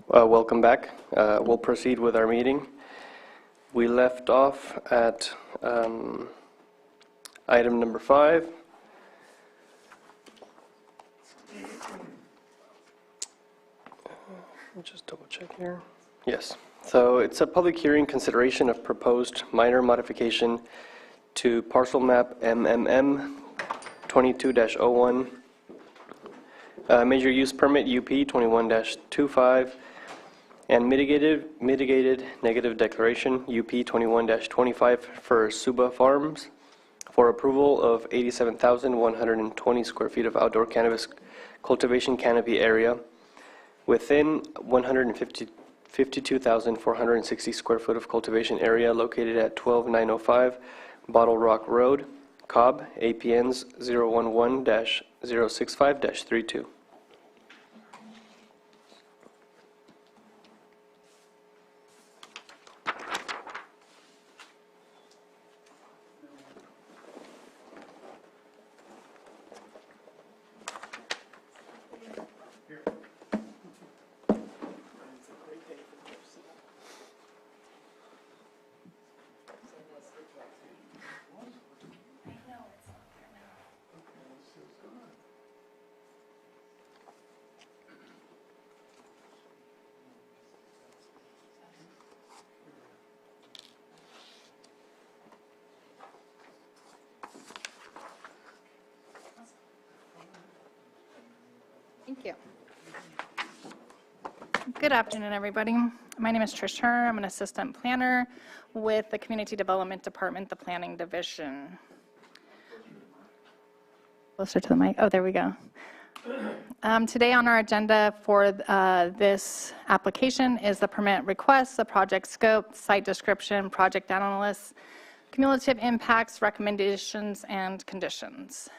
Welcome back. We'll proceed with our meeting. We left off at item number 5. Just double check here. Yes. So it's a public hearing consideration of proposed minor modification to parcel map MMM 22-01, major use permit UP 21-25, and mitigated negative declaration UP 21-25 for Suba Farms for approval of 87,120 square feet of outdoor cannabis cultivation canopy area within 152,460 square foot of cultivation area located at 12905 Bottle Rock Road, Cobb, APNs 011-065-32. Thank you. Good afternoon, everybody. My name is Trish Turner. I'm an assistant planner with the Community Development Department, the Planning Division. Closer to the mic. Oh, there we go. Today on our agenda for this application is the permit request, the project scope, site description, project analysis, cumulative impacts, recommendations, and conditions.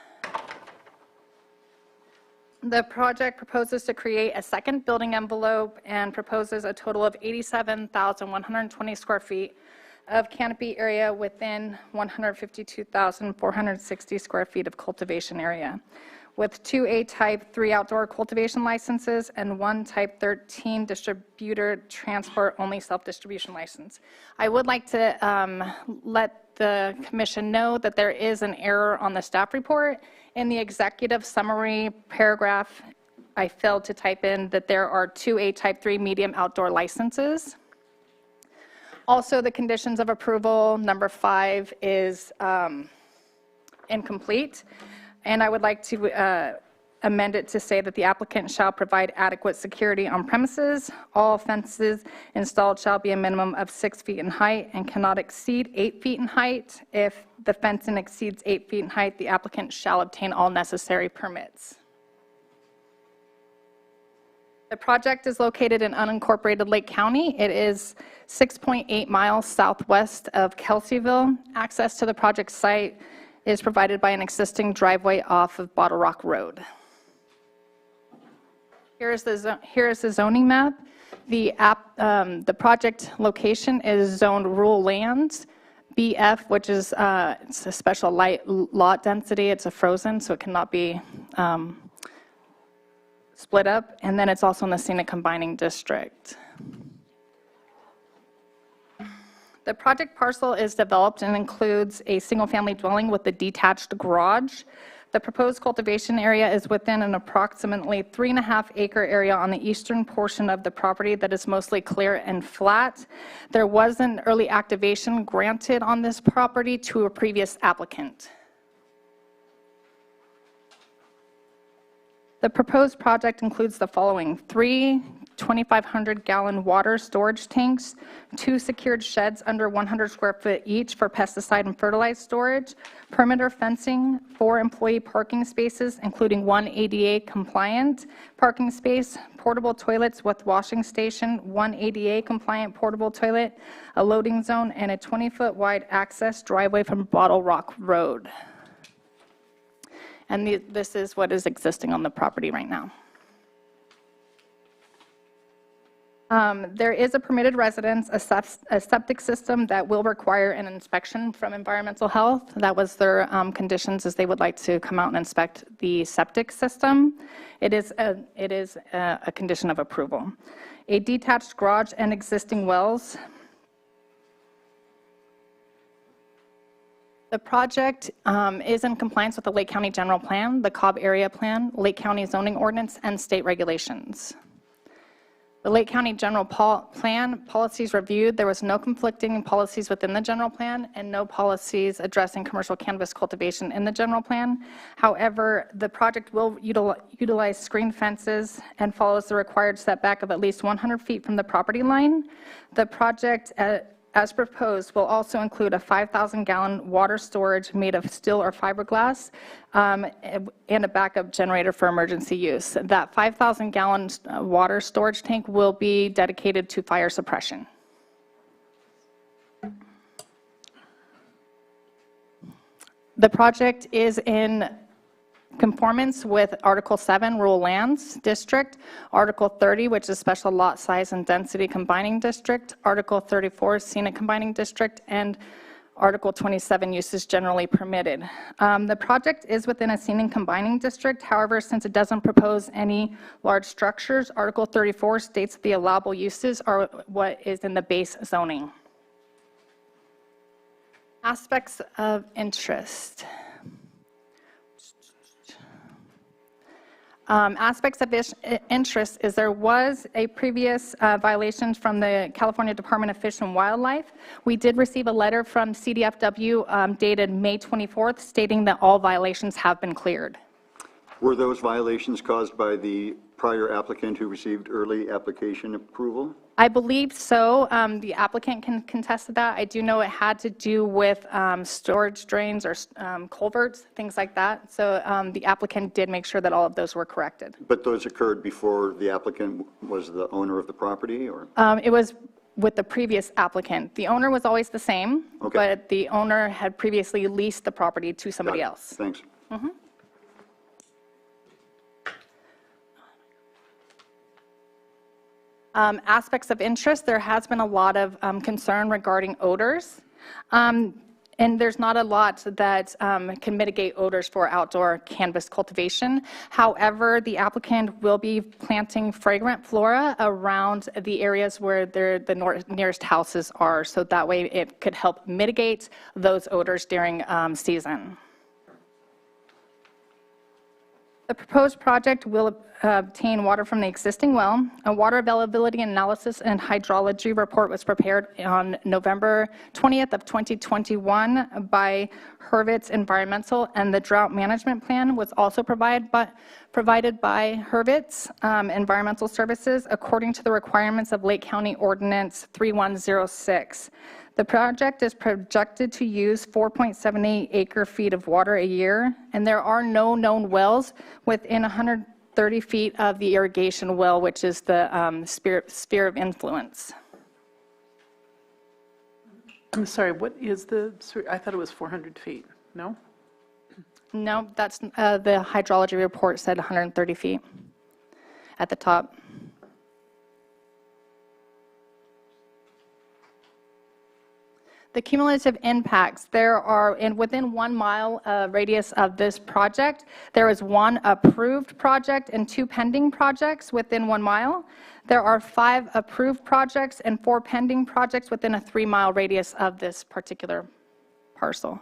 The project proposes to create a second building envelope and proposes a total of 87,120 square feet of canopy area within 152,460 square feet of cultivation area, with 2 A-type 3 outdoor cultivation licenses and 1 type 13 distributor transport only self-distribution license. I would like to let the commission know that there is an error on the staff report. In the executive summary paragraph, I failed to type in that there are 2 A-type 3 medium outdoor licenses. Also, the conditions of approval, number 5, is incomplete. And I would like to amend it to say that the applicant shall provide adequate security on premises. All fences installed shall be a minimum of 6 feet in height and cannot exceed 8 feet in height. If the fencing exceeds 8 feet in height, the applicant shall obtain all necessary permits. The project is located in unincorporated Lake County. It is 6.8 miles southwest of Kelseyville. Access to the project site is provided by an existing driveway off of Bottle Rock Road. Here is the zoning map. The project location is zoned rural lands. BF, which is it's a special lot density. It's a frozen, so it cannot be split up. And then it's also in the scenic combining district. The project parcel is developed and includes a single-family dwelling with a detached garage. The proposed cultivation area is within an approximately 3.5-acre area on the eastern portion of the property that is mostly clear and flat. There was an early activation granted on this property to a previous applicant. The proposed project includes the following: 3 2,500-gallon water storage tanks, 2 secured sheds under 100 square foot each for pesticide and fertilizer storage, perimeter fencing, 4 employee parking spaces, including 1 ADA compliant parking space, portable toilets with washing station, 1 ADA compliant portable toilet, a loading zone, and a 20-foot wide access driveway from Bottle Rock Road. And this is what is existing on the property right now. There is a permitted residence, a septic system that will require an inspection from environmental health. That was their conditions, is they would like to come out and inspect the septic system. It is a condition of approval. A detached garage and existing wells. The project is in compliance with the Lake County General Plan, the Cobb Area Plan, Lake County Zoning Ordinance, and state regulations. The Lake County General Plan policies reviewed. There was no conflicting policies within the general plan and no policies addressing commercial cannabis cultivation in the general plan. However, the project will utilize screen fences and follows the required setback of at least 100 feet from the property line. The project, as proposed, will also include a 5,000-gallon water storage made of steel or fiberglass and a backup generator for emergency use. That 5,000-gallon water storage tank will be dedicated to fire suppression. The project is in conformance with Article 7, Rural Lands District, Article 30, which is Special Lot Size and Density Combining District, Article 34, Scenic Combining District, and Article 27, Uses Generally Permitted. The project is within a scenic combining district. However, since it doesn't propose any large structures, Article 34 states the allowable uses are what is in the base zoning. Aspects of interest. Aspects of interest is there was a previous violation from the California Department of Fish and Wildlife. We did receive a letter from CDFW dated May 24th stating that all violations have been cleared. Were those violations caused by the prior applicant who received early application approval? I believe so. The applicant can contest that. I do know it had to do with storage drains or culverts, things like that. So the applicant did make sure that all of those were corrected. But those occurred before the applicant was the owner of the property, or? It was with the previous applicant. The owner was always the same, Okay. but the owner had previously leased the property to somebody else. Thanks. Mm-hmm. Aspects of interest, there has been a lot of concern regarding odors. And there's not a lot that can mitigate odors for outdoor cannabis cultivation. However, the applicant will be planting fragrant flora around the areas where the nearest houses are, so that way it could help mitigate those odors during season. The proposed project will obtain water from the existing well. A water availability analysis and hydrology report was prepared on November 20th of 2021 by Hurwitz Environmental, and the drought management plan was also provided by Hurwitz Environmental Services according to the requirements of Lake County Ordinance 3106. The project is projected to use 4.78 acre-feet of water a year, and there are no known wells within 130 feet of the irrigation well, which is the sphere of influence. I'm sorry, what is the, I thought it was 400 feet, no? No, that's the hydrology report said 130 feet at the top. The cumulative impacts, there are, within 1 mile radius of this project, there is 1 approved project and 2 pending projects within 1 mile. There are 5 approved projects and 4 pending projects within a 3-mile radius of this particular parcel.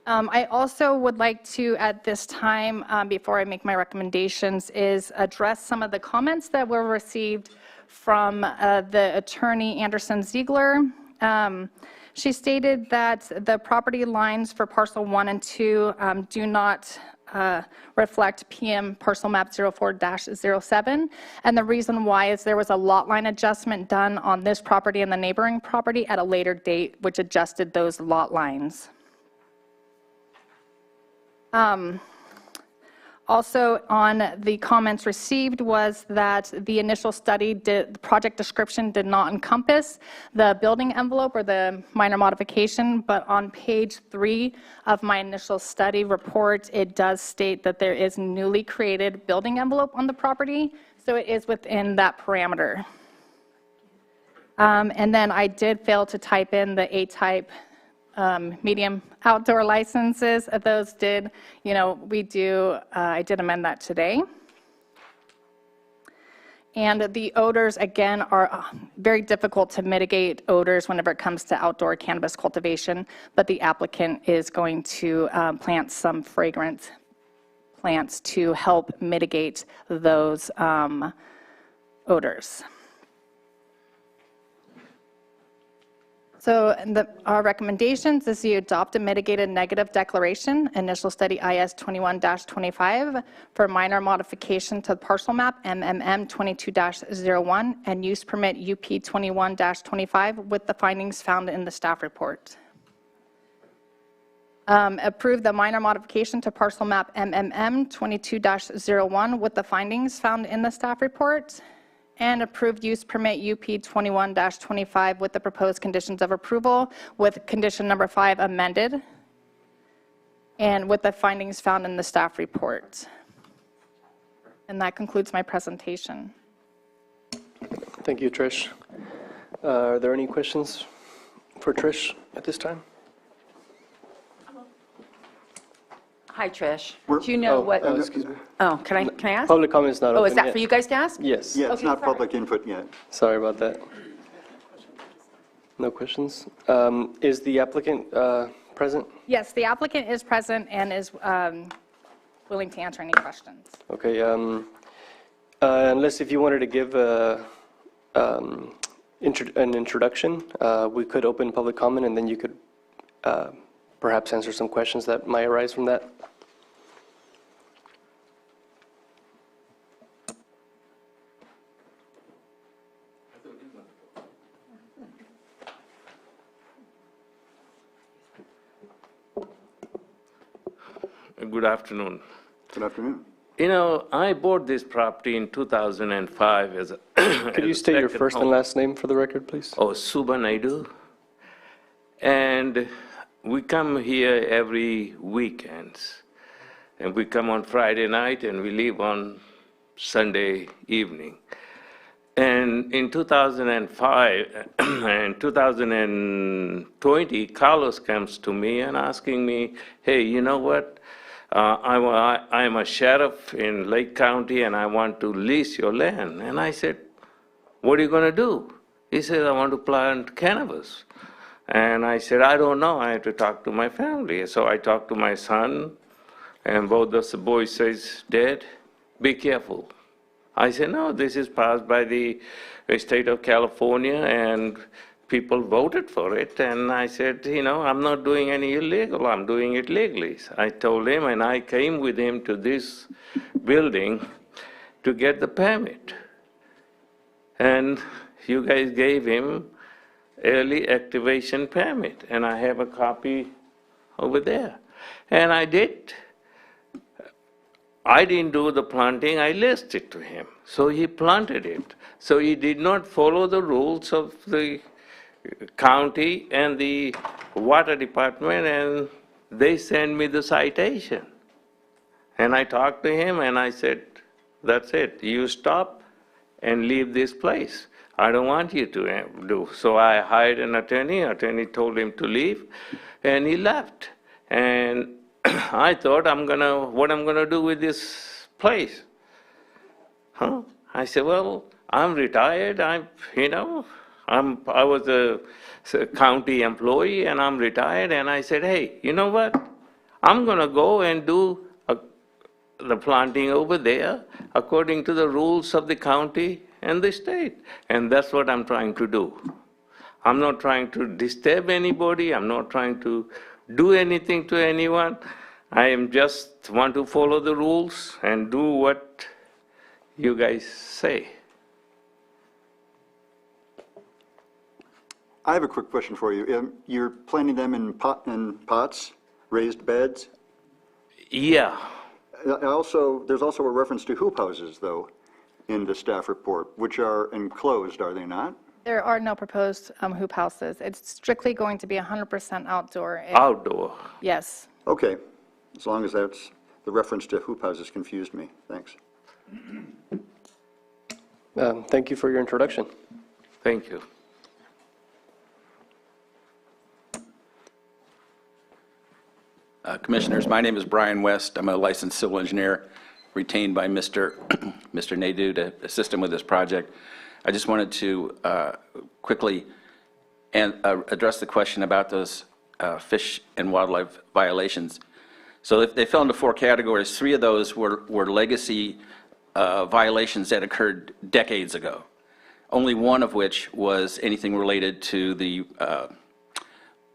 I also would like to, at this time, before I make my recommendations, is address some of the comments that were received from the attorney Anderson Ziegler. She stated that the property lines for parcel 1 and 2 do not reflect PM parcel map 04-07, and the reason why is there was a lot line adjustment done on this property and the neighboring property at a later date, which adjusted those lot lines. Also, on the comments received was that the initial study, the project description did not encompass the building envelope or the minor modification, but on page 3 of my initial study report, it does state that there is newly created building envelope on the property, so it is within that parameter. And then I did fail to type in the A-type medium outdoor licenses. Those did, I did amend that today. And the odors, again, are very difficult to mitigate odors whenever it comes to outdoor cannabis cultivation, but the applicant is going to plant some fragrant plants to help mitigate those odors. So our recommendations is you adopt a mitigated negative declaration, initial study IS 21-25, for minor modification to the parcel map MMM 22-01 and use permit UP 21-25 with the findings found in the staff report. Approve the minor modification to parcel map MMM 22-01 with the findings found in the staff report. And approved use permit UP 21-25 with the proposed conditions of approval, with condition number 5 amended, and with the findings found in the staff report. And that concludes my presentation. Thank you, Trish. Are there any questions for Trish at this time? Hi, Trish. Do you know what? Excuse me. Oh, can I ask? Public comment is not open Oh, is that yet. for you guys to ask? Yes. Yeah, it's Okay, not sorry. public input yet. Sorry about that. No questions? Is the applicant present? Yes, the applicant is present and is willing to answer any questions. Okay. Unless if you wanted to give an introduction, we could open public comment and then you could perhaps answer some questions that might arise from that. Good afternoon. Good afternoon. You know, I bought this property in 2005 as a... Could you state your first and last name for the record, please? Oh, Suba Naidu. And we come here every weekends. And we come on Friday night and we leave on Sunday evening. And in 2005 and 2020, Carlos comes to me and asking me, hey, you know what? I'm a sheriff in Lake County and I want to lease your land. And I said, what are you going to do? He said, I want to plant cannabis. And I said, I don't know. I have to talk to my family. So I talked to my son, and both the boys says, Dad, be careful. I said, no, this is passed by the state of California, and people voted for it. And I said, you know, I'm not doing any illegal. I'm doing it legally. I told him, and I came with him to this building to get the permit. And you guys gave him early activation permit, and I have a copy over there. And I didn't do the planting, I leased it to him. So he planted it. So he did not follow the rules of the county and the water department, and they sent me the citation. And I talked to him and I said, that's it, you stop and leave this place. I don't want you to do. So I hired an attorney told him to leave, and he left. And I thought, what I'm gonna do with this place? Huh? I said, well, I'm retired. I was a county employee and I'm retired. And I said, hey, you know what? I'm gonna go and do the planting over there according to the rules of the county and the state. And that's what I'm trying to do. I'm not trying to disturb anybody. I'm not trying to do anything to anyone. I am just want to follow the rules and do what you guys say. I have a quick question for you. You're planting them in pots, raised beds? Yeah. There's also a reference to hoop houses, though, in the staff report, which are enclosed, are they not? There are no proposed hoop houses. It's strictly going to be 100% outdoor. Outdoor. Yes. Okay, as long as that's, the reference to hoop houses confused me. Thanks. Thank you for your introduction. Thank you. Commissioners, my name is Brian West. I'm a licensed civil engineer retained by Mr. Nadeau to assist him with this project. I just wanted to quickly address the question about those fish and wildlife violations. So if they fell into 4 categories. 3 of those were legacy violations that occurred decades ago, only 1 of which was anything related to the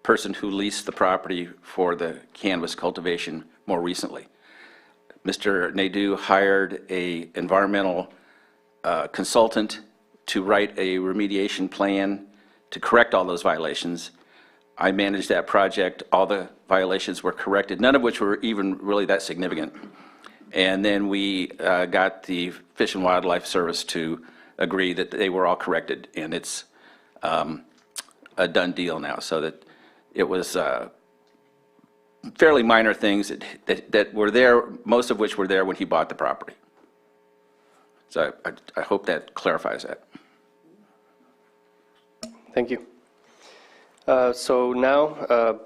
person who leased the property for the cannabis cultivation more recently. Mr. Nadeau hired an environmental consultant to write a remediation plan to correct all those violations. I managed that project. All the violations were corrected, none of which were even really that significant. And then we got the Fish and Wildlife Service to agree that they were all corrected, and it's a done deal now, so that it was fairly minor things that were there, most of which were there when he bought the property. So I hope that clarifies that. Thank you. So now,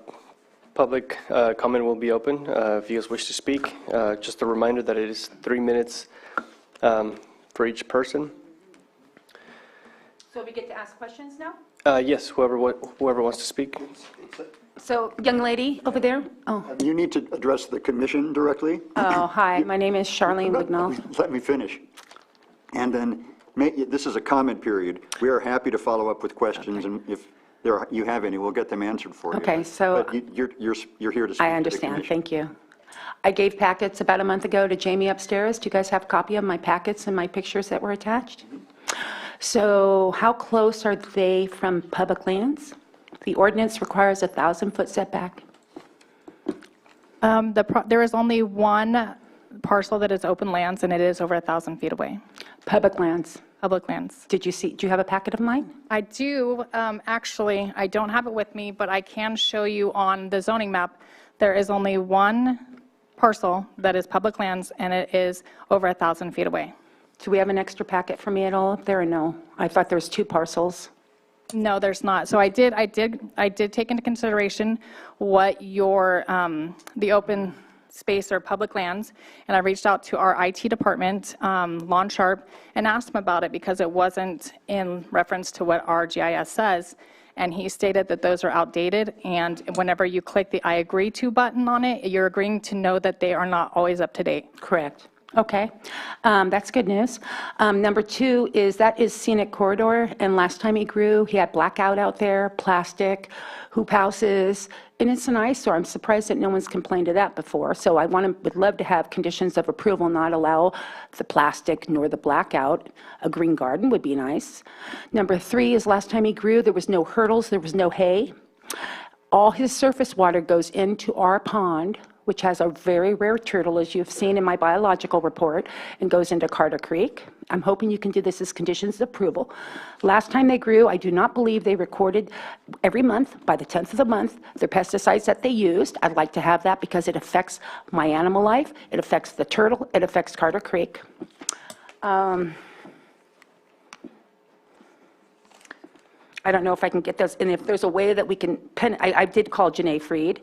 public comment will be open. If you guys wish to speak, just a reminder that it is 3 minutes for each person. So we get to ask questions now? Yes, whoever wants to speak. So, young lady over there? Oh, You need to address the commission directly. hi, my name is Charlene Wignall. Let me finish. And then, this is a comment period. We are happy to follow up with questions, and if you have any, we'll get them answered for you. Okay, so- But you're here to speak to the I understand, commission. thank you. I gave packets about a month ago to Jamie upstairs. Do you guys have a copy of my packets and my pictures that were attached? So how close are they from public lands? The ordinance requires a 1,000-foot setback. There is only 1 parcel that is open lands, and it is over 1,000 feet away. Public lands. Public lands. Do you have a packet of mine? I do, actually, I don't have it with me, but I can show you on the zoning map. There is only 1 parcel that is public lands, and it is over 1,000 feet away. Do we have an extra packet for me at all up there, or no? I thought there was 2 parcels. No, there's not. So I did take into consideration what your, the open space or public lands, and I reached out to our IT department, Lon Sharp, and asked him about it because it wasn't in reference to what our GIS says, and he stated that those are outdated, and whenever you click the I agree to button on it, you're agreeing to know that they are not always up to date. Correct. Okay, that's good news. Number 2 is that is scenic corridor, and last time he grew, he had blackout out there, plastic, hoop houses, and it's an eyesore. I'm surprised that no one's complained of that before. So I would love to have conditions of approval not allow the plastic nor the blackout. A green garden would be nice. Number 3 is last time he grew, there was no hurdles, there was no hay. All his surface water goes into our pond, which has a very rare turtle, as you've seen in my biological report, and goes into Carter Creek. I'm hoping you can do this as conditions of approval. Last time they grew, I do not believe they recorded every month, by the 10th of the month, their pesticides that they used. I'd like to have that because it affects my animal life, it affects the turtle, it affects Carter Creek. I don't know if I can get those, and if there's a way that we can, I did call Janae Freed,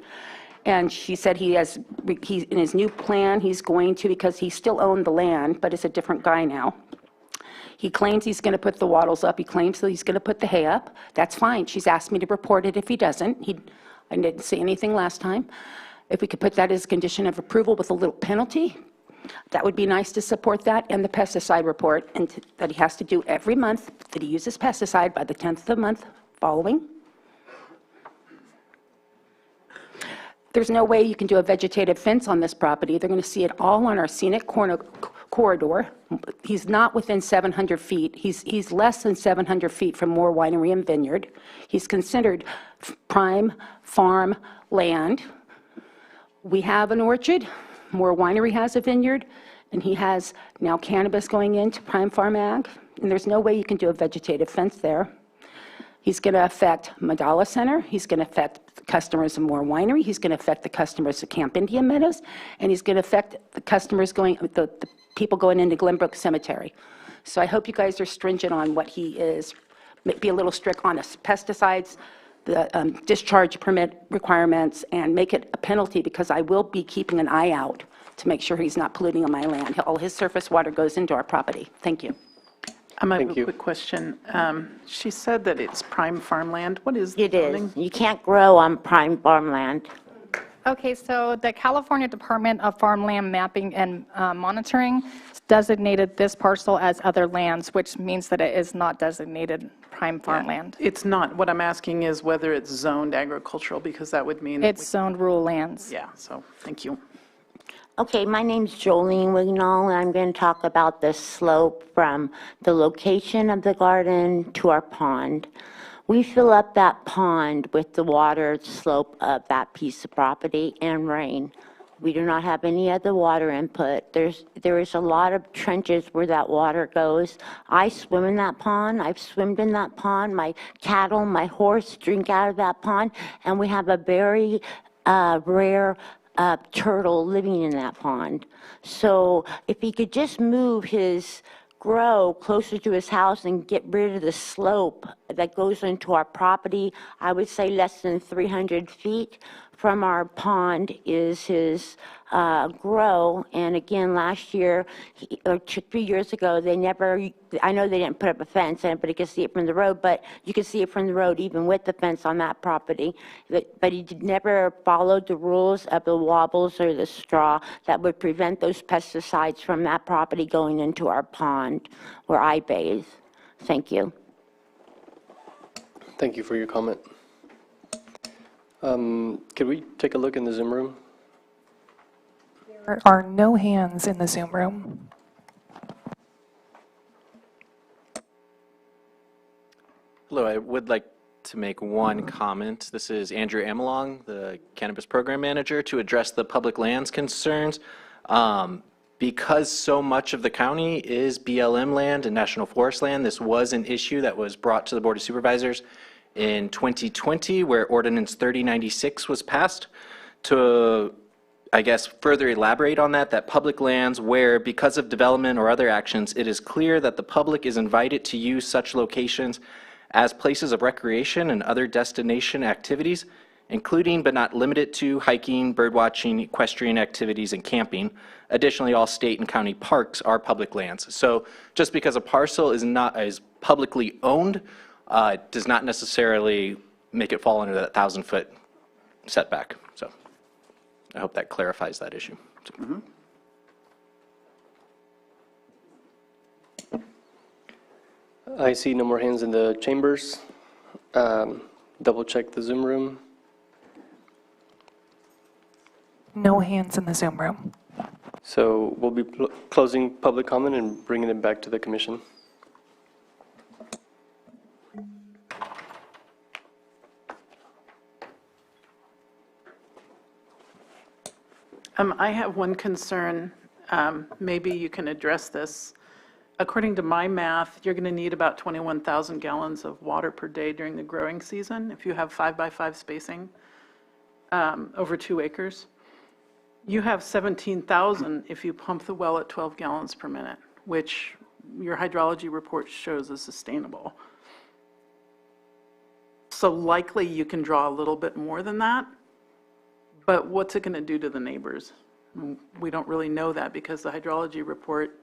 and she said he's in his new plan, he's going to, because he still owned the land, but it's a different guy now. He claims he's going to put the wattles up. He claims that he's going to put the hay up. That's fine. She's asked me to report it if he doesn't. I didn't say anything last time. If we could put that as a condition of approval with a little penalty, that would be nice to support that, and the pesticide report, and that he has to do every month, that he uses pesticide by the 10th of the month following. There's no way you can do a vegetative fence on this property. They're going to see it all on our scenic corridor. He's not within 700 feet. He's less than 700 feet from Moore Winery and Vineyard. He's considered prime farm land. We have an orchard. Moore Winery has a vineyard, and he has now cannabis going into Prime Farm Ag, and there's no way you can do a vegetative fence there. He's going to affect Madala Center. He's going to affect the customers of Moore Winery. He's going to affect the customers of Camp Indian Meadows, and he's going to affect the customers going, the people going into Glenbrook Cemetery. So I hope you guys are stringent on what he is, be a little strict on us pesticides, the discharge permit requirements, and make it a penalty, because I will be keeping an eye out to make sure he's not polluting on my land. All his surface water goes into our property. Thank you. I have Thank a you. quick question. She said that it's prime farmland. What is the It is. zoning? You can't grow on prime farmland. Okay, so the California Department of Farmland Mapping and Monitoring designated this parcel as other lands, which means that it is not designated prime farmland. It's not. What I'm asking is whether it's zoned agricultural, because that would mean. It's zoned rural lands. Yeah, so, thank you. Okay, my name's Jolene Wignall, and I'm going to talk about the slope from the location of the garden to our pond. We fill up that pond with the water slope of that piece of property and rain. We do not have any other water input. There is a lot of trenches where that water goes. I swim in that pond. I've swimmed in that pond. My cattle, my horse drink out of that pond, and we have a very rare turtle living in that pond. So if he could just move his grow closer to his house and get rid of the slope that goes into our property, I would say less than 300 feet from our pond is his grow. And again, last year, or 3 years ago, they never, I know they didn't put up a fence, and everybody could see it from the road, but you could see it from the road even with the fence on that property. But he never followed the rules of the wobbles or the straw that would prevent those pesticides from that property going into our pond where I bathe. Thank you. Thank you for your comment. Could we take a look in the Zoom room? There are no hands in the Zoom room. Hello, I would like to make one comment. This is Andrew Amelong, the Cannabis Program Manager, to address the public lands concerns. Because so much of the county is BLM land and National Forest land, this was an issue that was brought to the Board of Supervisors in 2020, where Ordinance 3096 was passed to, I guess, further elaborate on that public lands where, because of development or other actions, it is clear that the public is invited to use such locations as places of recreation and other destination activities, including but not limited to hiking, birdwatching, equestrian activities, and camping. Additionally, all state and county parks are public lands. So just because a parcel is publicly owned does not necessarily make it fall under that 1,000-foot setback. So I hope that clarifies that issue. I see no more hands in the chambers. Double check the Zoom room. No hands in the Zoom room. So we'll be closing public comment and bringing it back to the commission. I have one concern. Maybe you can address this. According to my math, you're going to need about 21,000 gallons of water per day during the growing season if you have 5x5 spacing over 2 acres. You have 17,000 if you pump the well at 12 gallons per minute, which your hydrology report shows is sustainable. So likely you can draw a little bit more than that, but what's it going to do to the neighbors? We don't really know that because the hydrology report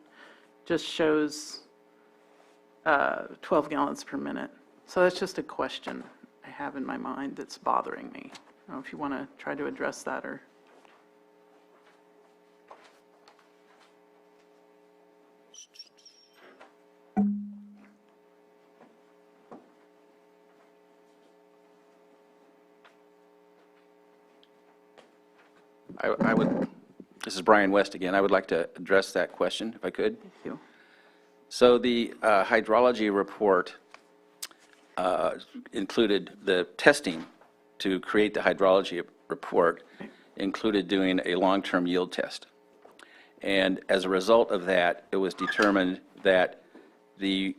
just shows 12 gallons per minute. So that's just a question I have in my mind that's bothering me. I don't know if you want to try to address that or... I would, this is Brian West again. I would like to address that question, if I could. Thank you. So the hydrology report included the testing to create the hydrology report, included doing a long-term yield test. And as a result of that, it was determined that the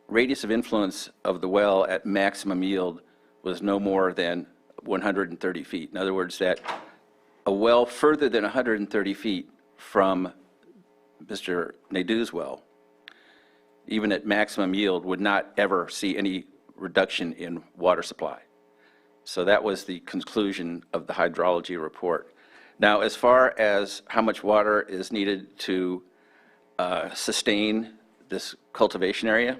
radius of influence of the well at maximum yield was no more than 130 feet. In other words, that a well further than 130 feet from Mr. Naidoo's well, even at maximum yield, would not ever see any reduction in water supply. So that was the conclusion of the hydrology report. Now, as far as how much water is needed to sustain this cultivation area,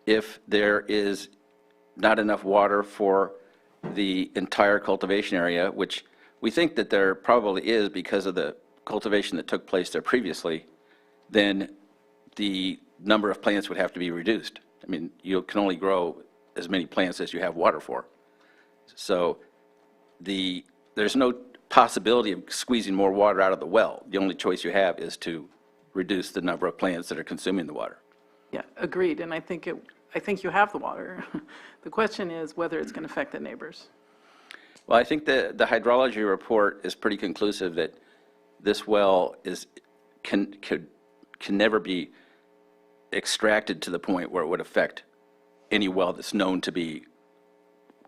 if there is not enough water for the entire cultivation area, which we think that there probably is because of the cultivation that took place there previously, then the number of plants would have to be reduced. I mean, you can only grow as many plants as you have water for. So there's no possibility of squeezing more water out of the well. The only choice you have is to reduce the number of plants that are consuming the water. Yeah, agreed, and I think you have the water. The question is whether it's going to affect the neighbors. Well, I think the hydrology report is pretty conclusive that this well can never be extracted to the point where it would affect any well that's known to be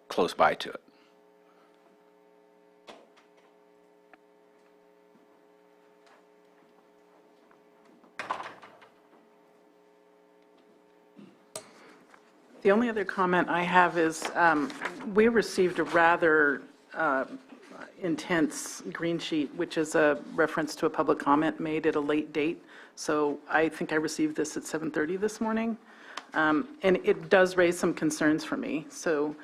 close by to it. The only other comment I have is we received a rather intense green sheet, which is a reference to a public comment made at a late date. So I think I received this at 7:30 this morning. And it does raise some concerns for me. So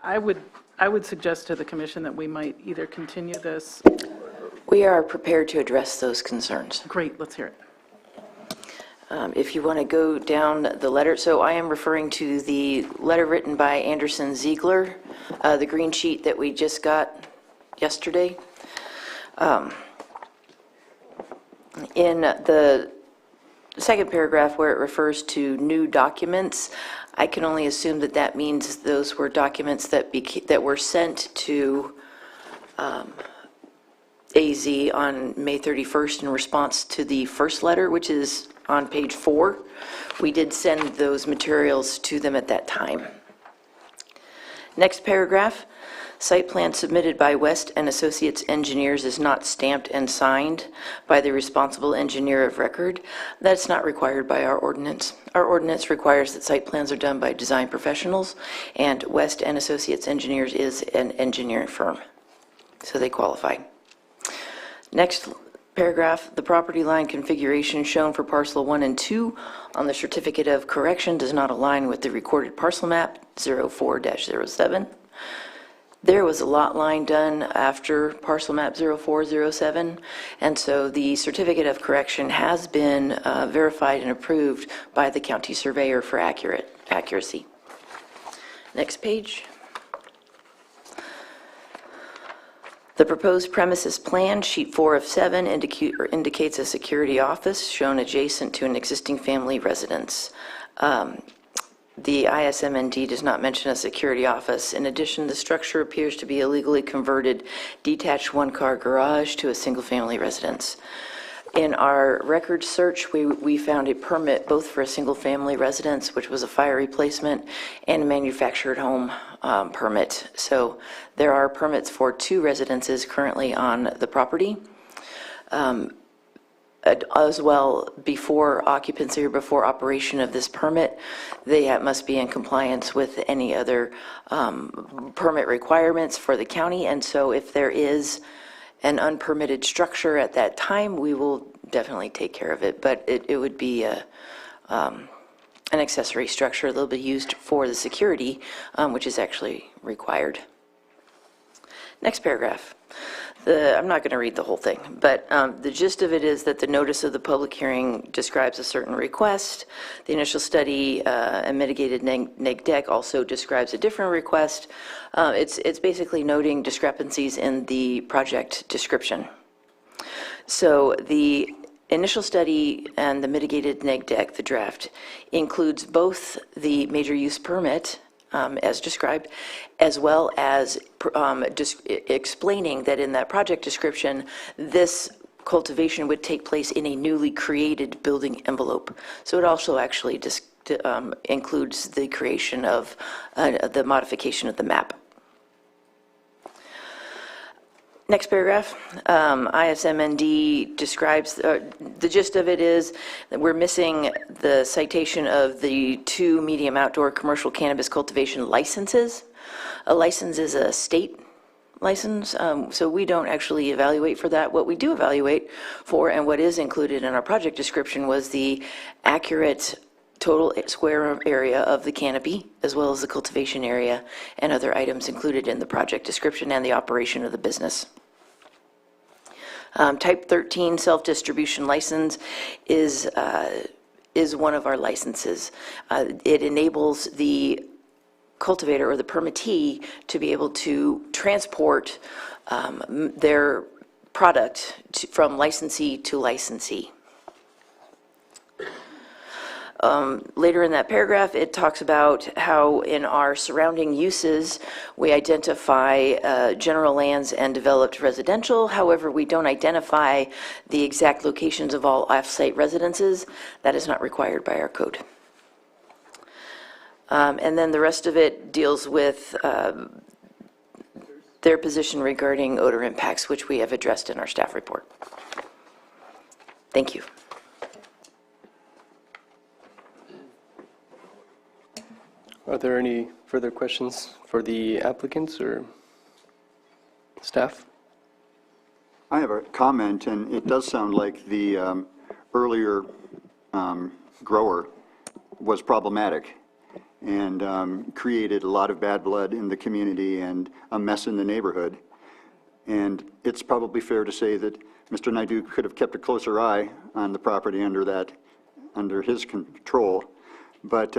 I would suggest to the commission that we might either continue this. We are prepared to address those concerns. Great, let's hear it. If you want to go down the letter, so I am referring to the letter written by Anderson Ziegler, the green sheet that we just got yesterday. In the second paragraph where it refers to new documents, I can only assume that that means those were documents that were sent to AZ on May 31st in response to the first letter, which is on page 4. We did send those materials to them at that time. Next paragraph, site plan submitted by West and Associates Engineers is not stamped and signed by the responsible engineer of record. That's not required by our ordinance. Our ordinance requires that site plans are done by design professionals, and West and Associates Engineers is an engineering firm, so they qualify. Next paragraph, the property line configuration shown for parcel 1 and 2 on the certificate of correction does not align with the recorded parcel map 04-07. There was a lot line done after parcel map 0407, and so the certificate of correction has been verified and approved by the county surveyor for accuracy. Next page. The proposed premises plan, sheet 4 of 7, indicates a security office shown adjacent to an existing family residence. The ISMND does not mention a security office. In addition, the structure appears to be a legally converted detached one-car garage to a single-family residence. In our record search, we found a permit both for a single-family residence, which was a fire replacement, and a manufactured home permit. So there are permits for 2 residences currently on the property. As well, before occupancy or before operation of this permit, they must be in compliance with any other permit requirements for the county. And so if there is an unpermitted structure at that time, we will definitely take care of it. But it would be an accessory structure that will be used for the security, which is actually required. Next paragraph. I'm not going to read the whole thing, but the gist of it is that the notice of the public hearing describes a certain request. The initial study and mitigated neg deck also describes a different request. It's basically noting discrepancies in the project description. So the initial study and the mitigated neg deck, the draft, includes both the major use permit as described, as well as explaining that in that project description, this cultivation would take place in a newly created building envelope. So it also actually includes the creation of the modification of the map. Next paragraph, ISMND describes, the gist of it is that we're missing the citation of the 2 medium outdoor commercial cannabis cultivation licenses. A license is a state license, so we don't actually evaluate for that. What we do evaluate for, and what is included in our project description, was the accurate total square area of the canopy, as well as the cultivation area and other items included in the project description and the operation of the business. Type 13 self-distribution license is one of our licenses. It enables the cultivator or the permittee to be able to transport their product from licensee to licensee. Later in that paragraph, it talks about how in our surrounding uses, we identify general lands and developed residential. However, we don't identify the exact locations of all off-site residences. That is not required by our code. And then the rest of it deals with their position regarding odor impacts, which we have addressed in our staff report. Thank you. Are there any further questions for the applicants or staff? I have a comment, and it does sound like the earlier grower was problematic and created a lot of bad blood in the community and a mess in the neighborhood. And it's probably fair to say that Mr. Naidu could have kept a closer eye on the property under his control, but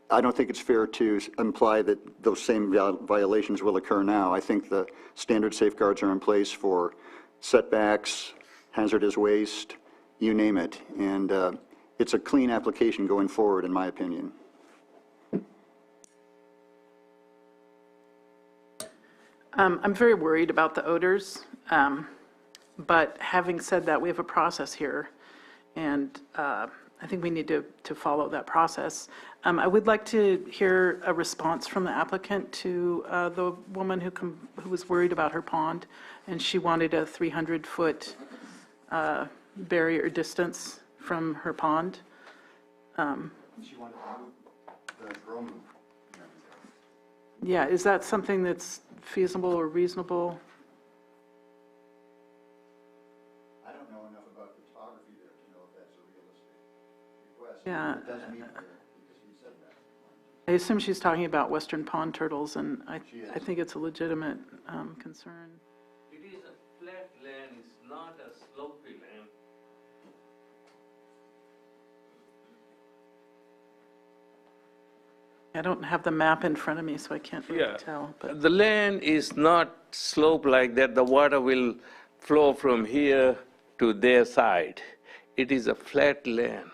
I don't think it's fair to imply that those same violations will occur now. I think the standard safeguards are in place for setbacks, hazardous waste, you name it. And it's a clean application going forward, in my opinion. I'm very worried about the odors, but having said that, we have a process here, and I think we need to follow that process. I would like to hear a response from the applicant to the woman who was worried about her pond, and she wanted a 300-foot barrier distance from her pond. She wanted to move the grow move. Yeah, is that something that's feasible or reasonable? I don't know enough about the topography there to know if that's a realistic request. Yeah. It does meet because he said that. I assume she's talking about western pond turtles, and I think it's a legitimate concern. It is a flat land, it's not a slopy land. I don't have the map in front of me, so I can't really tell. But The land is not sloped like that. The water will flow from here to their side. It is a flat land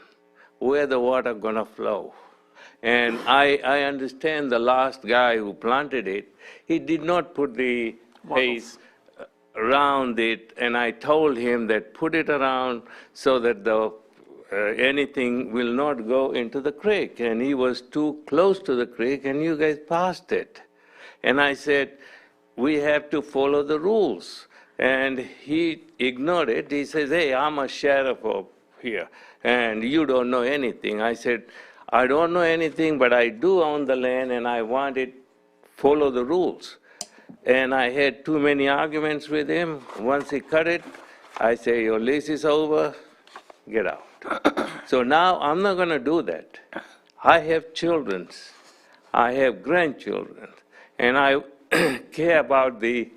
where the water gonna flow. And I understand the last guy who planted it, he did not put the haze around it, and I told him that put it around so that the anything will not go into the creek. And he was too close to the creek, and you guys passed it. And I said, we have to follow the rules. And he ignored it. He says, hey, I'm a sheriff up here, and you don't know anything. I said, I don't know anything, but I do own the land, and I want it, follow the rules. And I had too many arguments with him. Once he cut it, I say, your lease is over, get out. So now I'm not going to do that. I have children, I have grandchildren, and I care about the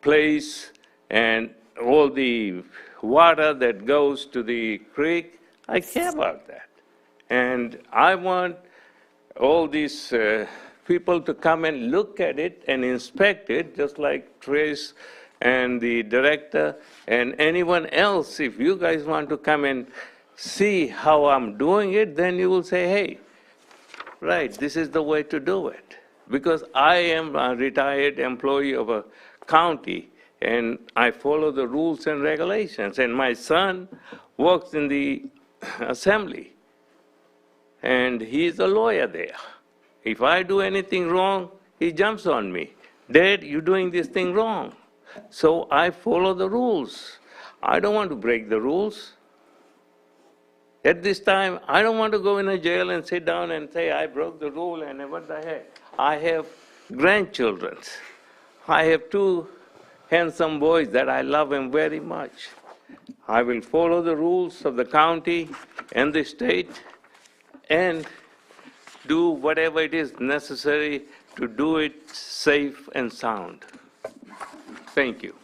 place and all the water that goes to the creek. I care about that. And I want all these people to come and look at it and inspect it, just like Trace and the director and anyone else. If you guys want to come and see how I'm doing it, then you will say, hey, right, this is the way to do it. Because I am a retired employee of a county, and I follow the rules and regulations. And my son works in the assembly, and he's a lawyer there. If I do anything wrong, he jumps on me. Dad, you're doing this thing wrong. So I follow the rules. I don't want to break the rules. At this time, I don't want to go in a jail and sit down and say, I broke the rule and what the heck. I have grandchildren. I have 2 handsome boys that I love them very much. I will follow the rules of the county and the state and do whatever it is necessary to do it safe and sound. Thank you.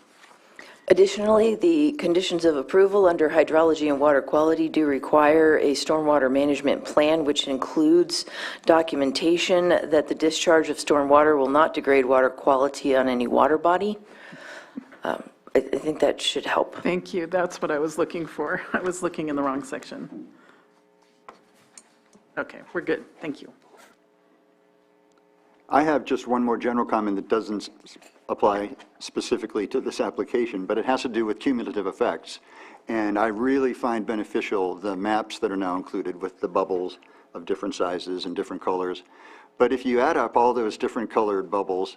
Additionally, the conditions of approval under hydrology and water quality do require a stormwater management plan, which includes documentation that the discharge of stormwater will not degrade water quality on any water body. I think that should help. Thank you. That's what I was looking for. I was looking in the wrong section. Okay, we're good. Thank you. I have just one more general comment that doesn't apply specifically to this application, but it has to do with cumulative effects. And I really find beneficial the maps that are now included with the bubbles of different sizes and different colors. But if you add up all those different colored bubbles,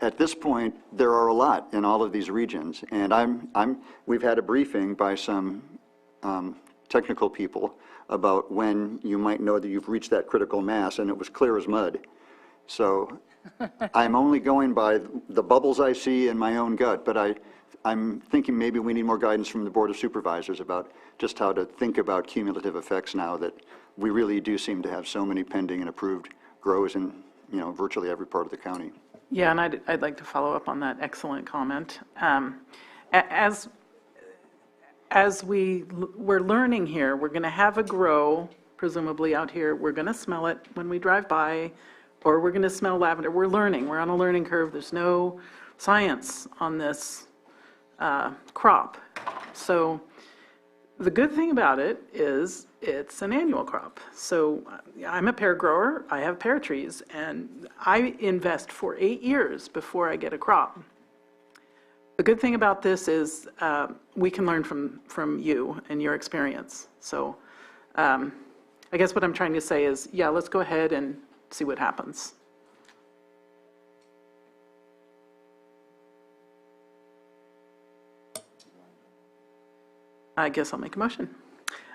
at this point, there are a lot in all of these regions. And we've had a briefing by some technical people about when you might know that you've reached that critical mass, and it was clear as mud. So I'm only going by the bubbles I see in my own gut, but I'm thinking maybe we need more guidance from the Board of Supervisors about just how to think about cumulative effects now that we really do seem to have so many pending and approved grows in, virtually every part of the county. Yeah, and I'd like to follow up on that excellent comment. As we're learning here, we're going to have a grow, presumably out here. We're going to smell it when we drive by, or we're going to smell lavender. We're learning. We're on a learning curve. There's no science on this crop. So the good thing about it is it's an annual crop. So I'm a pear grower. I have pear trees, and I invest for 8 years before I get a crop. The good thing about this is we can learn from you and your experience. So I guess what I'm trying to say is, yeah, let's go ahead and see what happens. I guess I'll make a motion.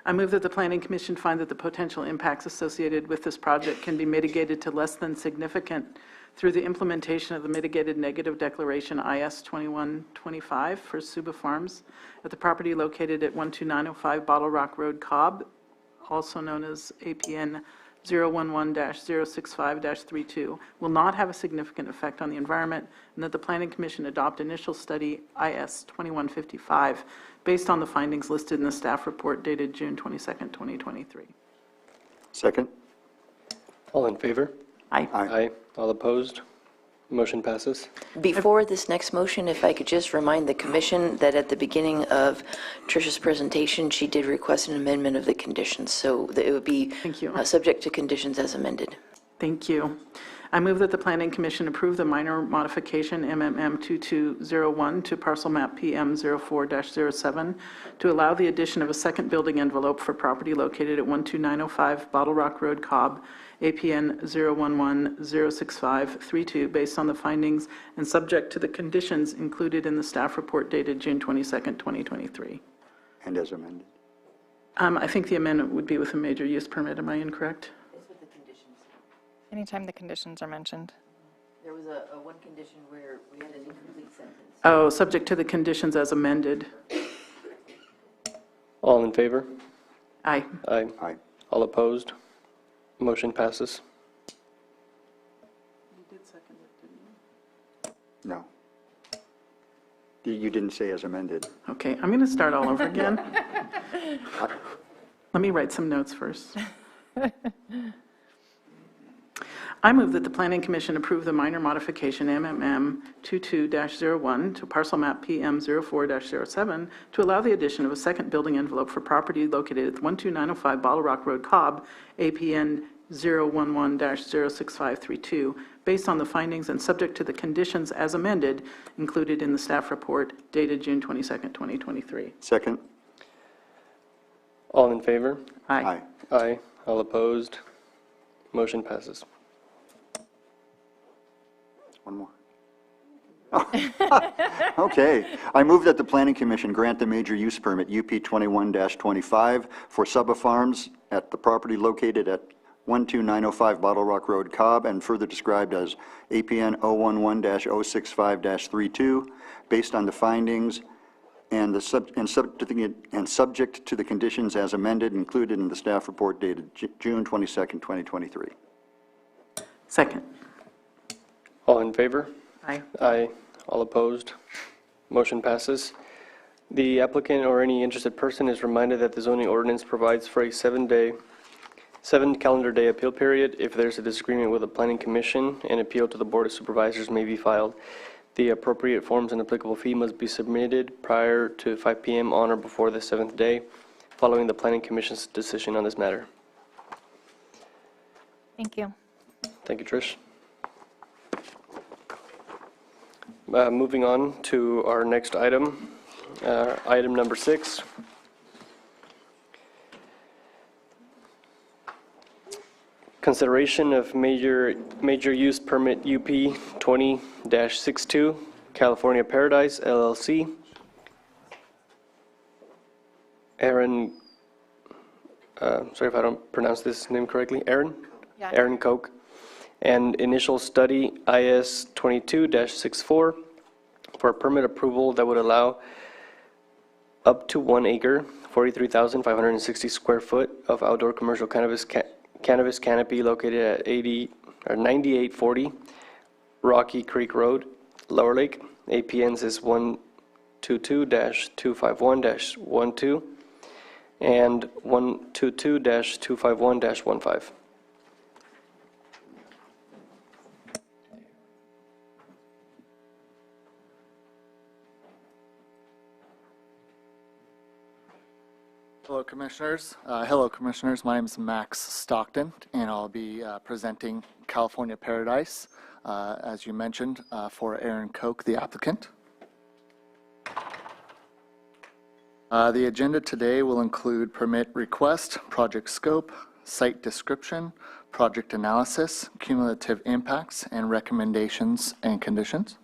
I move that the Planning Commission find that the potential impacts associated with this project can be mitigated to less than significant through the implementation of the Mitigated Negative Declaration IS 2125 for Suba Farms at the property located at 12905 Bottle Rock Road, Cobb, also known as APN 011-065-32, will not have a significant effect on the environment, and that the Planning Commission adopt initial study IS 2155 based on the findings listed in the staff report dated June 22nd, 2023. Second? All in favor? Aye. Aye. All opposed? Motion passes. Before this next motion, if I could just remind the commission that at the beginning of Tricia's presentation, she did request an amendment of the conditions, so that it would be Thank you. Subject to conditions as amended. Thank you. I move that the Planning Commission approve the minor modification MMM 2201 to parcel map PM 04-07 to allow the addition of a second building envelope for property located at 12905 Bottle Rock Road, Cobb, APN 011-065-32, based on the findings and subject to the conditions included in the staff report dated June 22nd, 2023. And as amended. I think the amendment would be with a major use permit. Am I incorrect? Anytime the conditions are mentioned. There was a one condition where we had an incomplete sentence. Oh, subject to the conditions as amended. All in favor? Aye. Aye. Aye. All opposed? Motion passes. You did second it, didn't you? No. You didn't say as amended. Okay, I'm going to start all over again. Let me write some notes first. I move that the Planning Commission approve the minor modification MMM 22-01 to parcel map PM 04-07 to allow the addition of a second building envelope for property located at 12905 Bottle Rock Road, Cobb, APN 011-06532, based on the findings and subject to the conditions as amended included in the staff report dated June 22nd, 2023. Second? All in favor? Aye. Aye. All opposed? Motion passes. One more. Okay. I move that the Planning Commission grant the major use permit UP 21-25 for Subba Farms at the property located at 12905 Bottle Rock Road, Cobb, and further described as APN 011-065-32, based on the findings and subject to the conditions as amended included in the staff report dated June 22nd, 2023. Second. All in favor? Aye. Aye. All opposed? Motion passes. The applicant or any interested person is reminded that the zoning ordinance provides for a 7 calendar day appeal period. If there's a disagreement with the Planning Commission, an appeal to the Board of Supervisors may be filed. The appropriate forms and applicable fee must be submitted prior to 5 p.m. on or before the 7th day, following the Planning Commission's decision on this matter. Thank you. Thank you, Trish. Moving on to our next item, item number 6. Consideration of major use permit UP 20-62, California Paradise LLC. Aaron, sorry if I don't pronounce this name correctly, Aaron? Yeah. Aaron Koch. And initial study IS 22-64 for permit approval that would allow up to 1 acre, 43,560 square foot of outdoor commercial cannabis canopy located at 9840 Rocky Creek Road, Lower Lake. APNs is 122-251-12 and 122-251-15. Hello, Commissioners. My name is Max Stockton, and I'll be presenting California Paradise, as you mentioned, for Aaron Koch, the applicant. The agenda today will include permit request, project scope, site description, project analysis, cumulative impacts, and recommendations and conditions.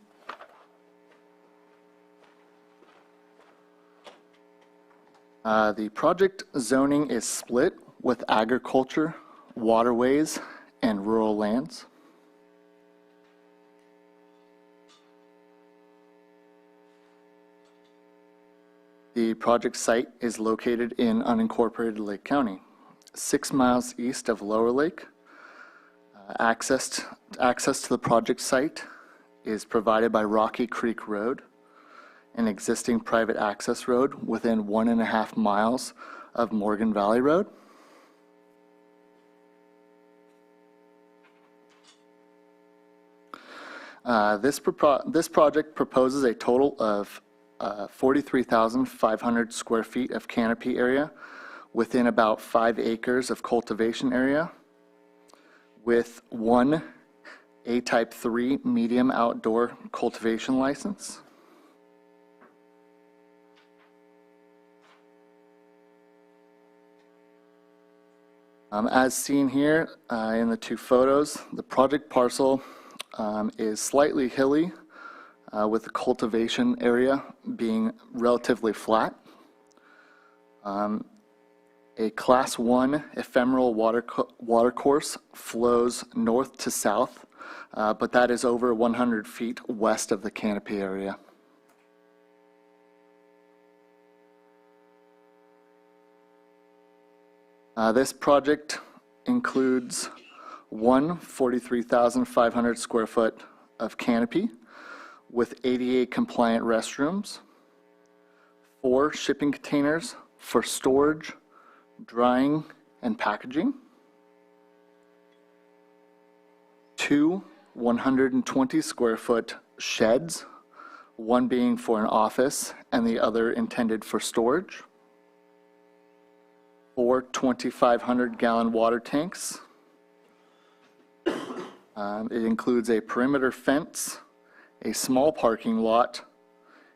The project zoning is split with agriculture, waterways, and rural lands. The project site is located in unincorporated Lake County, 6 miles east of Lower Lake. Access to the project site is provided by Rocky Creek Road, an existing private access road within 1.5 miles of Morgan Valley Road. This project proposes a total of 43,500 square feet of canopy area within about 5 acres of cultivation area, with 1 A-type 3 medium outdoor cultivation license. As seen here in the 2 photos, the project parcel is slightly hilly, with the cultivation area being relatively flat. A Class 1 ephemeral watercourse flows north to south, but that is over 100 feet west of the canopy area. This project includes 1 43,500 square foot of canopy with 88 compliant restrooms, 4 shipping containers for storage, drying, and packaging, 2 120 square foot sheds, one being for an office and the other intended for storage, 4 2,500 gallon water tanks, It includes a perimeter fence, a small parking lot,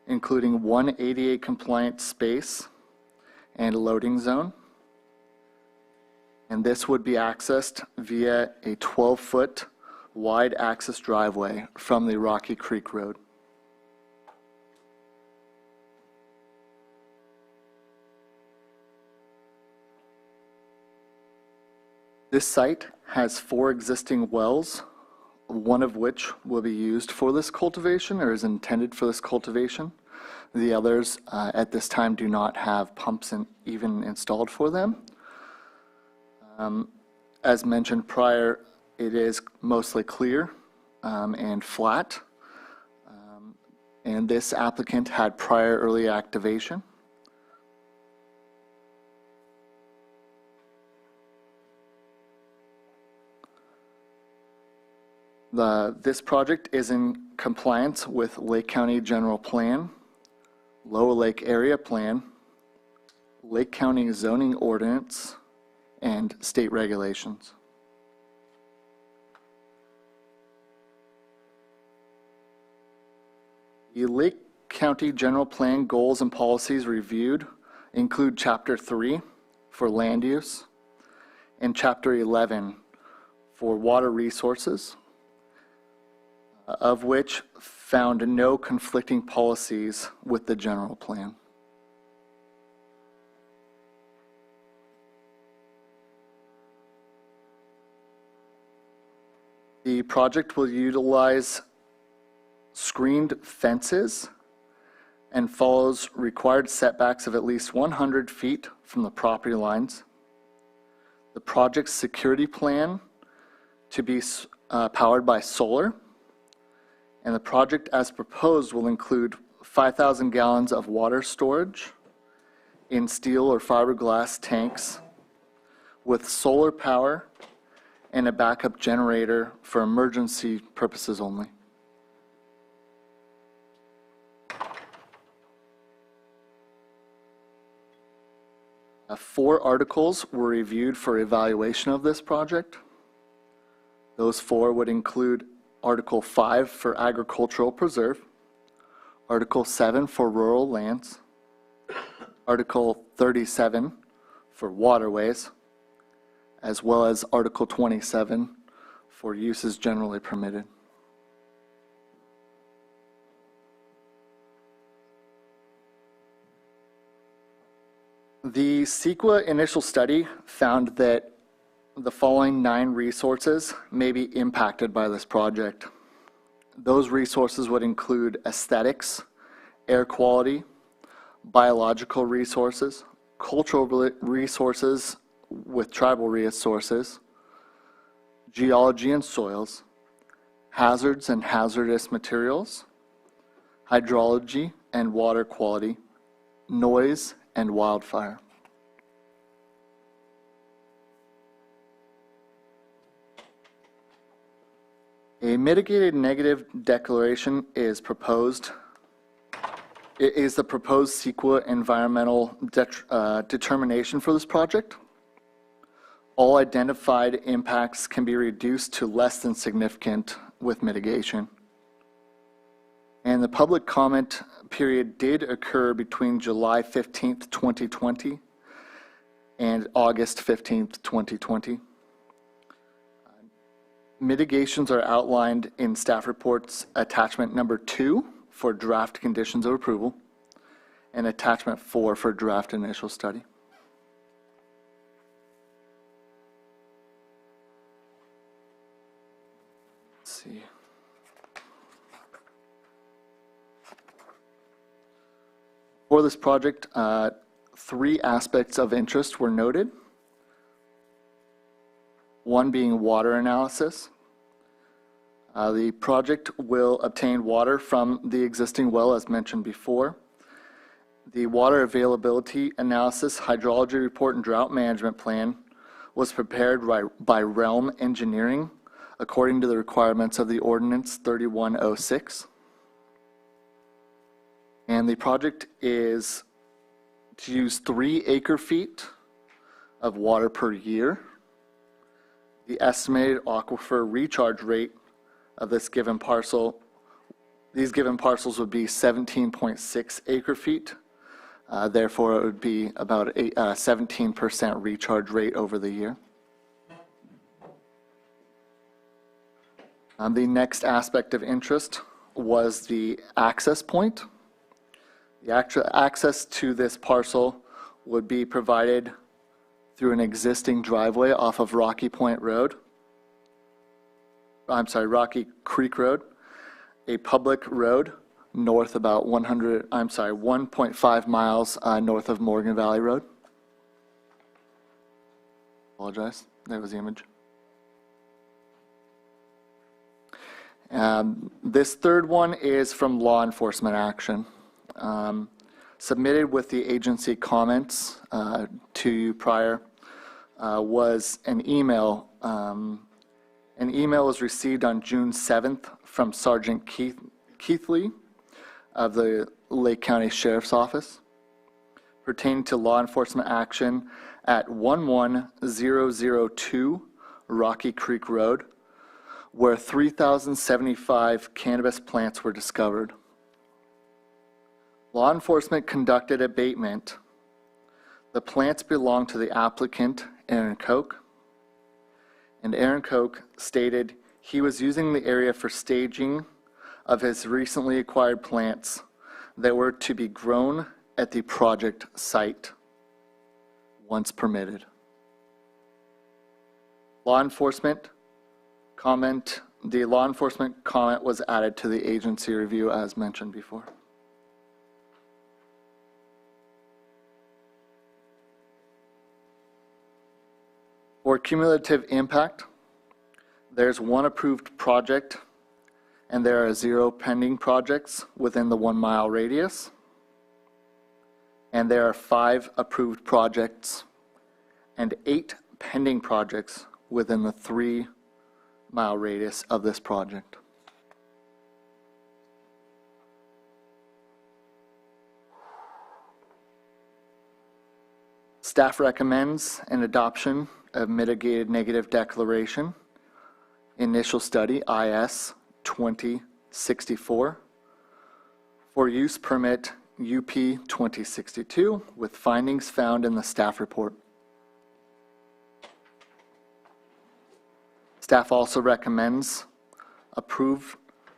including one ADA compliant space and a loading zone. And this would be accessed via a 12-foot wide access driveway from the Rocky Creek Road. This site has 4 existing wells, one of which will be used for this cultivation or is intended for this cultivation. The others at this time do not have pumps even installed for them. As mentioned prior, it is mostly clear and flat. And this applicant had prior early activation. This project is in compliance with Lake County General Plan, Lower Lake Area Plan, Lake County Zoning Ordinance, and state regulations. The Lake County General Plan goals and policies reviewed include Chapter 3 for land use and Chapter 11 for water resources, of which found no conflicting policies with the general plan. The project will utilize screened fences and follows required setbacks of at least 100 feet from the property lines. The project's security plan to be powered by solar, and the project as proposed will include 5,000 gallons of water storage in steel or fiberglass tanks with solar power and a backup generator for emergency purposes only. Four articles were reviewed for evaluation of this project. Those 4 would include Article 5 for agricultural preserve, Article 7 for rural lands, Article 37 for waterways, as well as Article 27 for uses generally permitted. The CEQA initial study found that the following 9 resources may be impacted by this project. Those resources would include aesthetics, air quality, biological resources, cultural resources with tribal resources, geology and soils, hazards and hazardous materials, hydrology and water quality, noise, and wildfire. A mitigated negative declaration is proposed. It is the proposed CEQA environmental determination for this project. All identified impacts can be reduced to less than significant with mitigation. And the public comment period did occur between July 15th, 2020 and August 15th, 2020. Mitigations are outlined in staff reports attachment number 2 for draft conditions of approval and attachment 4 for draft initial study. Let's see. For this project, 3 aspects of interest were noted. One being water analysis. The project will obtain water from the existing well as mentioned before. The water availability analysis, hydrology report, and drought management plan was prepared by Realm Engineering according to the requirements of the Ordinance 3106. And the project is to use 3 acre-feet of water per year. The estimated aquifer recharge rate of these given parcels would be 17.6 acre feet. Therefore, it would be about a 17% recharge rate over the year. The next aspect of interest was the access point. The actual access to this parcel would be provided through an existing driveway off of Rocky Creek Road, a public road north about 1.5 miles north of Morgan Valley Road. Apologize, that was the image. This third one is from law enforcement action. Submitted with the agency comments to you prior was an email. An email was received on June 7th from Sergeant Keithley of the Lake County Sheriff's Office pertaining to law enforcement action at 11002 Rocky Creek Road, where 3,075 cannabis plants were discovered. Law enforcement conducted abatement. The plants belonged to the applicant, Aaron Koch, and Aaron Koch stated he was using the area for staging of his recently acquired plants that were to be grown at the project site once permitted. The law enforcement comment was added to the agency review as mentioned before. For cumulative impact, there's one approved project and there are 0 pending projects within the 1 mile radius. And there are 5 approved projects and 8 pending projects within the 3 mile radius of this project. Staff recommends an adoption of mitigated negative declaration, initial study IS 2064 for use permit UP 2062 with findings found in the staff report. Staff also recommends approve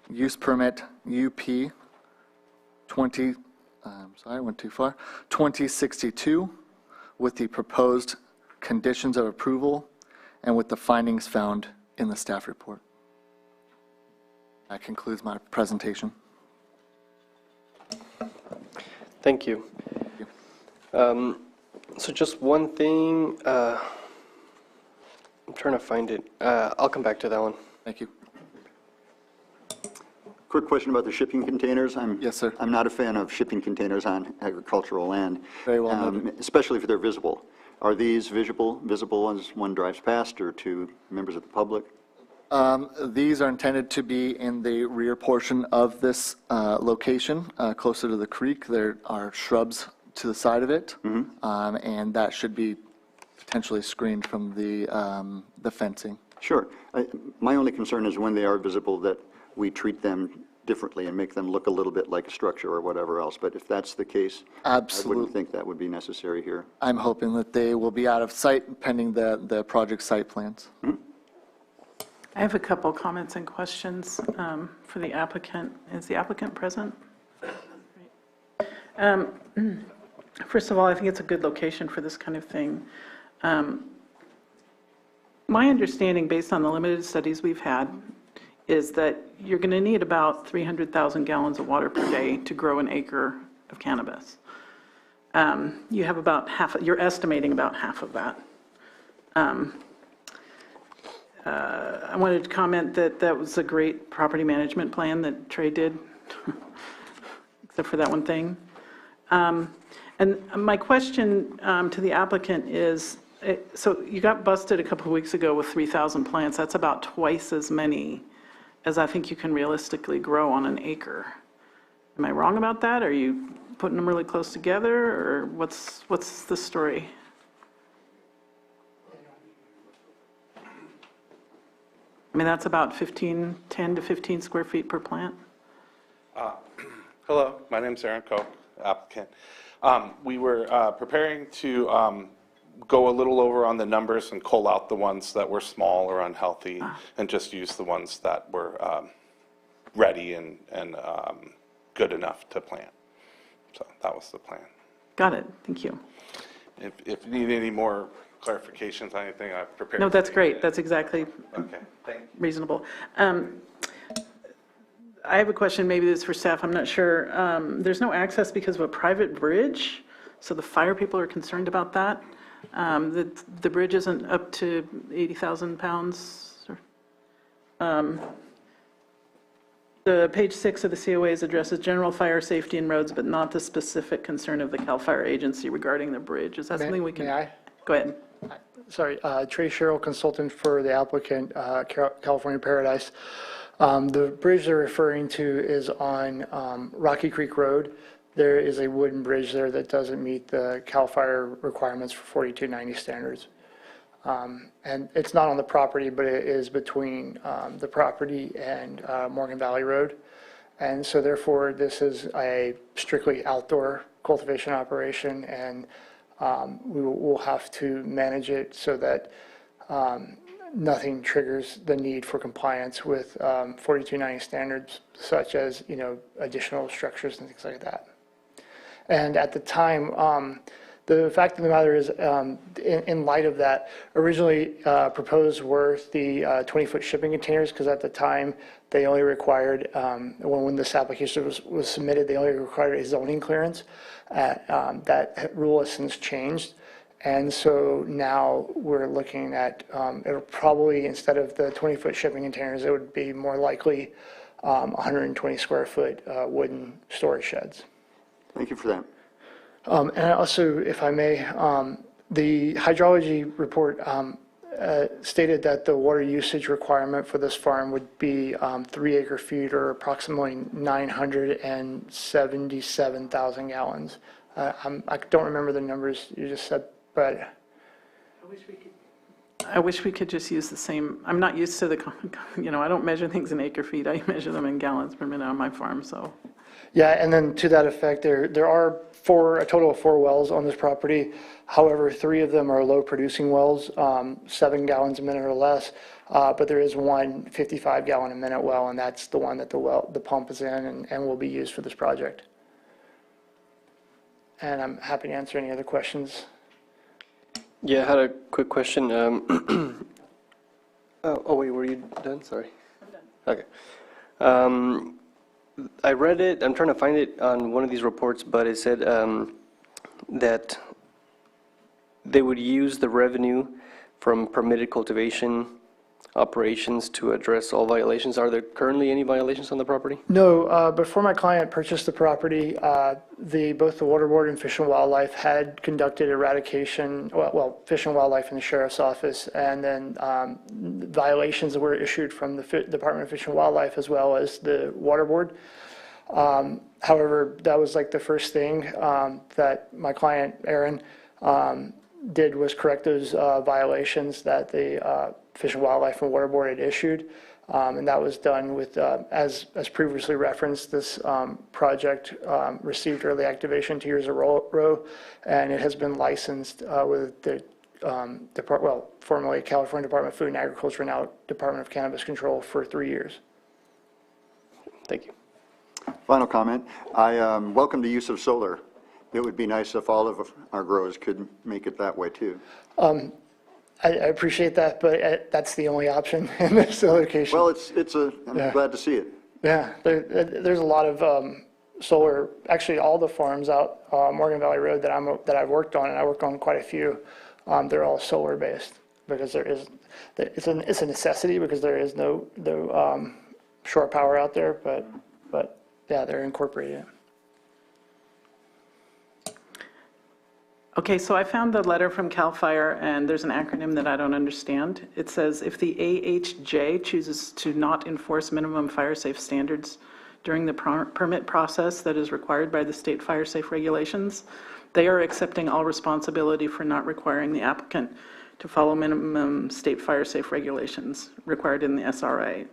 use permit UP 2062 with the proposed conditions of approval and with the findings found in the staff report. That concludes my presentation. Thank you. So just one thing, I'm trying to find it. I'll come back to that one. Thank you. Quick question about the shipping containers. Yes, sir. I'm not a fan of shipping containers on agricultural land. Very well noted. Especially if they're visible. Are these visible as one drives past or to members of the public? These are intended to be in the rear portion of this location, closer to the creek. There are shrubs to the side of it, and that should be potentially screened from the fencing. Sure. My only concern is when they are visible that we treat them differently and make them look a little bit like a structure or whatever else. But if that's the case, Absolutely. I wouldn't think that would be necessary here. I'm hoping that they will be out of sight pending the project site plans. I have a couple comments and questions for the applicant. Is the applicant present? First of all, I think it's a good location for this kind of thing. My understanding, based on the limited studies we've had, is that you're going to need about 300,000 gallons of water per day to grow an acre of cannabis. You have about you're estimating about half of that. I wanted to comment that that was a great property management plan that Trey did, except for that one thing. And my question to the applicant is, so you got busted a couple of weeks ago with 3,000 plants. That's about twice as many as I think you can realistically grow on an acre. Am I wrong about that? Are you putting them really close together, or what's the story? mean, that's about 10 to 15 square feet per plant. Hello, my name's Aaron Koch, applicant. We were preparing to go a little over on the numbers and cull out the ones that were small or unhealthy and just use the ones that were ready and good enough to plant. So that was the plan. Got it, thank you. If you need any more clarifications on anything, I've prepared. No, that's great, that's exactly Okay, thank you. reasonable. I have a question, maybe this is for staff, I'm not sure. There's no access because of a private bridge, so the fire people are concerned about that. The bridge isn't up to 80,000 pounds. The page 6 of the COAs addresses general fire safety in roads, but not the specific concern of the CAL FIRE agency regarding the bridge. Is that something we can? May I? Go ahead. Sorry, Trey Sherrill, consultant for the applicant, California Paradise. The bridge they're referring to is on Rocky Creek Road. There is a wooden bridge there that doesn't meet the CAL FIRE requirements for 4290 standards. And it's not on the property, but it is between the property and Morgan Valley Road. And so therefore, this is a strictly outdoor cultivation operation, and we will have to manage it so that nothing triggers the need for compliance with 4290 standards, such as, additional structures and things like that. And at the time, the fact of the matter is, in light of that, originally proposed were the 20-foot shipping containers, because at the time, they only required, when this application was submitted, they only required a zoning clearance. That rule has since changed. And so now we're looking at, it'll probably, instead of the 20-foot shipping containers, it would be more likely 120 square foot wooden storage sheds. Thank you for that. And also, if I may, the hydrology report stated that the water usage requirement for this farm would be 3 acre feet, or approximately 977,000 gallons. I don't remember the numbers you just said, but I wish we could just use the same, I'm not used to the, I don't measure things in acre feet, I measure them in gallons per minute on my farm, so. yeah, and then to that effect, there are a total of 4 wells on this property. However, 3 of them are low producing wells, 7 gallons a minute or less, but there is one 55 gallon a minute well, and that's the one that the pump is in and will be used for this project. And I'm happy to answer any other questions. Yeah, I had a quick question. Oh, wait, were you done? Sorry. I'm done. Okay. I read it, I'm trying to find it on one of these reports, but it said that they would use the revenue from permitted cultivation operations to address all violations. Are there currently any violations on the property? No, before my client purchased the property, both the Water Board and Fish and Wildlife had conducted eradication, well, Fish and Wildlife and the Sheriff's Office, and then violations were issued from the Department of Fish and Wildlife as well as the Water Board. However, that was like the first thing that my client, Aaron, did was correct those violations that the Fish and Wildlife and Water Board had issued. And that was done with, as previously referenced, this project received early activation 2 years in a row, and it has been licensed with the formerly California Department of Food and Agriculture, now Department of Cannabis Control, for 3 years. Thank you. Final comment. I welcome the use of solar. It would be nice if all of our growers could make it that way too. I appreciate that, but that's the only option in this location. Well, I'm glad to see it. Yeah, there's a lot of solar. Actually, all the farms out Morgan Valley Road that I've worked on, and I work on quite a few, they're all solar based because it's a necessity because there is no shore power out there. But yeah, they're incorporated. Okay, so I found the letter from CAL FIRE, and there's an acronym that I don't understand. It says, if the AHJ chooses to not enforce minimum fire safe standards during the permit process that is required by the state fire safe regulations, they are accepting all responsibility for not requiring the applicant to follow minimum state fire safe regulations required in the SRA.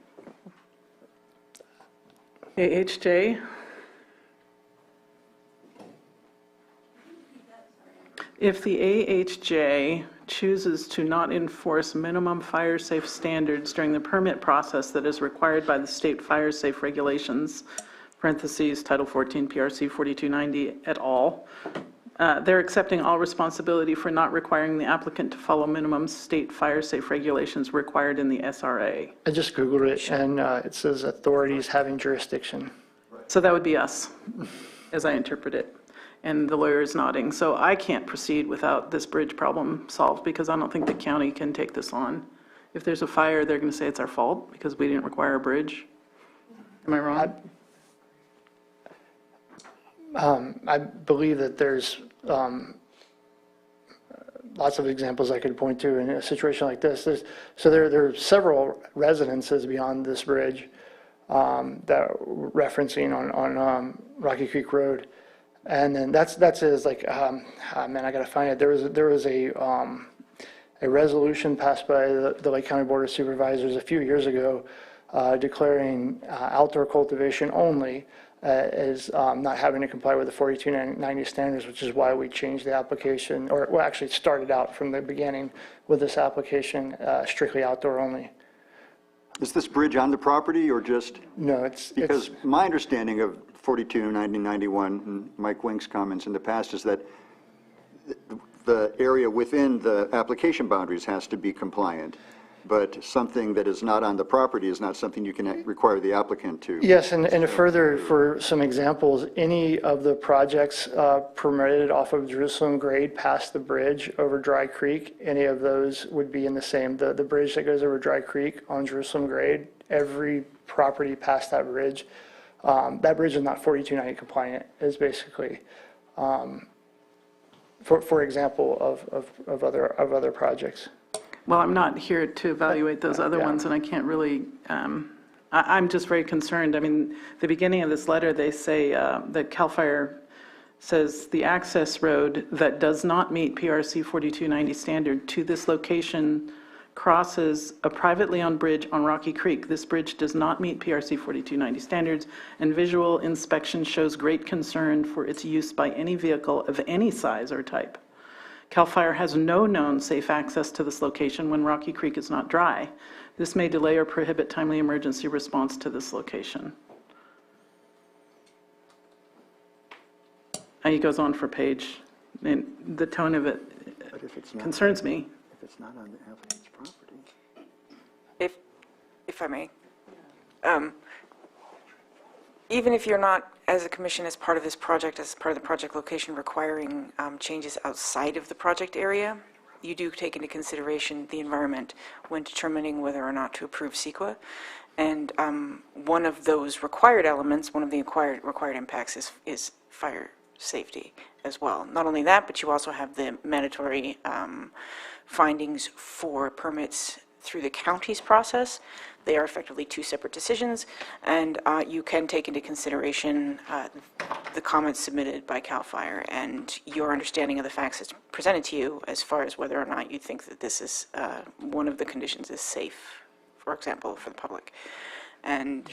AHJ. If the AHJ chooses to not enforce minimum fire safe standards during the permit process that is required by the state fire safe regulations, parentheses, Title 14, PRC 4290 et al., they're accepting all responsibility for not requiring the applicant to follow minimum state fire safe regulations required in the SRA. I just Googled it, and it says authorities having jurisdiction. So that would be us, as I interpret it. And the lawyer is nodding. So I can't proceed without this bridge problem solved because I don't think the county can take this on. If there's a fire, they're going to say it's our fault because we didn't require a bridge. Am I wrong? I believe that there's lots of examples I could point to in a situation like this. There are several residences beyond this bridge that referencing on Rocky Creek Road. And then that's like, man, I gotta find it. There was a resolution passed by the Lake County Board of Supervisors a few years ago declaring outdoor cultivation only as not having to comply with the 4290 standards, which is why we changed the application, or well, actually started out from the beginning with this application strictly outdoor only. Is this bridge on the property or just? No, it's Because my understanding of 429091 and Mike Wink's comments in the past is that the area within the application boundaries has to be compliant, but something that is not on the property is not something you can require the applicant to. Yes, and further, for some examples, any of the projects permitted off of Jerusalem grade past the bridge over Dry Creek, any of those would be in the same, the bridge that goes over Dry Creek on Jerusalem grade, every property past that bridge is not 4290 compliant, is basically, for example, of other projects. Well, I'm not here to evaluate those other ones, and I can't really, I'm just very concerned. I mean, the beginning of this letter, they say that CAL FIRE says the access road that does not meet PRC 4290 standard to this location crosses a privately owned bridge on Rocky Creek. This bridge does not meet PRC 4290 standards, and visual inspection shows great concern for its use by any vehicle of any size or type. CAL FIRE has no known safe access to this location when Rocky Creek is not dry. This may delay or prohibit timely emergency response to this location. And he goes on for page, and the tone of it concerns me. If it's not on the applicant's property. If I may. Even if you're not, as a commission, as part of this project, as part of the project location requiring changes outside of the project area, you do take into consideration the environment when determining whether or not to approve CEQA. And one of those required elements, one of the required impacts is fire safety as well. Not only that, but you also have the mandatory findings for permits through the county's process. They are effectively two separate decisions, and you can take into consideration the comments submitted by CAL FIRE and your understanding of the facts that's presented to you as far as whether or not you think that this is one of the conditions is safe, for example, for the public. And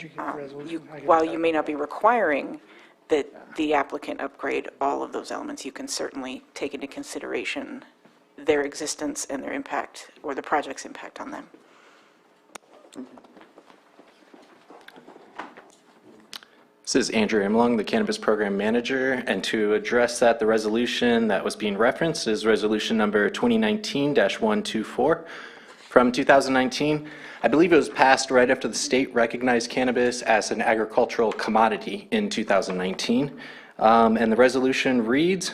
while you may not be requiring that the applicant upgrade all of those elements, you can certainly take into consideration their existence and their impact, or the project's impact on them. This is Andrew Imlong, the Cannabis Program Manager, and to address that, the resolution that was being referenced is resolution number 2019-124 from 2019. I believe it was passed right after the state recognized cannabis as an agricultural commodity in 2019. And the resolution reads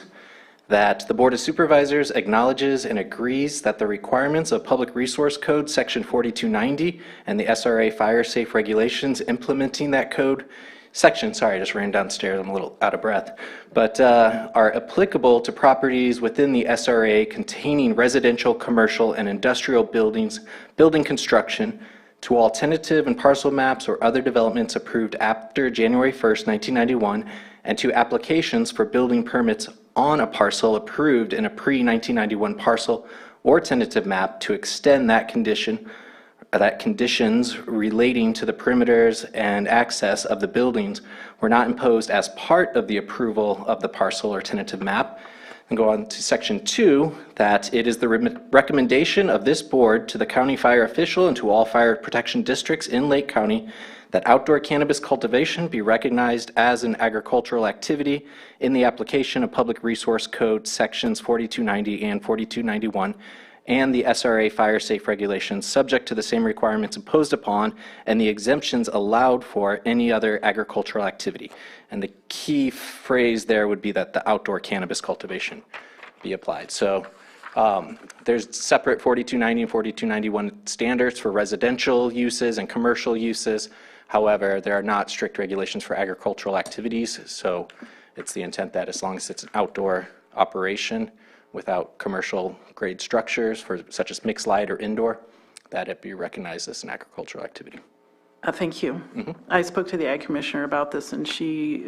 that the Board of Supervisors acknowledges and agrees that the requirements of Public Resource Code Section 4290 and the SRA Fire Safe Regulations implementing that code section, sorry, I just ran downstairs, I'm a little out of breath, but are applicable to properties within the SRA containing residential, commercial, and industrial buildings, building construction, to all tentative and parcel maps or other developments approved after January 1st, 1991, and to applications for building permits on a parcel approved in a pre-1991 parcel or tentative map to extend that condition, that conditions relating to the perimeters and access of the buildings were not imposed as part of the approval of the parcel or tentative map. And go on to section 2, that it is the recommendation of this board to the county fire official and to all fire protection districts in Lake County that outdoor cannabis cultivation be recognized as an agricultural activity in the application of Public Resource Code sections 4290 and 4291 and the SRA fire safe regulations, subject to the same requirements imposed upon and the exemptions allowed for any other agricultural activity. And the key phrase there would be that the outdoor cannabis cultivation be applied. So there's separate 4290 and 4291 standards for residential uses and commercial uses. However, there are not strict regulations for agricultural activities. So it's the intent that as long as it's an outdoor operation without commercial grade structures for such as mixed light or indoor, that it be recognized as an agricultural activity. Thank you. I spoke to the Ag Commissioner about this, and she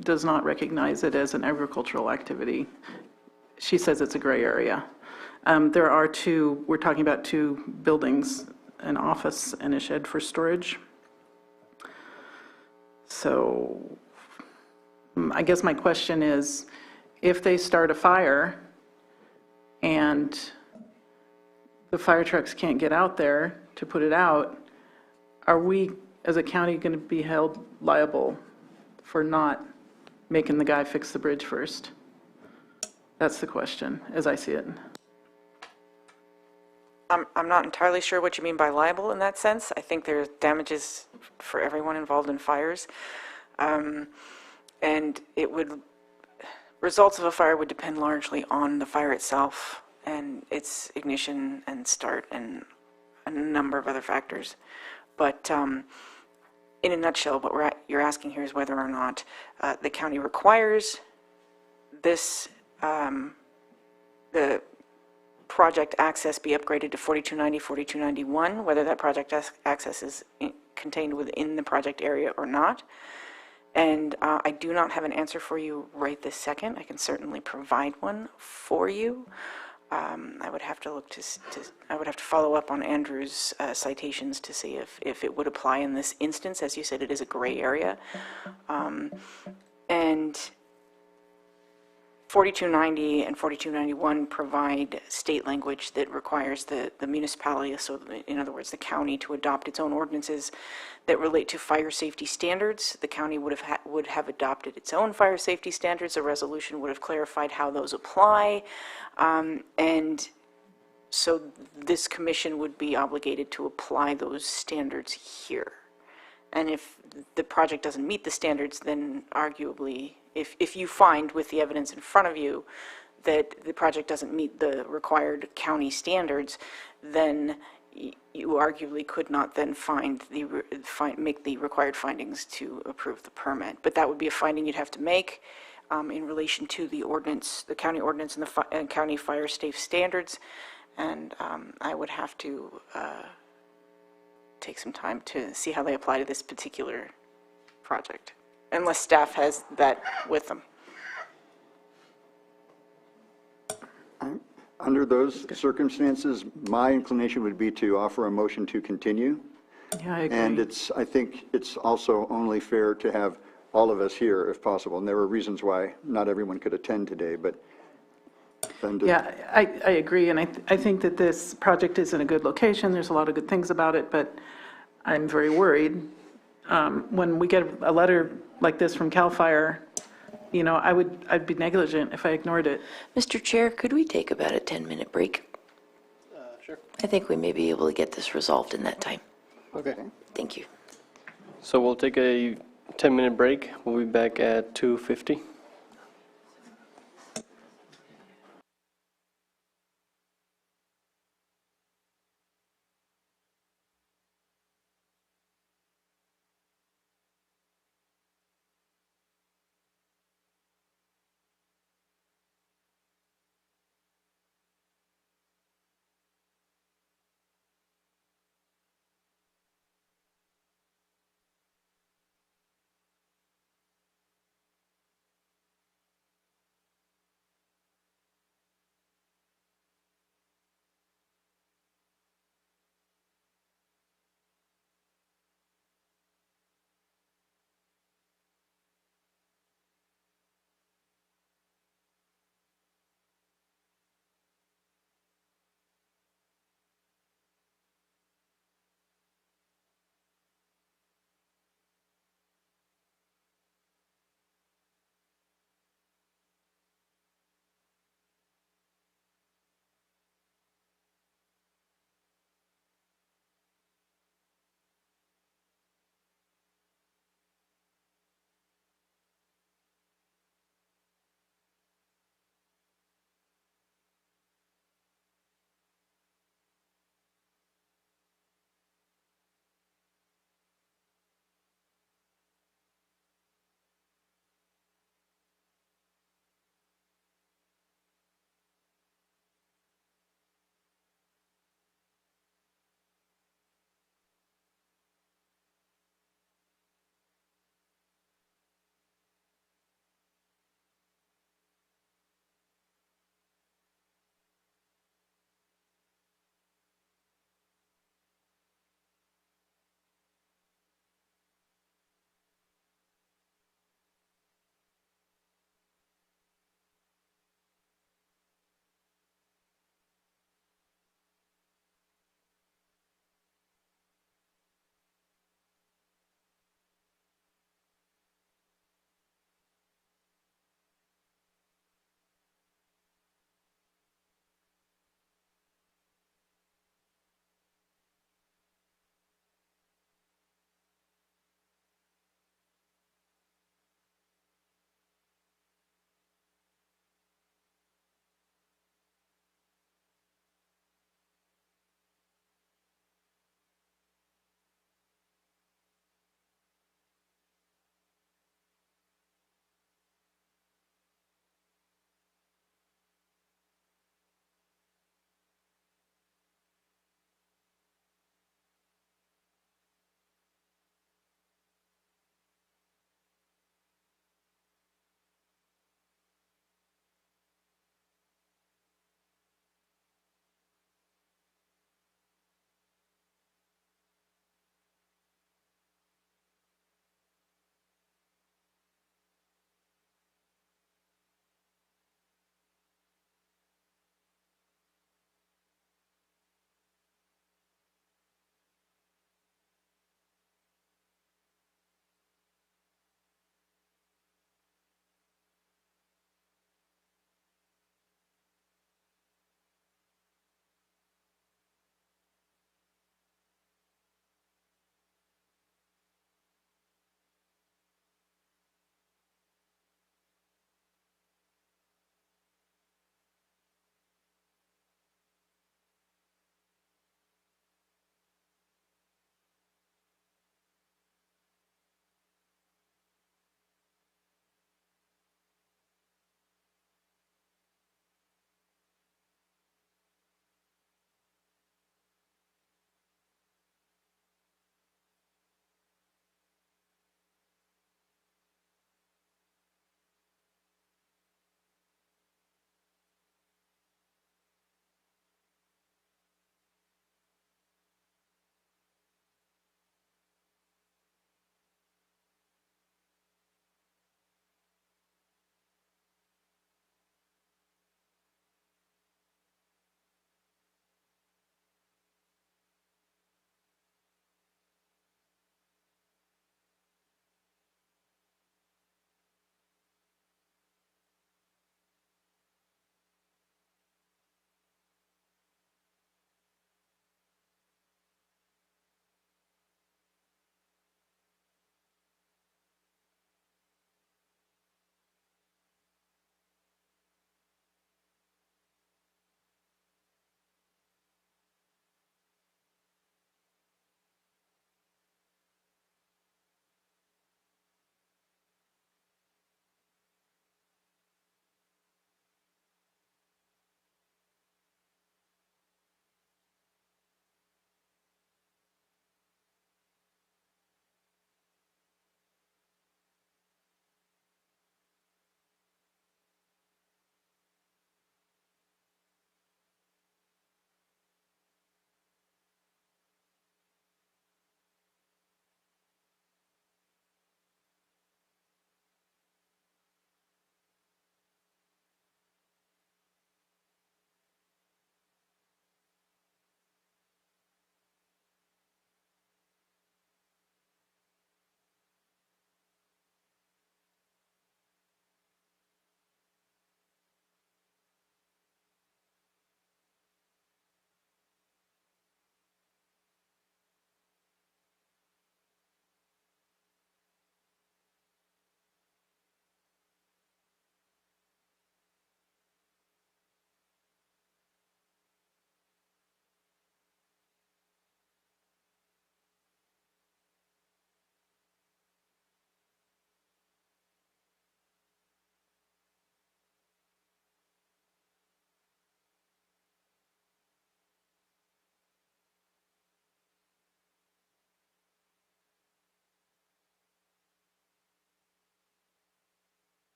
does not recognize it as an agricultural activity. She says it's a gray area. There are two, we're talking about two buildings, an office and a shed for storage. So I guess my question is, if they start a fire and the fire trucks can't get out there to put it out, are we as a county going to be held liable for not making the guy fix the bridge first? That's the question, as I see it. I'm not entirely sure what you mean by liable in that sense. I think there's damages for everyone involved in fires. And results of a fire would depend largely on the fire itself and its ignition and start and a number of other factors. But in a nutshell, what you're asking here is whether or not the county requires this, the project access be upgraded to 4290, 4291, whether that project access is contained within the project area or not. And I do not have an answer for you right this second. I can certainly provide one for you. I would have to look I would have to follow up on Andrew's citations to see if it would apply in this instance. As you said, it is a gray area. And 4290 and 4291 provide state language that requires the municipality, so in other words, the county, to adopt its own ordinances that relate to fire safety standards. The county would have adopted its own fire safety standards. A resolution would have clarified how those apply. And so this commission would be obligated to apply those standards here. And if the project doesn't meet the standards, then arguably, if you find with the evidence in front of you that the project doesn't meet the required county standards, then you arguably could not then make the required findings to approve the permit. But that would be a finding you'd have to make in relation to the ordinance, the county ordinance and the county fire safe standards. And I would have to take some time to see how they apply to this particular project, unless staff has that with them. Under those circumstances, my inclination would be to offer a motion to continue. Yeah, I agree. And I think it's also only fair to have all of us here if possible. And there were reasons why not everyone could attend today, but then yeah, I agree. And I think that this project is in a good location. There's a lot of good things about it, but I'm very worried. When we get a letter like this from CAL FIRE, you know, I'd be negligent if I ignored it. Mr. Chair, could we take about a 10-minute break? Sure. I think we may be able to get this resolved in that time. Okay. Thank you. So we'll take a 10-minute break. We'll be back at 2:50.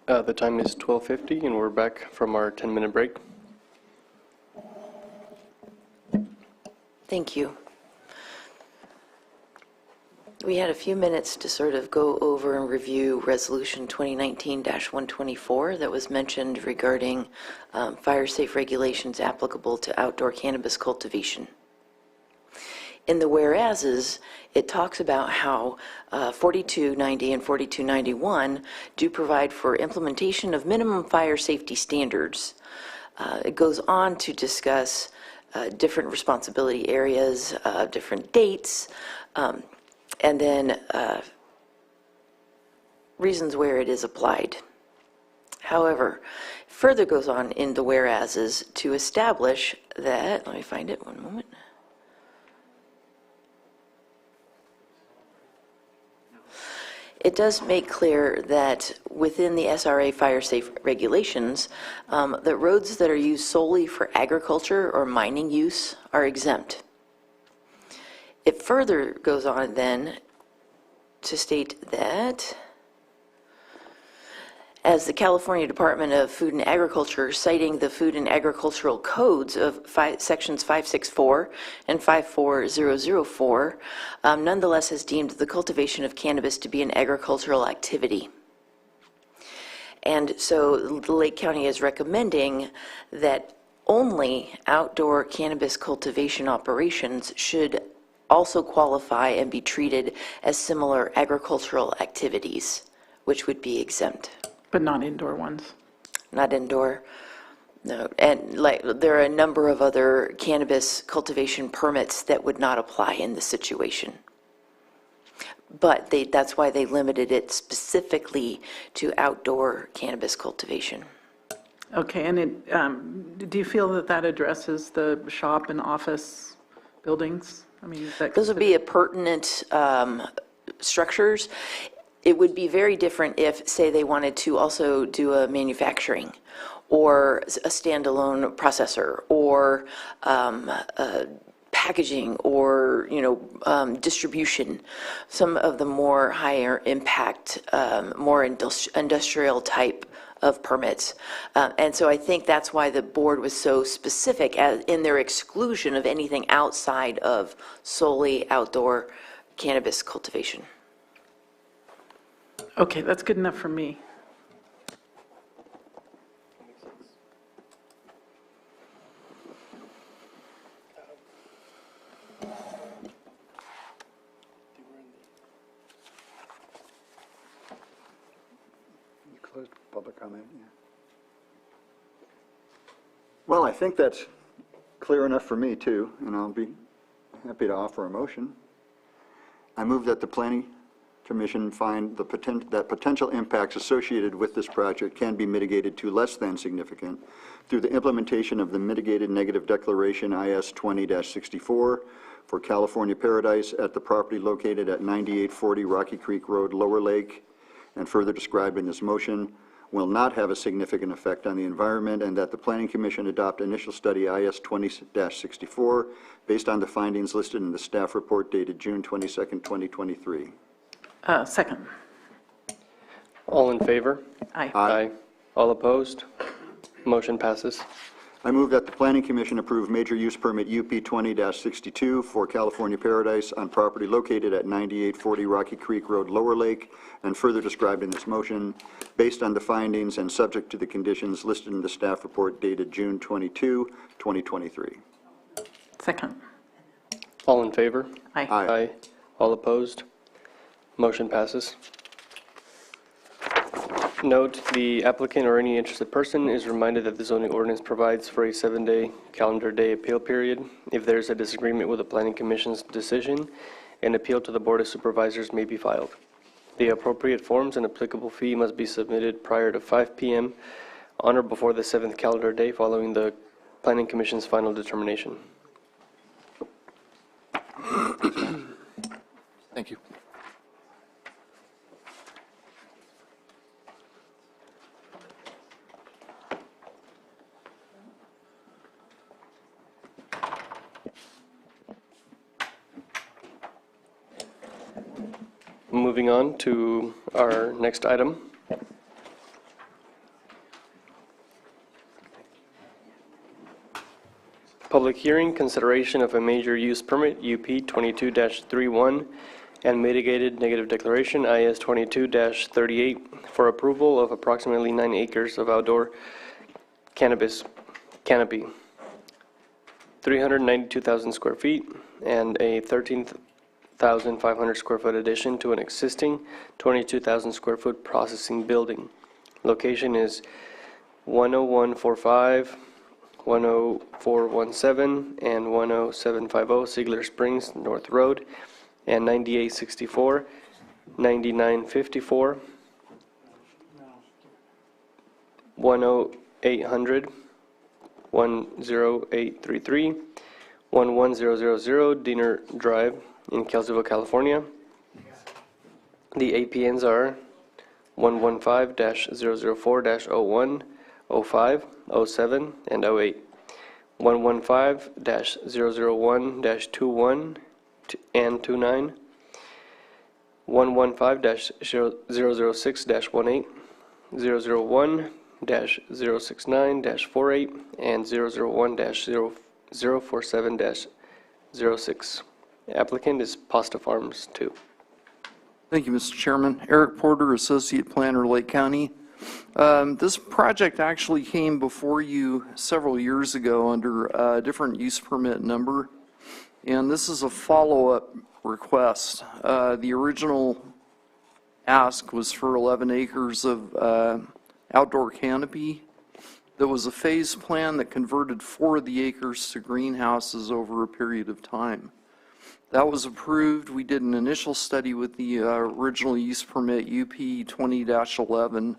The time is 12:50, and we're back from our 10-minute break. Thank you. We had a few minutes to sort of go over and review Resolution 2019-124 that was mentioned regarding fire safe regulations applicable to outdoor cannabis cultivation. In the whereases, it talks about how 4290 and 4291 do provide for implementation of minimum fire safety standards. It goes on to discuss different responsibility areas, different dates, and then reasons where it is applied. However, further goes on in the whereases to establish that, let me find it, one moment. It does make clear that within the SRA fire safe regulations, that roads that are used solely for agriculture or mining use are exempt. It further goes on then to state that as the California Department of Food and Agriculture, citing the Food and Agricultural Codes of Sections 564 and 54004, nonetheless has deemed the cultivation of cannabis to be an agricultural activity. And so the Lake County is recommending that only outdoor cannabis cultivation operations should also qualify and be treated as similar agricultural activities, which would be exempt. But not indoor ones. Not indoor, no. And like, there are a number of other cannabis cultivation permits that would not apply in this situation. But that's why they limited it specifically to outdoor cannabis cultivation. Okay, and do you feel that that addresses the shop and office buildings? I mean, is that those would be pertinent structures. It would be very different if, say, they wanted to also do a manufacturing or a standalone processor or packaging or, distribution, some of the more higher impact, more industrial type of permits. And so I think that's why the board was so specific in their exclusion of anything outside of solely outdoor cannabis cultivation. Okay, that's good enough for me. You closed public comment, yeah. Well, I think that's clear enough for me, too, and I'll be happy to offer a motion. I move that the Planning Commission find that potential impacts associated with this project can be mitigated to less than significant through the implementation of the Mitigated Negative Declaration IS 20-64 for California Paradise at the property located at 9840 Rocky Creek Road, Lower Lake, and further described in this motion, will not have a significant effect on the environment, and that the Planning Commission adopt initial study IS 20-64 based on the findings listed in the staff report dated June 22nd, 2023. Second. All in favor? Aye. Aye. All opposed? Motion passes. I move that the Planning Commission approve major use permit UP 20-62 for California Paradise on property located at 9840 Rocky Creek Road, Lower Lake, and further described in this motion, based on the findings and subject to the conditions listed in the staff report dated June 22, 2023. Second. All in favor? Aye. Aye. All opposed? Motion passes. Note, the applicant or any interested person is reminded that the zoning ordinance provides for a 7-day calendar day appeal period. If there is a disagreement with the Planning Commission's decision, an appeal to the Board of Supervisors may be filed. The appropriate forms and applicable fee must be submitted prior to 5 p.m. on or before the 7th calendar day following the Planning Commission's final determination. Thank you. Moving on to our next item. Public hearing, consideration of a major use permit, UP 22-31, and mitigated negative declaration, IS 22-38, for approval of approximately 9 acres of outdoor cannabis canopy, 392,000 square feet, and a 13,500 square foot addition to an existing 22,000 square foot processing building. Location is 10145, 10417, and 10750 Ziegler Springs North Road, and 9864, 9954, 10800, 10833, 11000 Diener Drive in Kelseyville, California. The APNs are 115-004-01, 05, 07, and 08, 115-001-21 and 29, 115-006-18, 001-069-48, and 001-047-06. Applicant is Pasta Farms 2. Thank you, Mr. Chairman. Eric Porter, Associate Planner, Lake County. This project actually came before you several years ago under a different use permit number, and this is a follow-up request. The original ask was for 11 acres of outdoor canopy. There was a phase plan that converted 4 of the acres to greenhouses over a period of time. That was approved. We did an initial study with the original use permit, UP 20-11,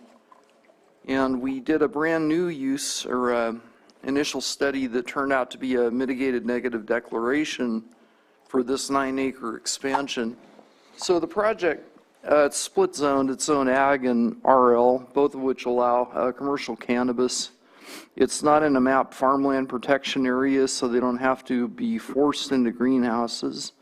and we did a brand new use or initial study that turned out to be a mitigated negative declaration for this 9-acre expansion. So the project, it's split zoned, it's zone ag and RL, both of which allow commercial cannabis. It's not in a mapped farmland protection area, so they don't have to be forced into greenhouses.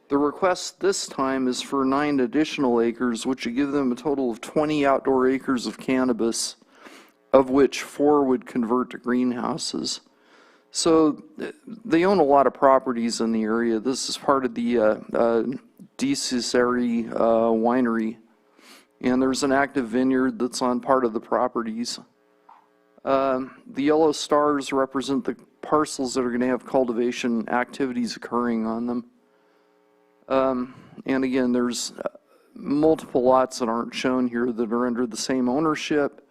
The request this time is for 9 additional acres, which would give them a total of 20 outdoor acres of cannabis, of which 4 would convert to greenhouses. So they own a lot of properties in the area. This is part of the Decisary winery, and there's an active vineyard that's on part of the properties. The yellow stars represent the parcels that are going to have cultivation activities occurring on them. And again, there's multiple lots that aren't shown here that are under the same ownership.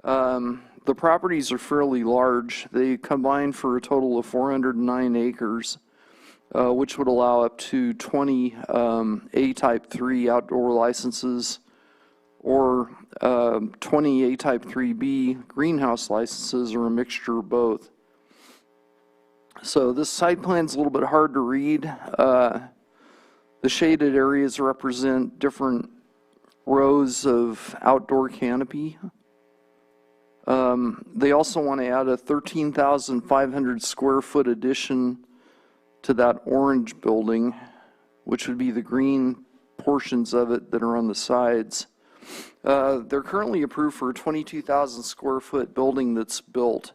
The properties are fairly large. They combine for a total of 409 acres, which would allow up to 20 A-type 3 outdoor licenses or 20 A-type 3B greenhouse licenses, or a mixture of both. So this site plan's a little bit hard to read. The shaded areas represent different rows of outdoor canopy. They also want to add a 13,500 square foot addition to that orange building, which would be the green portions of it that are on the sides. They're currently approved for a 22,000 square foot building that's built,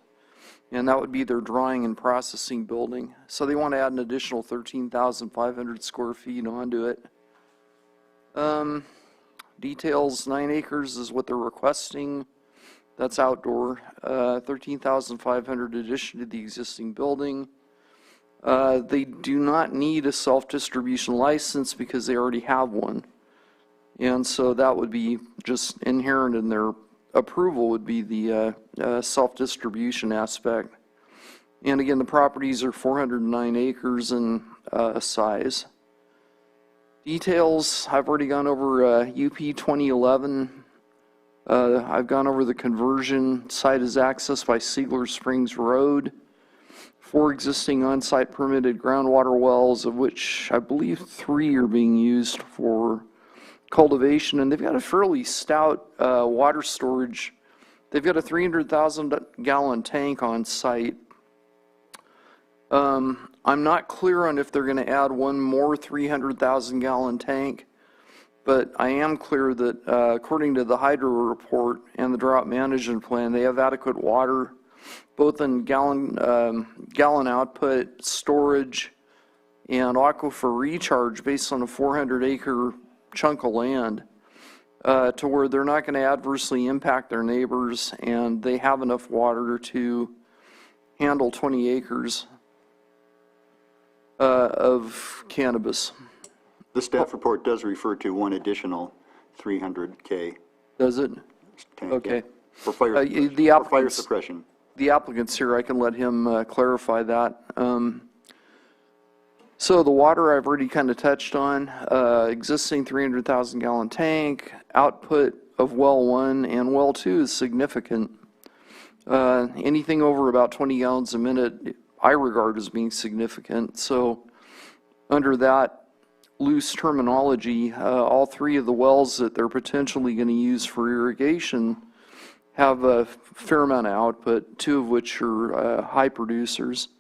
and that would be their drying and processing building. So they want to add an additional 13,500 square feet onto it. Details, 9 acres is what they're requesting. That's outdoor. 13,500 addition to the existing building. They do not need a self-distribution license because they already have one. And so that would be just inherent in their approval, would be the self-distribution aspect. And again, the properties are 409 acres in size. Details, I've already gone over UP 2011. I've gone over the conversion. Site is accessed by Ziegler Springs Road. 4 existing on-site permitted groundwater wells, of which I believe 3 are being used for cultivation, and they've got a fairly stout water storage. They've got a 300,000 gallon tank on site. I'm not clear on if they're going to add one more 300,000 gallon tank, but I am clear that according to the hydro report and the drought management plan, they have adequate water both in gallon output, storage, and aquifer recharge based on a 400-acre chunk of land, to where they're not going to adversely impact their neighbors, and they have enough water to handle 20 acres of cannabis. The staff report does refer to one additional 300K. Does it? tank, Okay. yeah, For fire, The for fire applicants, suppression. the applicant's here, I can let him clarify that. So the water I've already kind of touched on, existing 300,000 gallon tank, output of well 1 and well 2 is significant. Anything over about 20 gallons a minute, I regard as being significant. So under that loose terminology, all 3 of the wells that they're potentially going to use for irrigation have a fair amount of output, 2 of which are high producers.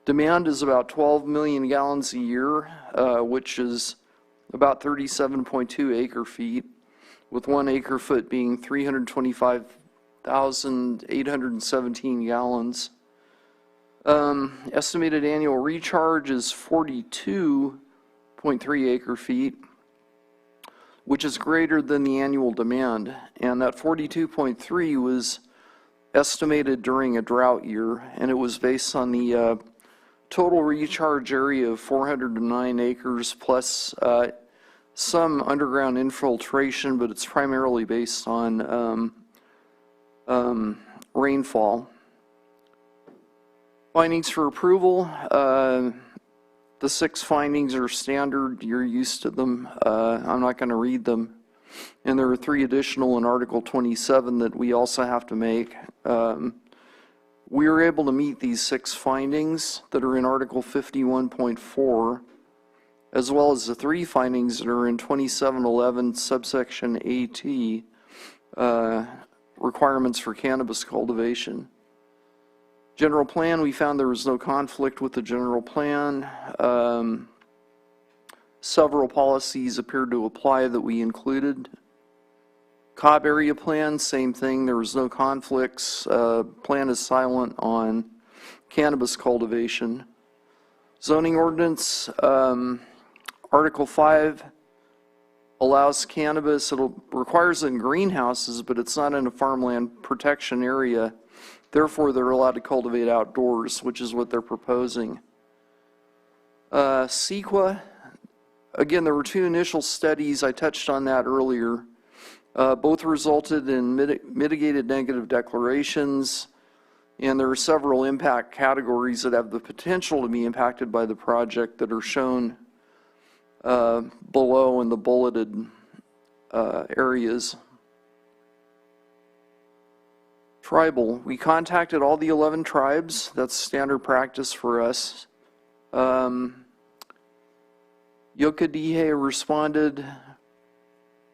Demand is about 12 million gallons a year, which is about 37.2 acre feet, with 1 acre foot being 325,817 gallons. Estimated annual recharge is 42.3 acre feet, which is greater than the annual demand. And that 42.3 was estimated during a drought year, and it was based on the total recharge area of 409 acres plus some underground infiltration, but it's primarily based on rainfall. Findings for approval. The 6 findings are standard. You're used to them. I'm not going to read them. And there are 3 additional in Article 27 that we also have to make. We were able to meet these 6 findings that are in Article 51.4, as well as the 3 findings that are in 2711 subsection AT, requirements for cannabis cultivation. General plan, we found there was no conflict with the general plan. Several policies appeared to apply that we included. Cobb area plan, same thing, there was no conflicts. Plan is silent on cannabis cultivation. Zoning ordinance, Article 5 allows cannabis, it requires it in greenhouses, but it's not in a farmland protection area. Therefore, they're allowed to cultivate outdoors, which is what they're proposing. CEQA, again, there were 2 initial studies, I touched on that earlier. Both resulted in mitigated negative declarations, and there are several impact categories that have the potential to be impacted by the project that are shown below in the bulleted areas. Tribal, we contacted all the 11 tribes. That's standard practice for us. Yokadihe responded,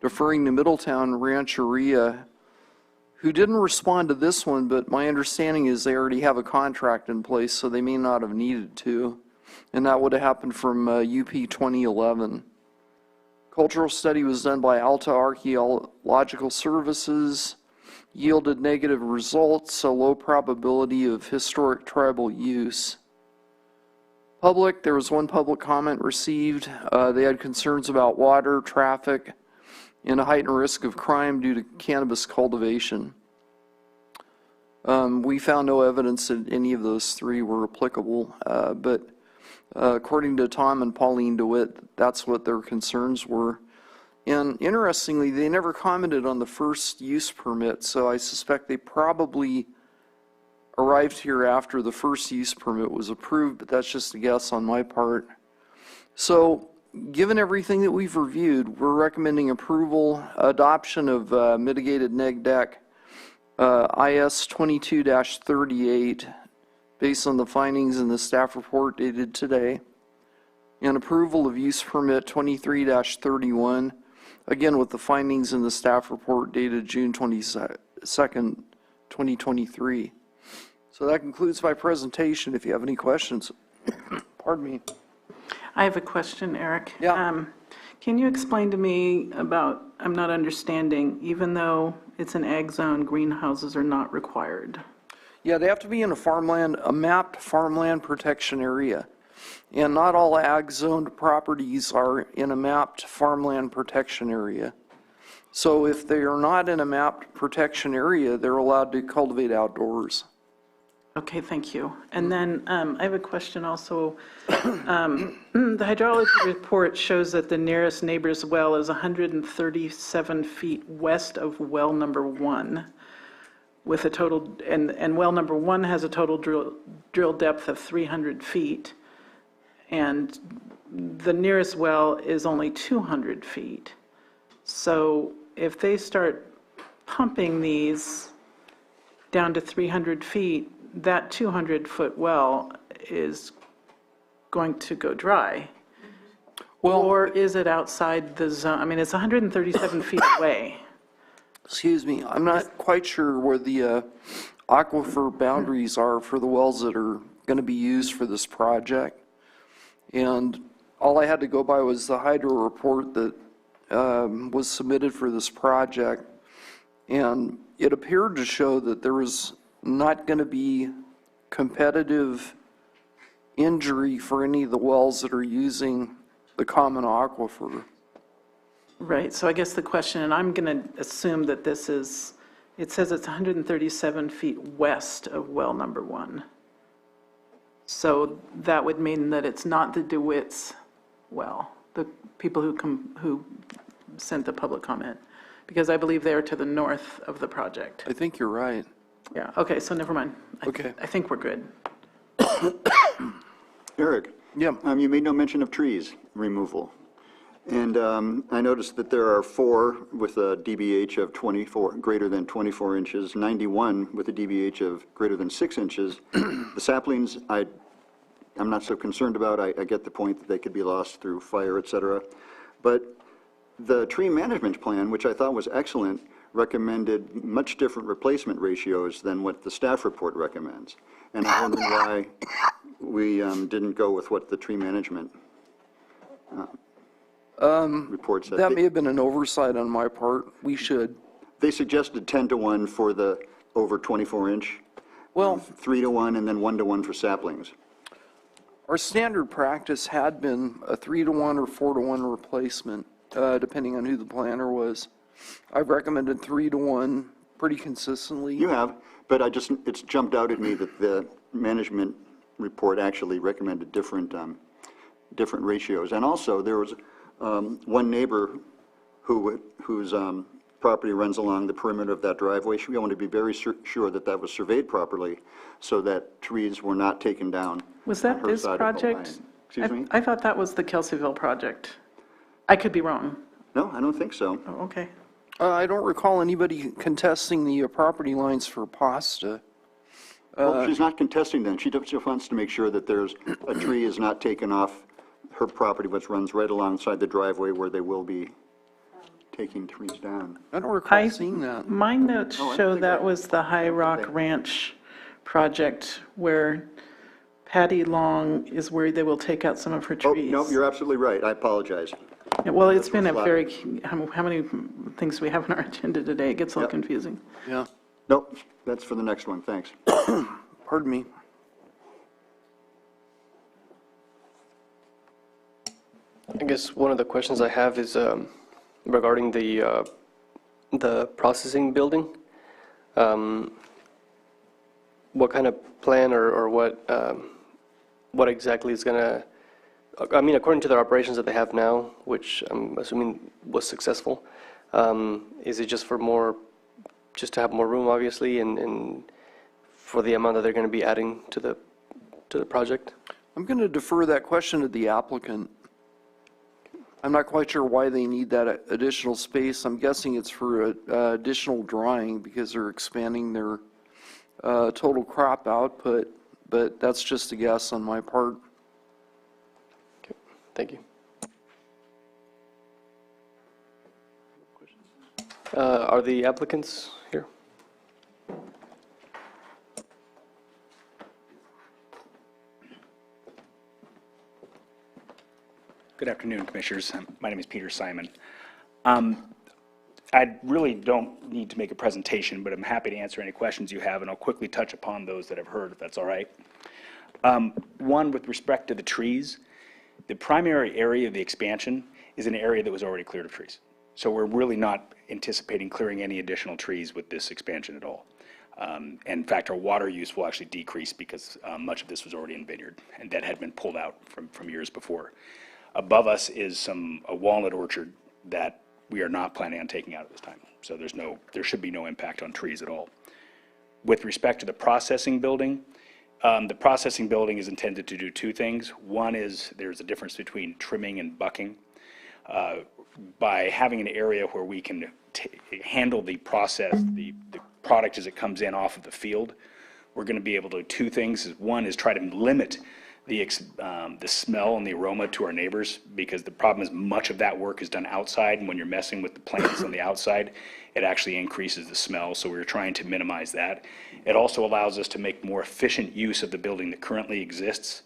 deferring to Middletown Rancheria, who didn't respond to this one, but my understanding is they already have a contract in place, so they may not have needed to. And that would have happened from UP 2011. Cultural study was done by Alta Archaeological Services, yielded negative results, a low probability of historic tribal use. Public, there was 1 public comment received. They had concerns about water, traffic, and a heightened risk of crime due to cannabis cultivation. We found no evidence that any of those 3 were applicable, but according to Tom and Pauline DeWitt, that's what their concerns were. And interestingly, they never commented on the first use permit, so I suspect they probably arrived here after the first use permit was approved, but that's just a guess on my part. So, given everything that we've reviewed, we're recommending approval, adoption of mitigated neg deck IS 22-38 based on the findings in the staff report dated today, and approval of use permit 23-31, again with the findings in the staff report dated June 22nd, 2023. So that concludes my presentation. If you have any questions, pardon me. I have a question, Eric. Yeah. Can you explain to me about, I'm not understanding, even though it's an ag zone, greenhouses are not required? Yeah, they have to be in a mapped farmland protection area. And not all ag-zoned properties are in a mapped farmland protection area. So if they are not in a mapped protection area, they're allowed to cultivate outdoors. Okay, thank you. And then I have a question also. The hydrology report shows that the nearest neighbor's well is 137 feet west of well number 1, with a total, and well number 1 has a total drill depth of 300 feet, and the nearest well is only 200 feet. So if they start pumping these down to 300 feet, that 200-foot well is going to go dry. Well, or is it outside the zone? I mean, it's 137 feet away. Excuse me, I'm not quite sure where the aquifer boundaries are for the wells that are going to be used for this project. And all I had to go by was the hydro report that was submitted for this project. And it appeared to show that there was not going to be competitive injury for any of the wells that are using the common aquifer. Right, so I guess the question, and I'm going to assume that this is, it says it's 137 feet west of well number 1. So that would mean that it's not the DeWitt's well, the people who sent the public comment, because I believe they're to the north of the project. I think you're right. Yeah, okay, so never mind. Okay. I think we're good. Eric? Yeah. You made no mention of trees removal. And I noticed that there are 4 with a DBH of 24, greater than 24 inches, 91 with a DBH of greater than 6 inches. The saplings, I'm not so concerned about. I get the point that they could be lost through fire, et cetera. But the tree management plan, which I thought was excellent, recommended much different replacement ratios than what the staff report recommends. And I wonder why we didn't go with what the tree management report said. That may have been an oversight on my part. We should. They suggested 10-to-1 for the over 24-inch. Well, 3-to-1 and then 1-to-1 for saplings. our standard practice had been a 3-to-1 or 4-to-1 replacement, depending on who the planner was. I've recommended 3-to-1 pretty consistently. You have, but it's jumped out at me that the management report actually recommended different ratios. And also, there was one neighbor whose property runs along the perimeter of that driveway. She wanted to be very sure that that was surveyed properly so that trees were not taken down. Was that this project? Excuse me? I thought that was the Kelseyville project. I could be wrong. No, I don't think so. Oh, okay. I don't recall anybody contesting the property lines for pasta. Well, she's not contesting them. She just wants to make sure that there's, a tree is not taken off her property, which runs right alongside the driveway where they will be taking trees down. I don't recall seeing that. My notes Oh, I don't show think that I- was the High Rock Ranch project where Patty Long is worried they will take out some of her Oh, trees. no, you're absolutely right. I apologize. Yeah, well, it's This been a was very, how many things do we have on our agenda today? It gets a little Yep. confusing. Yeah, Nope, that's for the next one. Thanks. pardon me. I guess one of the questions I have is regarding the processing building. What kind of plan or what exactly is going to, I mean, according to their operations that they have now, which I'm assuming was successful, is it just for more, just to have more room, obviously, and for the amount that they're going to be adding to the project? I'm going to defer that question to the applicant. I'm not quite sure why they need that additional space. I'm guessing it's for additional drying because they're expanding their total crop output, but that's just a guess on my part. Okay, thank you. Are the applicants here? Good afternoon, Commissioners. My name is Peter Simon. I really don't need to make a presentation, but I'm happy to answer any questions you have, and I'll quickly touch upon those that I've heard, if that's all right. One, with respect to the trees, the primary area of the expansion is an area that was already cleared of trees. So we're really not anticipating clearing any additional trees with this expansion at all. In fact, our water use will actually decrease because much of this was already in vineyard, and that had been pulled out from years before. Above us is a walnut orchard that we are not planning on taking out at this time. So there should be no impact on trees at all. With respect to the processing building is intended to do two things. One is there's a difference between trimming and bucking. By having an area where we can handle the process, the product as it comes in off of the field, we're going to be able to do two things. One is try to limit the smell and the aroma to our neighbors, because the problem is much of that work is done outside, and when you're messing with the plants on the outside, it actually increases the smell, so we're trying to minimize that. It also allows us to make more efficient use of the building that currently exists,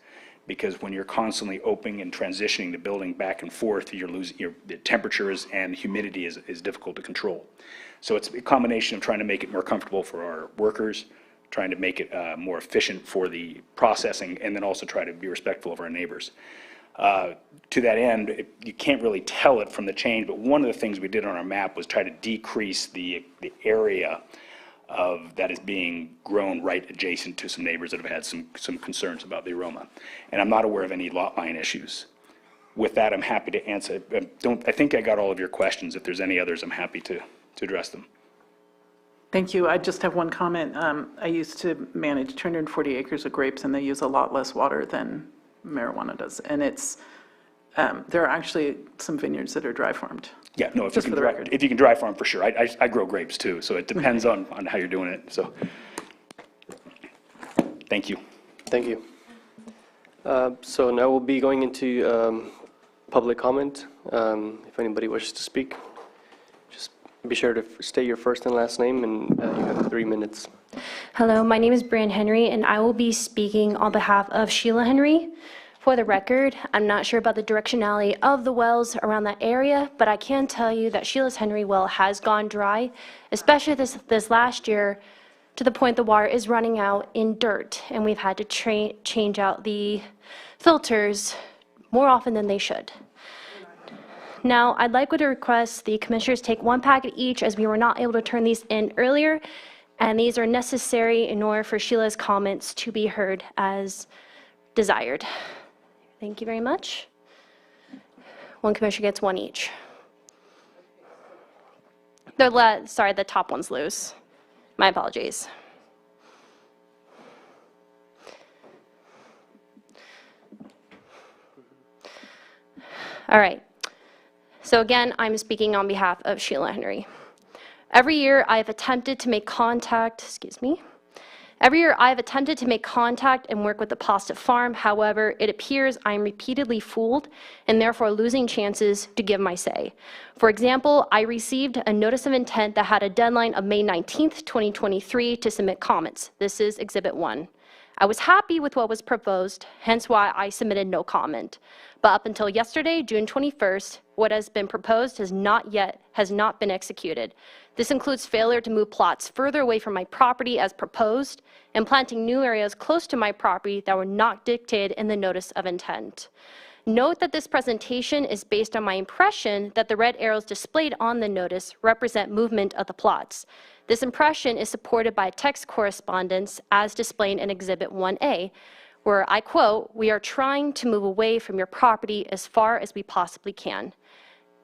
because when you're constantly opening and transitioning the building back and forth, the temperatures and humidity is difficult to control. So it's a combination of trying to make it more comfortable for our workers, trying to make it more efficient for the processing, and then also try to be respectful of our neighbors. To that end, you can't really tell it from the change, but one of the things we did on our map was try to decrease the area that is being grown right adjacent to some neighbors that have had some concerns about the aroma. And I'm not aware of any lot line issues. With that, I'm happy to answer. I think I got all of your questions. If there's any others, I'm happy to address them. Thank you. I just have one comment. I used to manage 240 acres of grapes, and they use a lot less water than marijuana does. And there are actually some vineyards that are dry farmed. Yeah, no, Just for the record. if you can dry farm, for sure. I grow grapes too, so it depends on how you're doing it, so. Thank you. Thank you. So now we'll be going into public comment. If anybody wishes to speak, just be sure to state your first and last name, and you have 3 minutes. Hello, my name is Brian Henry, and I will be speaking on behalf of Sheila Henry. For the record, I'm not sure about the directionality of the wells around that area, but I can tell you that Sheila's Henry well has gone dry, especially this last year, to the point the water is running out in dirt, and we've had to change out the filters more often than they should. Now, I'd like to request the commissioners take 1 packet each, as we were not able to turn these in earlier, and these are necessary in order for Sheila's comments to be heard as desired. Thank you very much. 1 commissioner gets 1 each. Sorry, the top one's loose. My apologies. All right. So again, I'm speaking on behalf of Sheila Henry. Every year I've attempted to make contact, Every year I've attempted to make contact and work with the Pasta farm. However, it appears I'm repeatedly fooled and therefore losing chances to give my say. For example, I received a notice of intent that had a deadline of May 19th, 2023 to submit comments. This is Exhibit 1. I was happy with what was proposed, hence why I submitted no comment. But up until yesterday, June 21st, what has been proposed has not been executed. This includes failure to move plots further away from my property as proposed and planting new areas close to my property that were not dictated in the notice of intent. Note that this presentation is based on my impression that the red arrows displayed on the notice represent movement of the plots. This impression is supported by text correspondence as displayed in Exhibit 1A, where I quote, "We are trying to move away from your property as far as we possibly can."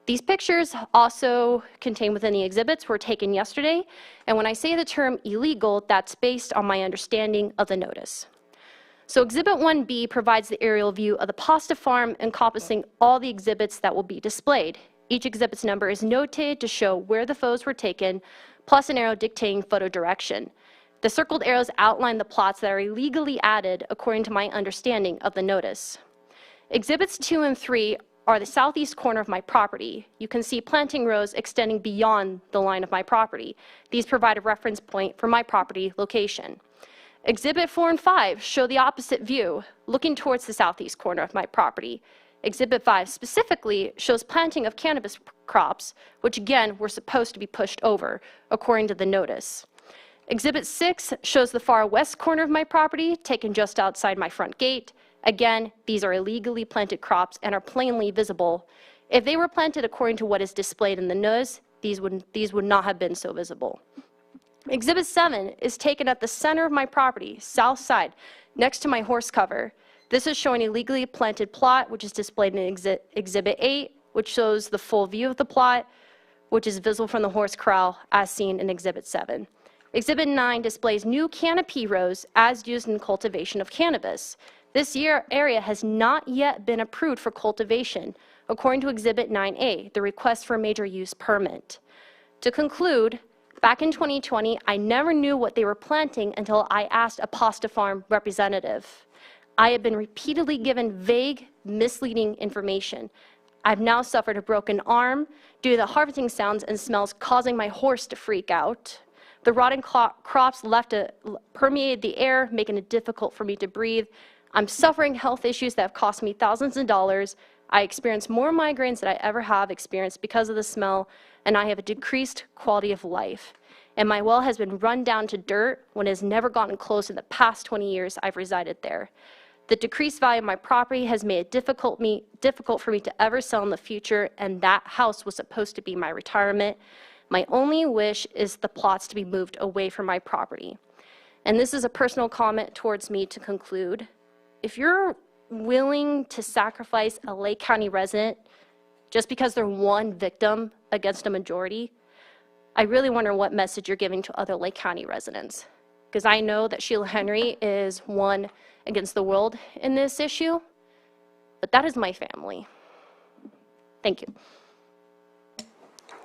These pictures also contained within the exhibits were taken yesterday, and when I say the term illegal, that's based on my understanding of the notice. So Exhibit 1B provides the aerial view of the pasta farm encompassing all the exhibits that will be displayed. Each exhibit's number is notated to show where the photos were taken, plus an arrow dictating photo direction. The circled arrows outline the plots that are illegally added according to my understanding of the notice. Exhibits 2 and 3 are the southeast corner of my property. You can see planting rows extending beyond the line of my property. These provide a reference point for my property location. Exhibit 4 and 5 show the opposite view, looking towards the southeast corner of my property. Exhibit 5 specifically shows planting of cannabis crops, which again were supposed to be pushed over, according to the notice. Exhibit 6 shows the far west corner of my property, taken just outside my front gate. Again, these are illegally planted crops and are plainly visible. If they were planted according to what is displayed in the notice, these would not have been so visible. Exhibit 7 is taken at the center of my property, south side, next to my horse cover. This is showing a legally planted plot, which is displayed in Exhibit 8, which shows the full view of the plot, which is visible from the horse corral, as seen in Exhibit 7. Exhibit 9 displays new canopy rows as used in cultivation of cannabis. This area has not yet been approved for cultivation, according to Exhibit 9A, the request for a major use permit. To conclude, back in 2020, I never knew what they were planting until I asked a pasta farm representative. I have been repeatedly given vague, misleading information. I've now suffered a broken arm due to the harvesting sounds and smells causing my horse to freak out. The rotting crops permeated the air, making it difficult for me to breathe. I'm suffering health issues that have cost me thousands of dollars. I experience more migraines than I ever have experienced because of the smell, and I have a decreased quality of life. And my well has been run down to dirt when it has never gotten close in the past 20 years I've resided there. The decreased value of my property has made it difficult for me to ever sell in the future, and that house was supposed to be my retirement. My only wish is the plots to be moved away from my property. And this is a personal comment towards me to conclude. If you're willing to sacrifice a Lake County resident just because they're one victim against a majority, I really wonder what message you're giving to other Lake County residents. Because I know that Sheila Henry is one against the world in this issue, but that is my family. Thank you.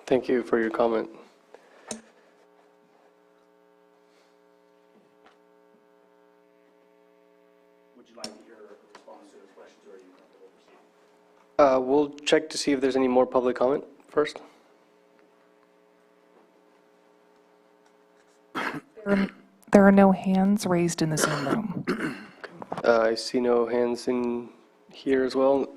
Thank you for your comment. Would you like to hear a response to those questions, or are you comfortable proceeding? We'll check to see if there's any more public comment first. There are no hands raised in the Zoom room. I see no hands in here as well.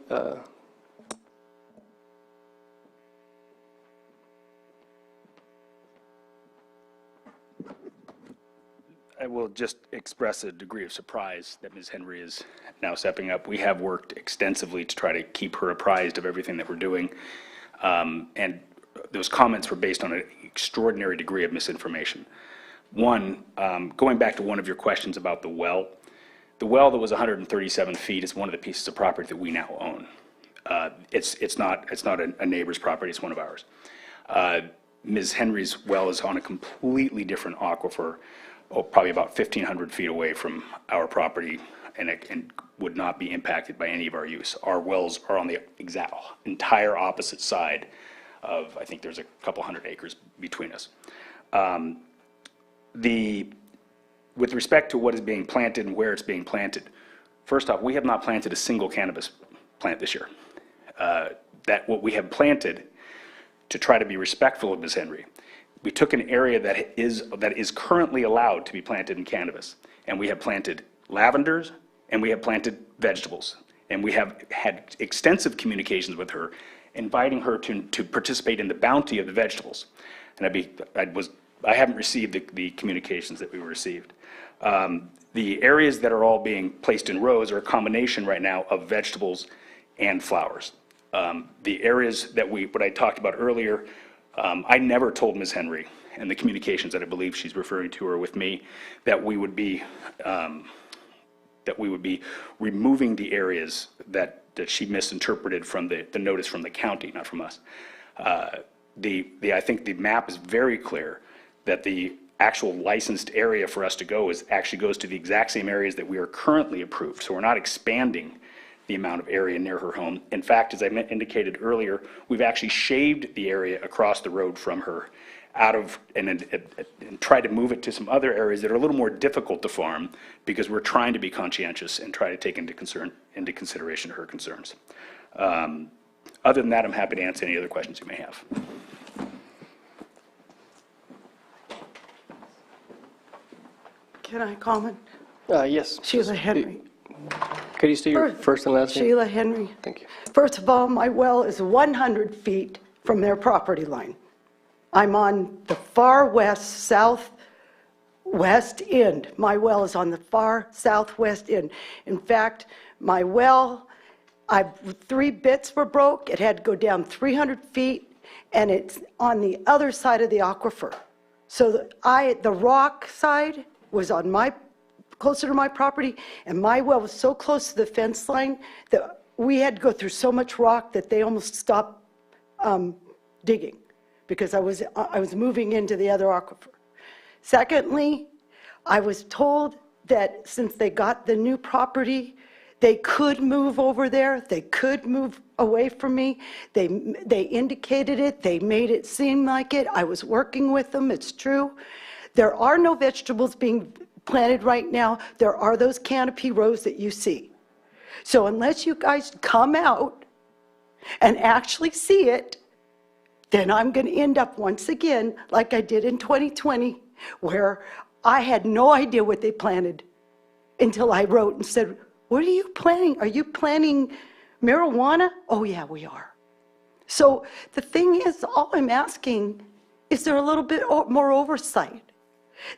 I will just express a degree of surprise that Ms. Henry is now stepping up. We have worked extensively to try to keep her apprised of everything that we're doing. And those comments were based on an extraordinary degree of misinformation. One, going back to one of your questions about the well that was 137 feet is one of the pieces of property that we now own. It's not a neighbor's property, it's one of ours. Ms. Henry's well is on a completely different aquifer, probably about 1,500 feet away from our property, and would not be impacted by any of our use. Our wells are on the entire opposite side of, I think there's a couple hundred acres between us. With respect to what is being planted and where it's being planted, first off, we have not planted a single cannabis plant this year. What we have planted, to try to be respectful of Ms. Henry, we took an area that is currently allowed to be planted in cannabis, and we have planted lavenders, and we have planted vegetables. And we have had extensive communications with her, inviting her to participate in the bounty of the vegetables. And I haven't received the communications that we received. The areas that are all being placed in rows are a combination right now of vegetables and flowers. The areas that what I talked about earlier, I never told Ms. Henry, and the communications that I believe she's referring to are with me, that we would be removing the areas that she misinterpreted from the notice from the county, not from us. I think the map is very clear that the actual licensed area for us to go actually goes to the exact same areas that we are currently approved. So we're not expanding the amount of area near her home. In fact, as I indicated earlier, we've actually shaved the area across the road from her and tried to move it to some other areas that are a little more difficult to farm, because we're trying to be conscientious and try to take into consideration her concerns. Other than that, I'm happy to answer any other questions you may have. Can I comment? Yes. Sheila Henry. Could you state your first and last name? Sheila Henry. Thank you. First of all, my well is 100 feet from their property line. I'm on the far west, southwest end. My well is on the far southwest end. In fact, my well, 3 bits were broke. It had to go down 300 feet, and it's on the other side of the aquifer. So the rock side was on closer to my property, and my well was so close to the fence line that we had to go through so much rock that they almost stopped digging because I was moving into the other aquifer. Secondly, I was told that since they got the new property, they could move over there. They could move away from me. They indicated it. They made it seem like it. I was working with them. It's true. There are no vegetables being planted right now. There are those canopy rows that you see. So unless you guys come out and actually see it, then I'm going to end up once again like I did in 2020, where I had no idea what they planted until I wrote and said, "What are you planting? Are you planting marijuana?" "Oh yeah, we are." So the thing is, all I'm asking is there a little bit more oversight,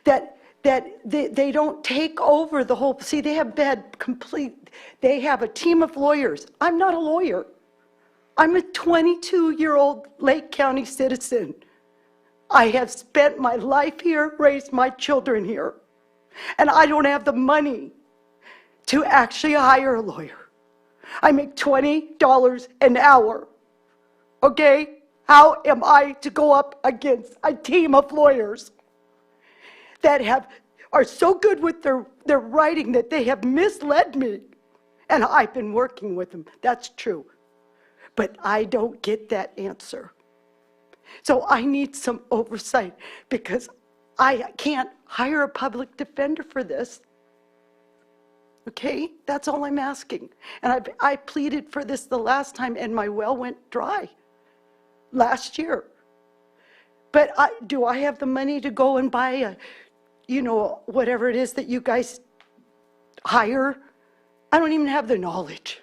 that they don't take over the whole. See, they have they have a team of lawyers. I'm not a lawyer. I'm a 22-year-old Lake County citizen. I have spent my life here, raised my children here, and I don't have the money to actually hire a lawyer. I make $20 an hour, okay? How am I to go up against a team of lawyers that are so good with their writing that they have misled me? And I've been working with them, that's true. But I don't get that answer. So I need some oversight because I can't hire a public defender for this. Okay, that's all I'm asking. And I pleaded for this the last time and my well went dry last year. But do I have the money to go and buy whatever it is that you guys hire? I don't even have the knowledge.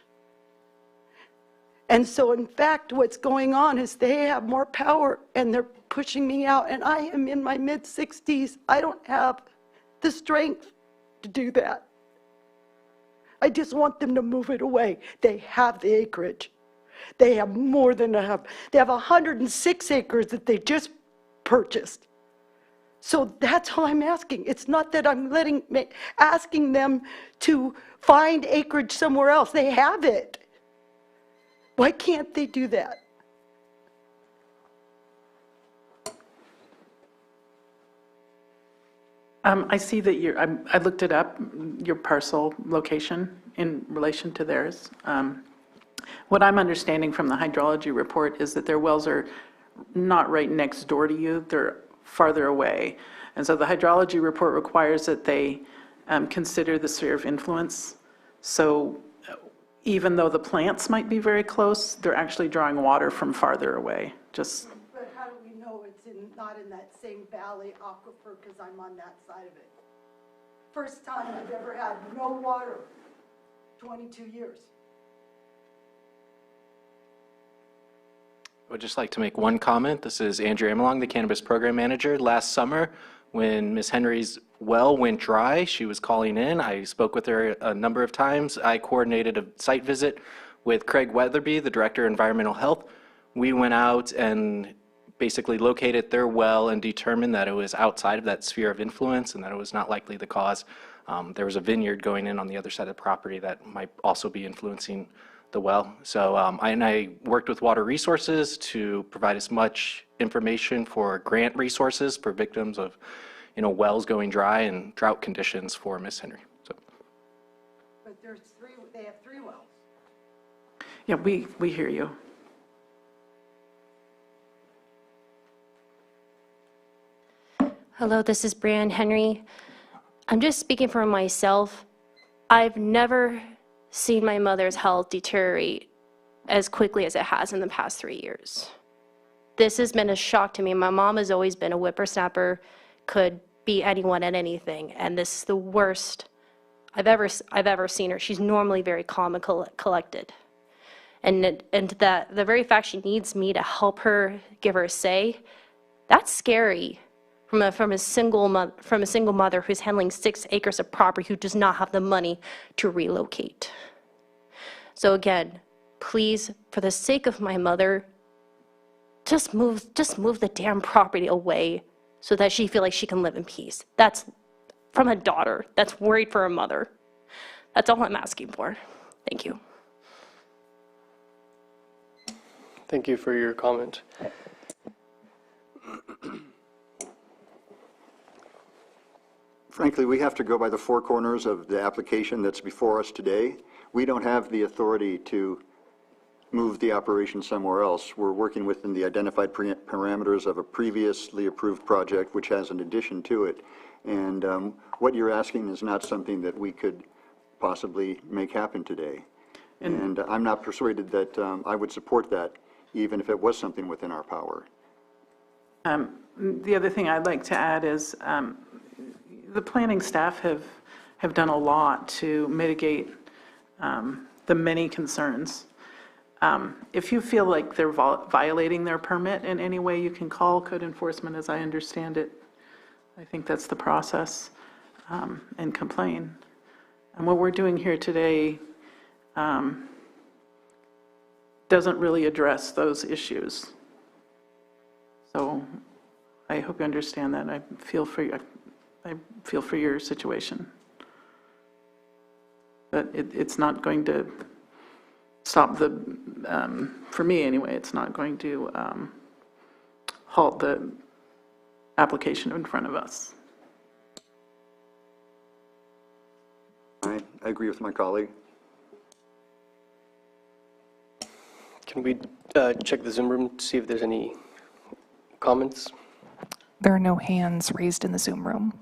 And so in fact, what's going on is they have more power and they're pushing me out, and I am in my mid-60s. I don't have the strength to do that. I just want them to move it away. They have the acreage. They have more than enough. They have 106 acres that they just purchased. So that's all I'm asking. It's not that I'm asking them to find acreage somewhere else. They have it. Why can't they do that? I see that I looked it up, your parcel location in relation to theirs. What I'm understanding from the hydrology report is that their wells are not right next door to you, they're farther away. And so the hydrology report requires that they consider the sphere of influence. So even though the plants might be very close, they're actually drawing water from farther away. But how do we know it's not in that same valley aquifer because I'm on that side of it? First time I've ever had no water, 22 years. I would just like to make one comment. This is Andrew Amelong, the Cannabis Program Manager. Last summer, when Ms. Henry's well went dry, she was calling in. I spoke with her a number of times. I coordinated a site visit with Craig Weatherby, the Director of Environmental Health. We went out and basically located their well and determined that it was outside of that sphere of influence and that it was not likely the cause. There was a vineyard going in on the other side of the property that might also be influencing the well. So I worked with Water Resources to provide as much information for grant resources for victims of wells going dry and drought conditions for Miss Henry. So. But they have 3 wells. Yeah, we hear you. Hello, this is Brianne Henry. I'm just speaking for myself. I've never seen my mother's health deteriorate as quickly as it has in the past 3 years. This has been a shock to me. My mom has always been a whippersnapper, could beat anyone at anything, and this is the worst I've ever seen her. She's normally very calm and collected. And that the very fact she needs me to help her, give her a say, that's scary from a single mother who's handling 6 acres of property who does not have the money to relocate. So again, please, for the sake of my mother, just move the damn property away so that she feels like she can live in peace. That's from a daughter that's worried for her mother. That's all I'm asking for. Thank you. Thank you for your comment. Frankly, we have to go by the four corners of the application that's before us today. We don't have the authority to move the operation somewhere else. We're working within the identified parameters of a previously approved project, which has an addition to it. And what you're asking is not something that we could possibly make happen today. And I'm not persuaded that I would support that, even if it was something within our power. The other thing I'd like to add is the planning staff have done a lot to mitigate the many concerns. If you feel like they're violating their permit in any way, you can call code enforcement, as I understand it. I think that's the process, and complain. And what we're doing here today doesn't really address those issues. So I hope you understand that. I feel for your situation. But it's not going to stop for me anyway, it's not going to halt the application in front of us. I agree with my colleague. Can we check the Zoom room to see if there's any comments? There are no hands raised in the Zoom room.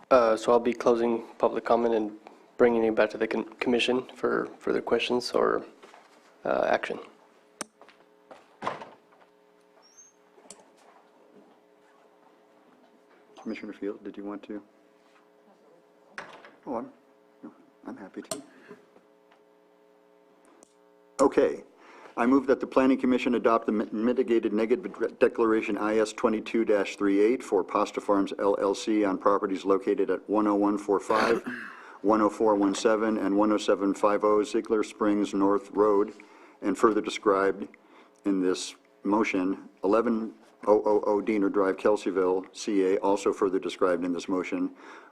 So I'll be closing public comment and bringing it back to the commission for further questions or action. Commissioner Field, did you want to? Oh, I'm happy to. Okay. I move that the Planning Commission adopt the mitigated negative declaration IS 22-38 for Pasta Farms LLC on properties located at 10145, 10417, and 10750 Ziegler Springs North Road, and further described in this motion. 11000 Diener Drive, Kelseyville, CA, also further described in this motion,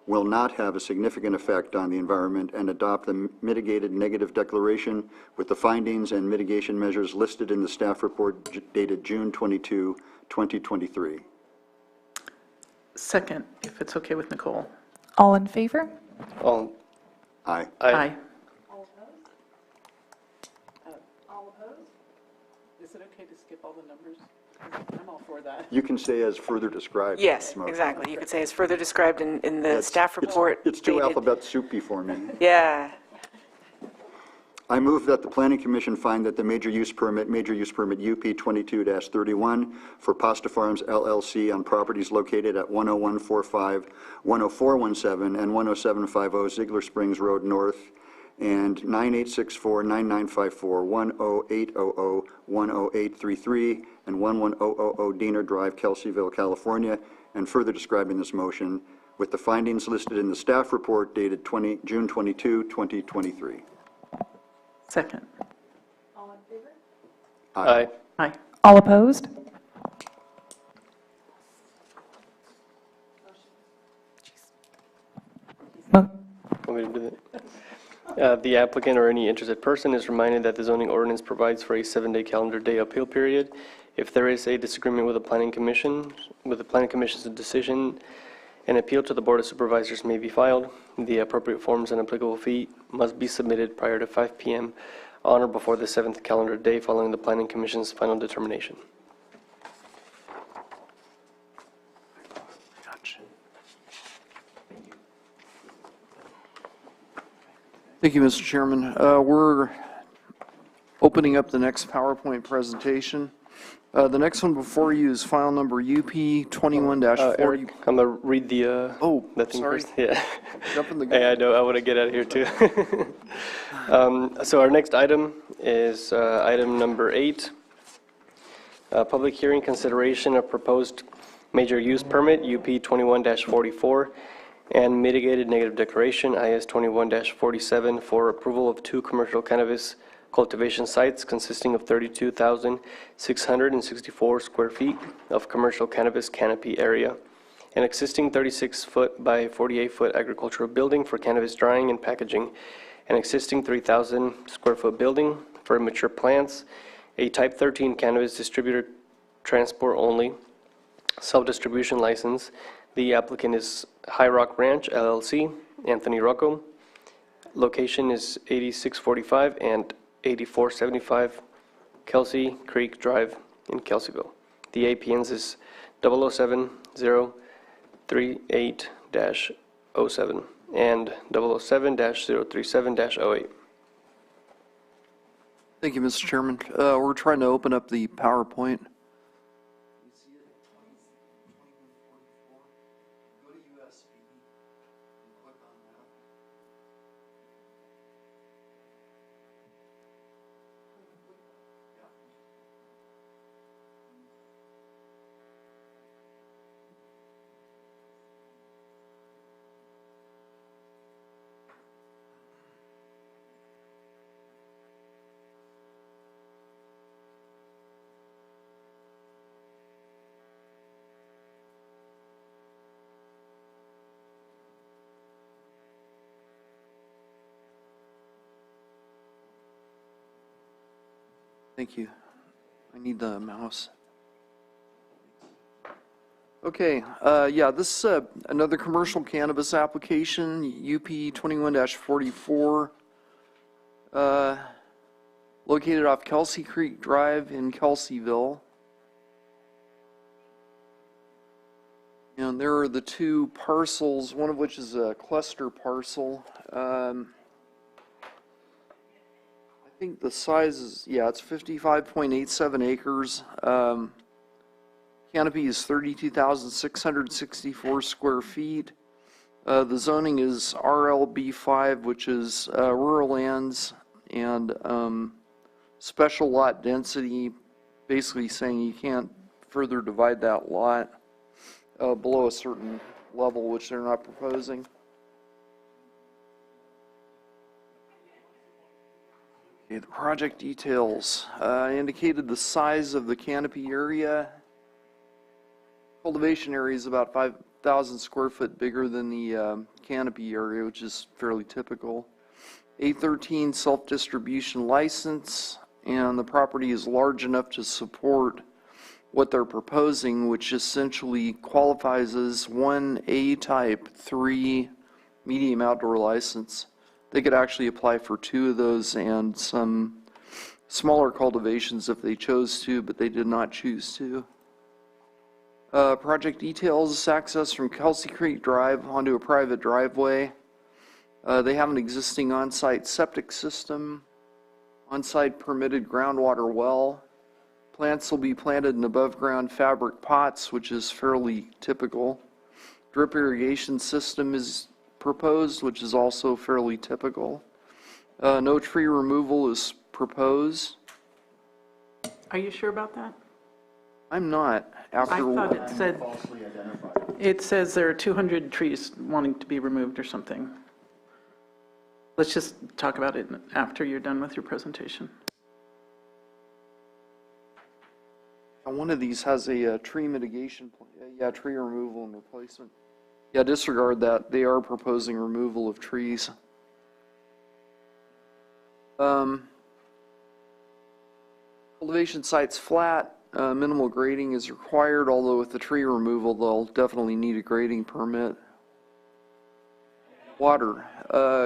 will not have a significant effect on the environment, and adopt the mitigated negative declaration with the findings and mitigation measures listed in the staff report dated June 22, 2023. Second, if it's okay with Nicole. All in favor? All. Aye. Aye. All opposed? All opposed? Is it okay to skip all the numbers? I'm all for that. You can say as further described. Yes, exactly. You could say it's further described in the staff report. It's too dated- alphabet soupy for me. Yeah. I move that the Planning Commission find that the major use permit UP 22-31 for Pasta Farms LLC on properties located at 10145, 10417, and 10750 Ziegler Springs Road North, and 9864, 9954, 10800, 10833, and 11000 Diener Drive, Kelseyville, California, and further described in this motion, with the findings listed in the staff report dated June 22, 2023. Second. All in favor? Aye. Aye. All opposed? Want me to do that? The applicant or any interested person is reminded that the zoning ordinance provides for a 7-day calendar day appeal period. If there is a disagreement with the planning commission's decision, an appeal to the Board of Supervisors may be filed. The appropriate forms and applicable fee must be submitted prior to 5 p.m. on or before the 7th calendar day following the planning commission's final determination. Thank you, Mr. Chairman. We're opening up the next PowerPoint presentation. The next one before you is file number UP 21-40. Eric, I'm gonna read the the thing sorry. first. Yeah. Jumping the gun. Hey, I know. I want to get out of here too. So our next item is item number 8. Public hearing consideration of proposed major use permit UP 21-44 and mitigated negative declaration IS 21-47 for approval of 2 commercial cannabis cultivation sites consisting of 32,664 square feet of commercial cannabis canopy area, an existing 36-foot by 48-foot agricultural building for cannabis drying and packaging, an existing 3,000 square foot building for mature plants, a Type 13 cannabis distributor transport only, self-distribution license. The applicant is High Rock Ranch LLC, Anthony Rocco. Location is 8645 and 8475 Kelsey Creek Drive in Kelseyville. The APNs is 07038-07 and 007-037-08. Thank you, Mr. Chairman. We're trying to open up the PowerPoint. Thank you. I need the mouse. Okay, yeah, this is another commercial cannabis application, UP 21-44, located off Kelsey Creek Drive in Kelseyville. And there are the 2 parcels, one of which is a cluster parcel. I think the size is, yeah, it's 55.87 acres. Canopy is 32,664 square feet. The zoning is RLB5, which is rural lands, and special lot density, basically saying you can't further divide that lot below a certain level, which they're not proposing. Okay, the project details. I indicated the size of the canopy area. Cultivation area is about 5,000 square foot bigger than the canopy area, which is fairly typical. A13 self-distribution license, and the property is large enough to support what they're proposing, which essentially qualifies as 1A type 3 medium outdoor license. They could actually apply for 2 of those and some smaller cultivations if they chose to, but they did not choose to. Project details: access from Kelsey Creek Drive onto a private driveway. They have an existing on-site septic system, on-site permitted groundwater well. Plants will be planted in above-ground fabric pots, which is fairly typical. Drip irrigation system is proposed, which is also fairly typical. No tree removal is proposed. Are you sure about that? I'm not. I thought it says there are 200 trees wanting to be removed or something. Let's just talk about it after you're done with your presentation. One of these has a tree mitigation plan. Yeah, tree removal and replacement. Yeah, disregard that. They are proposing removal of trees. Cultivation site's flat. Minimal grading is required, although with the tree removal, they'll definitely need a grading permit. Water.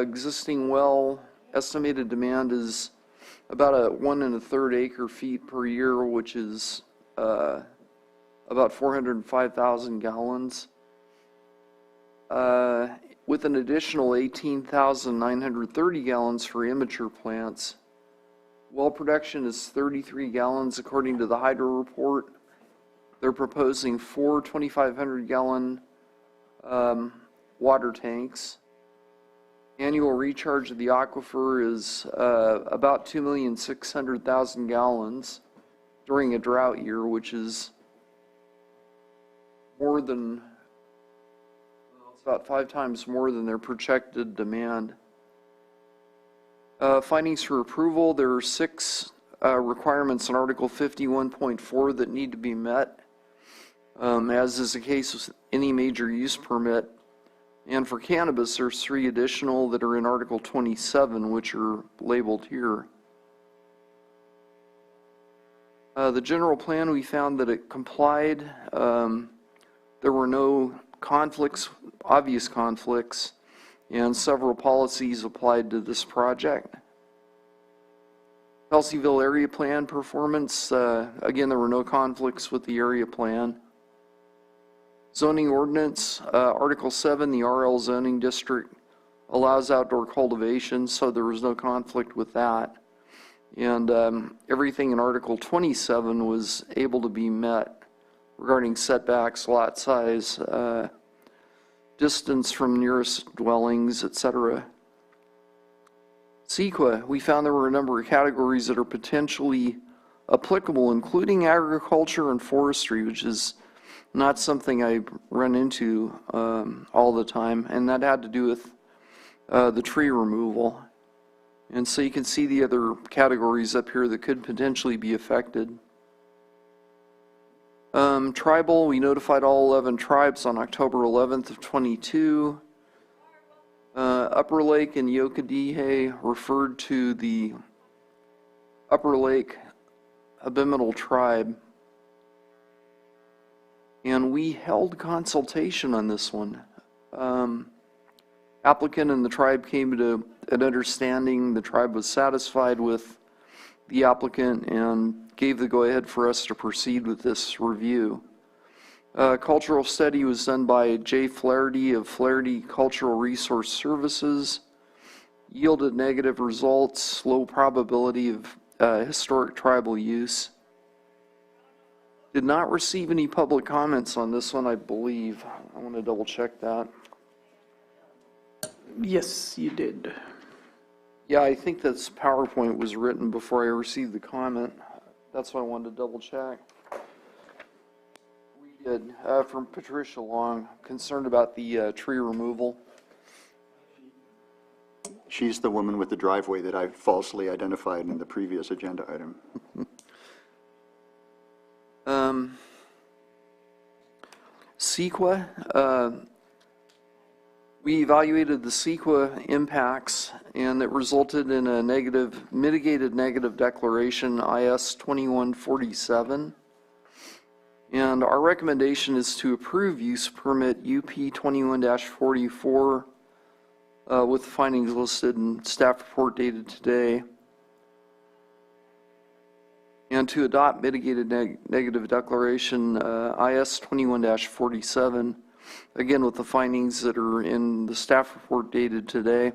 Existing well, estimated demand is about 1 1/3 acre feet per year, which is about 405,000 gallons. With an additional 18,930 gallons for immature plants, Well production is 33 gallons according to the hydro report. They're proposing 4 2,500-gallon water tanks. Annual recharge of the aquifer is about 2,600,000 gallons during a drought year, which is more than, well, it's about 5 times more than their projected demand. Findings for approval, there are 6 requirements in Article 51.4 that need to be met, as is the case with any major use permit. And for cannabis, there's 3 additional that are in Article 27, which are labeled here. The general plan, we found that it complied. There were no conflicts, obvious conflicts, and several policies applied to this project. Kelseyville area plan performance, again, there were no conflicts with the area plan. Zoning ordinance, Article 7, the RL zoning district allows outdoor cultivation, so there was no conflict with that. And everything in Article 27 was able to be met regarding setbacks, lot size, distance from nearest dwellings, etc. CEQA, we found there were a number of categories that are potentially applicable, including agriculture and forestry, which is not something I run into all the time, and that had to do with the tree removal. And so you can see the other categories up here that could potentially be affected. Tribal, we notified all 11 tribes on October 11th of 22. Upper Lake and Yokadihe referred to the Upper Lake Abimetal tribe. And we held consultation on this one. Applicant and the tribe came to an understanding. The tribe was satisfied with the applicant and gave the go-ahead for us to proceed with this review. Cultural study was done by Jay Flaherty of Flaherty Cultural Resource Services. Yielded negative results, low probability of historic tribal use. Did not receive any public comments on this one, I believe. I want to double check that. Yes, you did. Yeah, I think this PowerPoint was written before I received the comment. That's why I wanted to double check. We did. From Patricia Long, concerned about the tree removal. She's the woman with the driveway that I falsely identified in the previous agenda item. CEQA, we evaluated the CEQA impacts, and it resulted in a mitigated negative declaration, IS 2147. And our recommendation is to approve use permit UP 21-44 with the findings listed in staff report dated today, and to adopt mitigated negative declaration IS 21-47, again with the findings that are in the staff report dated today.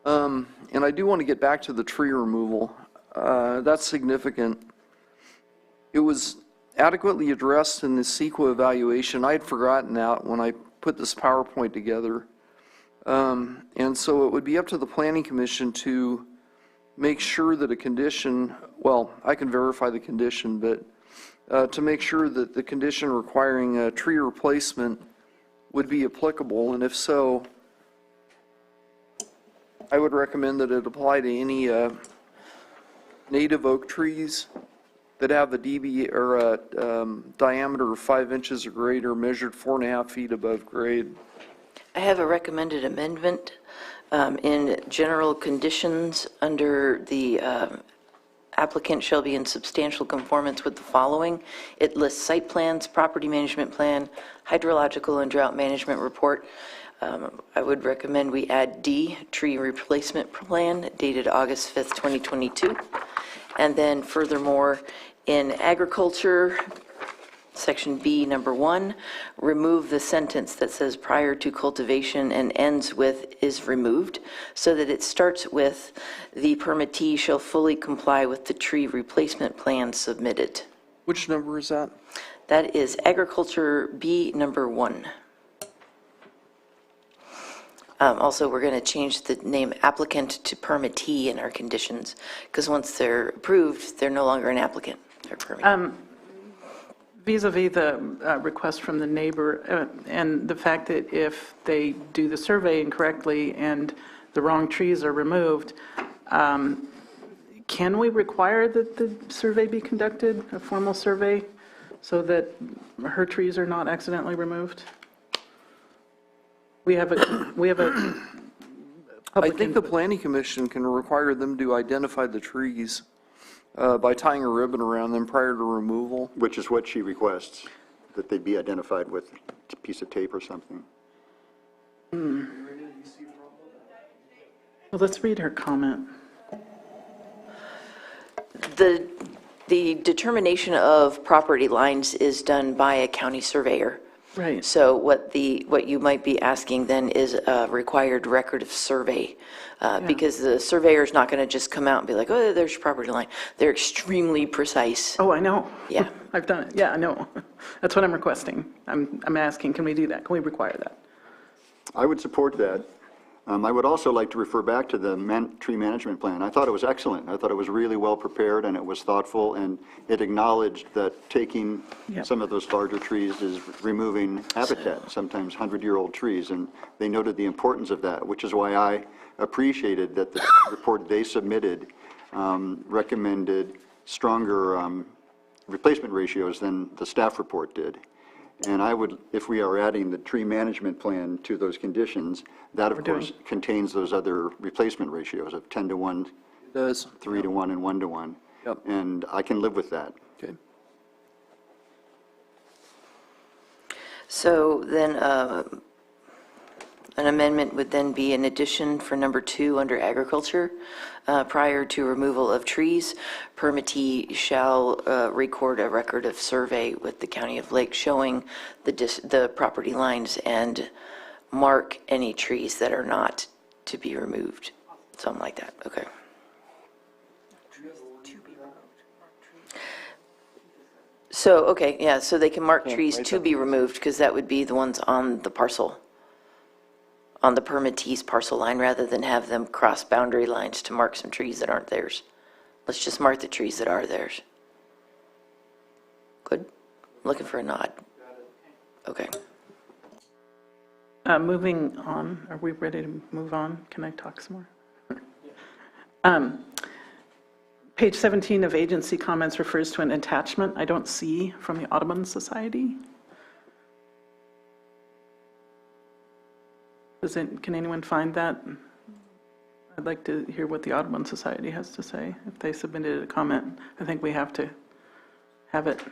And I do want to get back to the tree removal. That's significant. It was adequately addressed in the CEQA evaluation. I had forgotten that when I put this PowerPoint together. And so it would be up to the Planning Commission to make sure that a condition, well, I can verify the condition, but to make sure that the condition requiring a tree replacement would be applicable, and if so, I would recommend that it apply to any native oak trees that have a DB or a diameter of 5 inches or greater, measured 4.5 feet above grade. I have a recommended amendment in general conditions under the applicant shall be in substantial conformance with the following. It lists site plans, property management plan, hydrological and drought management report. I would recommend we add D, tree replacement plan dated August 5th, 2022. And then furthermore, in agriculture, Section B, number 1, remove the sentence that says prior to cultivation and ends with is removed, so that it starts with the permittee shall fully comply with the tree replacement plan submitted. Which number is that? That is agriculture B, number 1. Also, we're going to change the name applicant to permittee in our conditions, because once they're approved, they're no longer an applicant. They're permittee. Vis-a-vis the request from the neighbor and the fact that if they do the survey incorrectly and the wrong trees are removed, can we require that the survey be conducted, a formal survey, so that her trees are not accidentally removed? We have a I think the planning commission can require them to identify the trees by tying a ribbon around them prior to removal. Which is what she requests, that they be identified with a piece of tape or something. Well, let's read her comment. The determination of property lines is done by a county surveyor. Right. So what you might be asking then is a required record of survey, because the surveyor's not going to just come out and be like, oh, there's your property line. They're extremely precise. Oh, I know. Yeah. I've done it. Yeah, I know. That's what I'm requesting. I'm asking, can we do that? Can we require that? I would support that. I would also like to refer back to the tree management plan. I thought it was excellent. I thought it was really well prepared, and it was thoughtful, and it acknowledged that taking some of those larger trees is removing habitat, sometimes 100-year-old trees, and they noted the importance of that, which is why I appreciated that the report they submitted recommended stronger replacement ratios than the staff report did. And I would, if we are adding the tree management plan to those conditions, that of course contains those other replacement ratios of 10 to 1, 3 to 1, and 1 to 1. Yep. And I can live with that. Okay. So then an amendment would then be an addition for number 2 under agriculture. Prior to removal of trees, permittee shall record a record of survey with the County of Lake showing the property lines and mark any trees that are not to be removed. Something like that. Okay. So, okay, yeah, so they can mark trees to be removed, because that would be the ones on the parcel, on the permittee's parcel line, rather than have them cross boundary lines to mark some trees that aren't theirs. Let's just mark the trees that are theirs. Good? Looking for a nod. Okay. Moving on, are we ready to move on? Can I talk some more? Page 17 of agency comments refers to an attachment I don't see from the Audubon Society. Can anyone find that? I'd like to hear what the Audubon Society has to say. If they submitted a comment, I think we have to have it.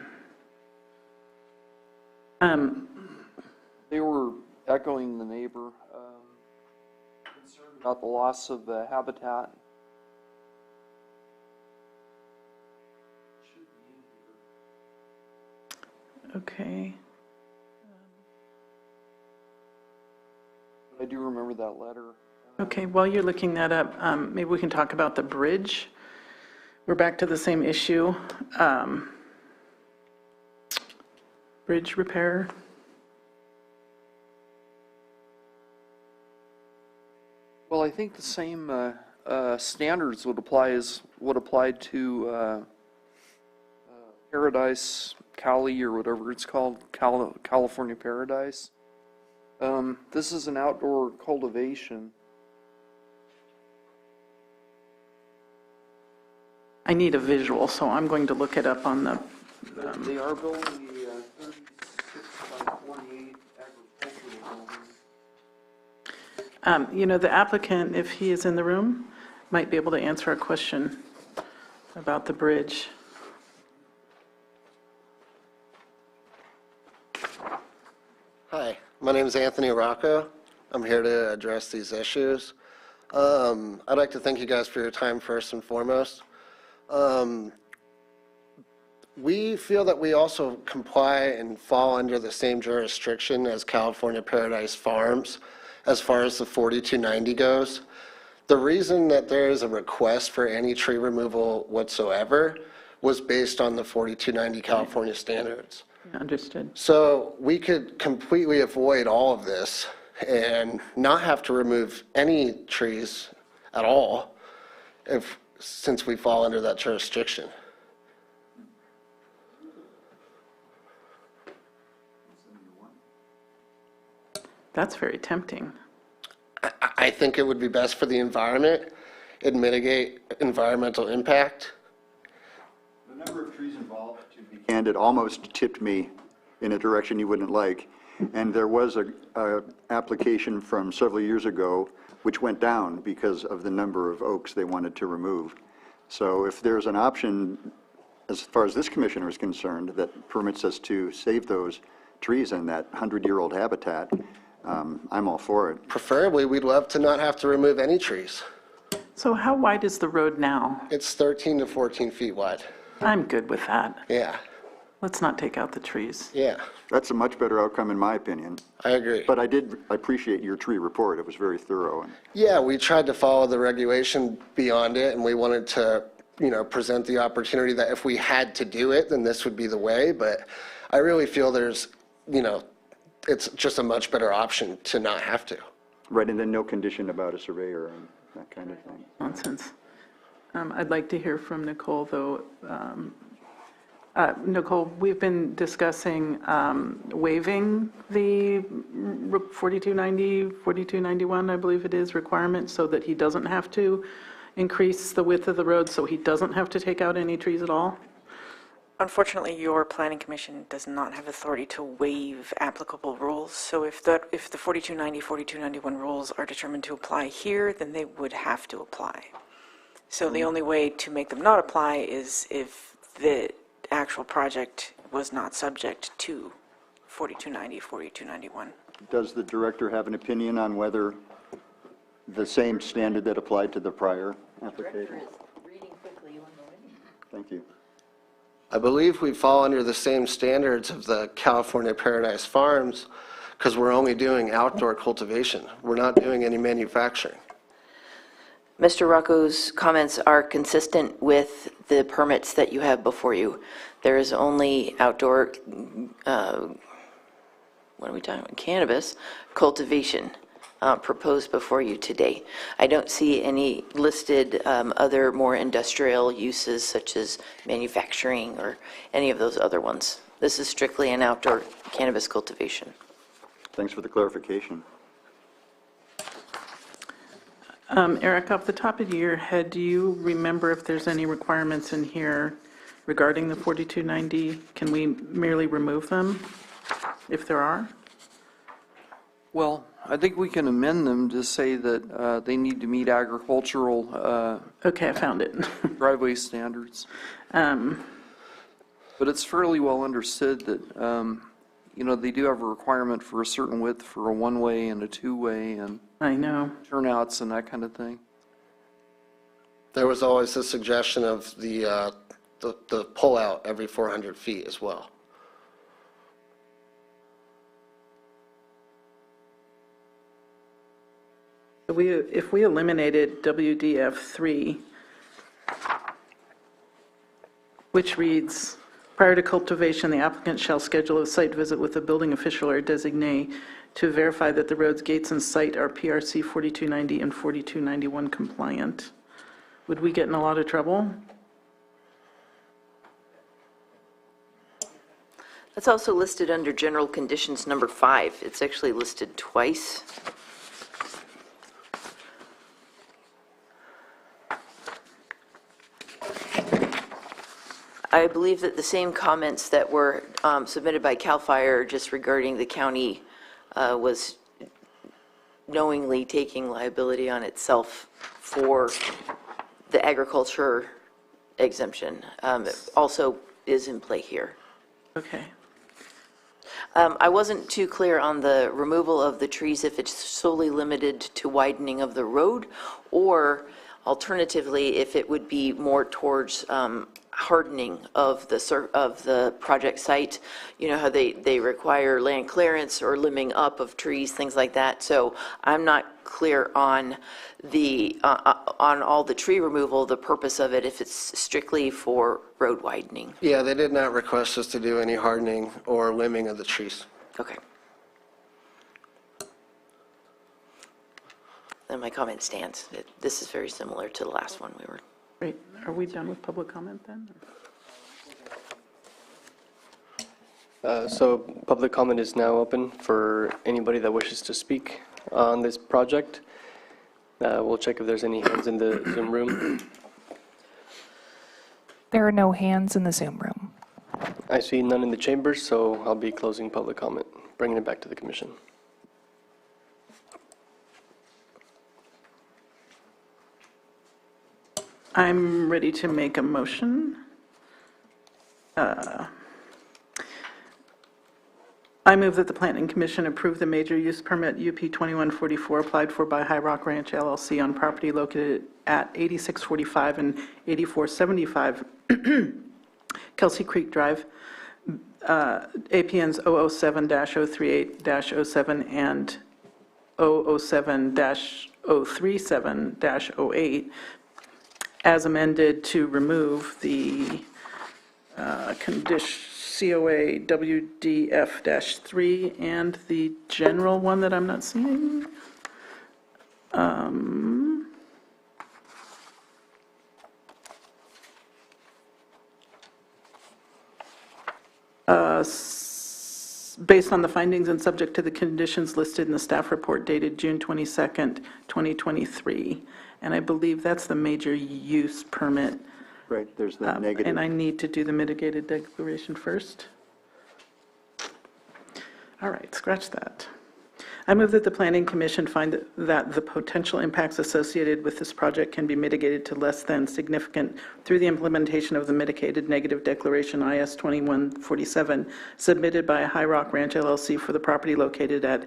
They were echoing the neighbor, concerned about the loss of the habitat. Okay. I do remember that letter. Okay, while you're looking that up, maybe we can talk about the bridge. We're back to the same issue. Bridge repair. Well, I think the same standards would apply as what applied to Paradise, Cali, or whatever it's called, California Paradise. This is an outdoor cultivation. I need a visual, so I'm going to look it up on the... They are building the 36 by 48 agricultural building. You know, the applicant, if he is in the room, might be able to answer a question about the bridge. Hi, my name is Anthony Rocco. I'm here to address these issues. I'd like to thank you guys for your time first and foremost. We feel that we also comply and fall under the same jurisdiction as California Paradise Farms as far as the 4290 goes. The reason that there is a request for any tree removal whatsoever was based on the 4290 California standards. Understood. So we could completely avoid all of this and not have to remove any trees at all since we fall under that jurisdiction. That's very tempting. I think it would be best for the environment. It'd mitigate environmental impact. The number of trees involved, to be candid, almost tipped me in a direction you wouldn't like. And there was a application from several years ago which went down because of the number of oaks they wanted to remove. So if there's an option, as far as this commissioner is concerned, that permits us to save those trees in that 100-year-old habitat, I'm all for it. Preferably, we'd love to not have to remove any trees. So how wide is the road now? It's 13 to 14 feet wide. I'm good with that. Yeah. Let's not take out the trees. Yeah. That's a much better outcome in my opinion. I agree. But I appreciate your tree report. It was very thorough. Yeah, we tried to follow the regulation beyond it, and we wanted to, present the opportunity that if we had to do it, then this would be the way. But I really feel there's, it's just a much better option to not have to. Right, and then no condition about a surveyor and that kind of thing. Nonsense. I'd like to hear from Nicole, though. Nicole, we've been discussing waiving the 4290, 4291, I believe it is, requirement so that he doesn't have to increase the width of the road, so he doesn't have to take out any trees at all? Unfortunately, your planning commission does not have authority to waive applicable rules. So if the 4290, 4291 rules are determined to apply here, then they would have to apply. So the only way to make them not apply is if the actual project was not subject to 4290, 4291. Does the director have an opinion on whether the same standard that applied to the prior application? Thank you. I believe we fall under the same standards of the California Paradise Farms because we're only doing outdoor cultivation. We're not doing any manufacturing. Mr. Rocco's comments are consistent with the permits that you have before you. There is only outdoor, what are we talking about, cannabis cultivation proposed before you today. I don't see any listed other more industrial uses such as manufacturing or any of those other ones. This is strictly an outdoor cannabis cultivation. Thanks for the clarification. Eric, off the top of your head, do you remember if there's any requirements in here regarding the 4290? Can we merely remove them if there are? Well, I think we can amend them to say that they need to meet agricultural Okay, I found it. driveway standards. But it's fairly well understood that, they do have a requirement for a certain width for a one-way and a two-way and I know. turnouts and that kind of thing. There was always a suggestion of the pull-out every 400 feet as well. If we eliminated WDF3, which reads, prior to cultivation, the applicant shall schedule a site visit with a building official or designee to verify that the roads, gates, and site are PRC 4290 and 4291 compliant. Would we get in a lot of trouble? That's also listed under general conditions number 5. It's actually listed twice. I believe that the same comments that were submitted by CAL FIRE just regarding the county was knowingly taking liability on itself for the agriculture exemption. It also is in play here. Okay. I wasn't too clear on the removal of the trees, if it's solely limited to widening of the road, or alternatively, if it would be more towards hardening of the project site. You know how they require land clearance or limbing up of trees, things like that. So I'm not clear on on all the tree removal, the purpose of it, if it's strictly for road widening. Yeah, they did not request us to do any hardening or limbing of the trees. Okay. And my comment stands. This is very similar to the last one we were. Great. Are we done with public comment then? So public comment is now open for anybody that wishes to speak on this project. We'll check if there's any hands in the Zoom room. There are no hands in the Zoom room. I see none in the chambers, so I'll be closing public comment, bringing it back to the commission. I'm ready to make a motion. I move that the Planning Commission approve the major use permit UP 2144 applied for by High Rock Ranch LLC on property located at 8645 and 8475 Kelsey Creek Drive, APNs 007-038-07 and 007-037-08, as amended to remove the COA WDF-3 and the general one that I'm not seeing. Based on the findings and subject to the conditions listed in the staff report dated June 22nd, 2023. And I believe that's the major use permit. Right, there's the negative. And I need to do the mitigated declaration first. All right, scratch that. I move that the Planning Commission find that the potential impacts associated with this project can be mitigated to less than significant through the implementation of the mitigated negative declaration IS 2147 submitted by High Rock Ranch LLC for the property located at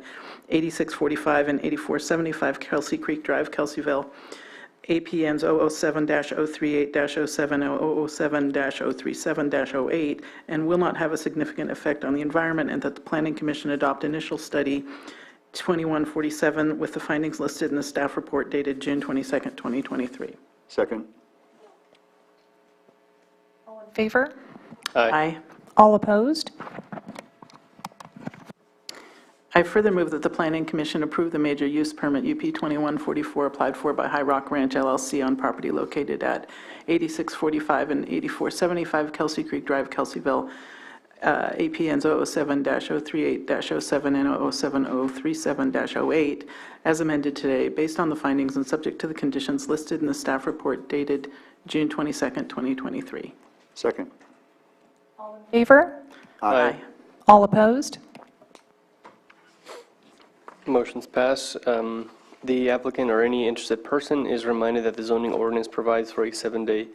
8645 and 8475 Kelsey Creek Drive, Kelseyville, APNs 007-038-07 and 007-037-08, and will not have a significant effect on the environment, and that the Planning Commission adopt initial study 2147 with the findings listed in the staff report dated June 22nd, 2023. Second. All in favor? Aye. All opposed? I further move that the Planning Commission approve the major use permit UP 2144 applied for by High Rock Ranch LLC on property located at 8645 and 8475 Kelsey Creek Drive, Kelseyville, APNs 007-038-07 and 07037-08, as amended today, based on the findings and subject to the conditions listed in the staff report dated June 22nd, 2023. Second. All in favor? Aye. All opposed? Motion's pass. The applicant or any interested person is reminded that the zoning ordinance provides for a 7-day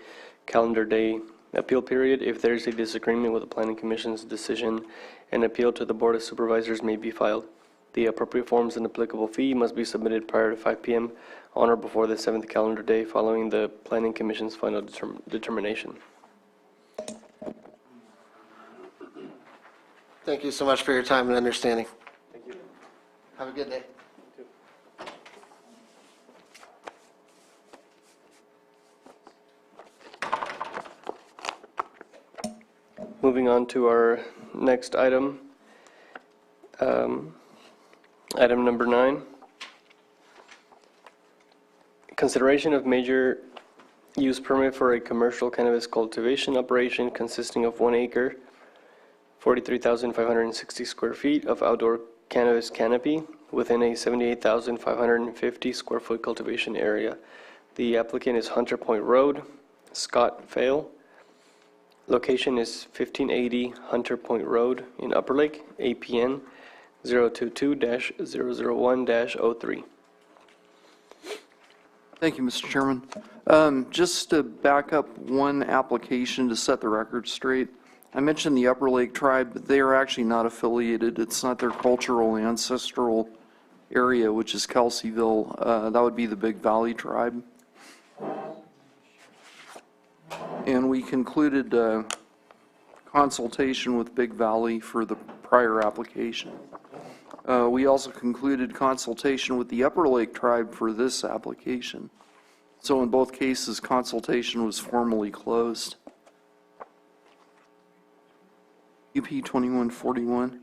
calendar day appeal period. If there is a disagreement with the Planning Commission's decision, an appeal to the Board of Supervisors may be filed. The appropriate forms and applicable fee must be submitted prior to 5 p.m. on or before the 7th calendar day following the Planning Commission's final determination. Thank you so much for your time and understanding. Thank you. Have a good day. Moving on to our next item, item number 9. Consideration of major use permit for a commercial cannabis cultivation operation consisting of 1 acre, 43,560 square feet of outdoor cannabis canopy within a 78,550 square foot cultivation area. The applicant is Hunter Point Road, Scott Fail. Location is 1580 Hunter Point Road in Upper Lake, APN 022-001-03. Thank you, Mr. Chairman. Just to back up one application to set the record straight, I mentioned the Upper Lake Tribe, but they are actually not affiliated. It's not their cultural ancestral area, which is Kelseyville. That would be the Big Valley Tribe. And we concluded consultation with Big Valley for the prior application. We also concluded consultation with the Upper Lake Tribe for this application. So in both cases, consultation was formally closed. UP 2141.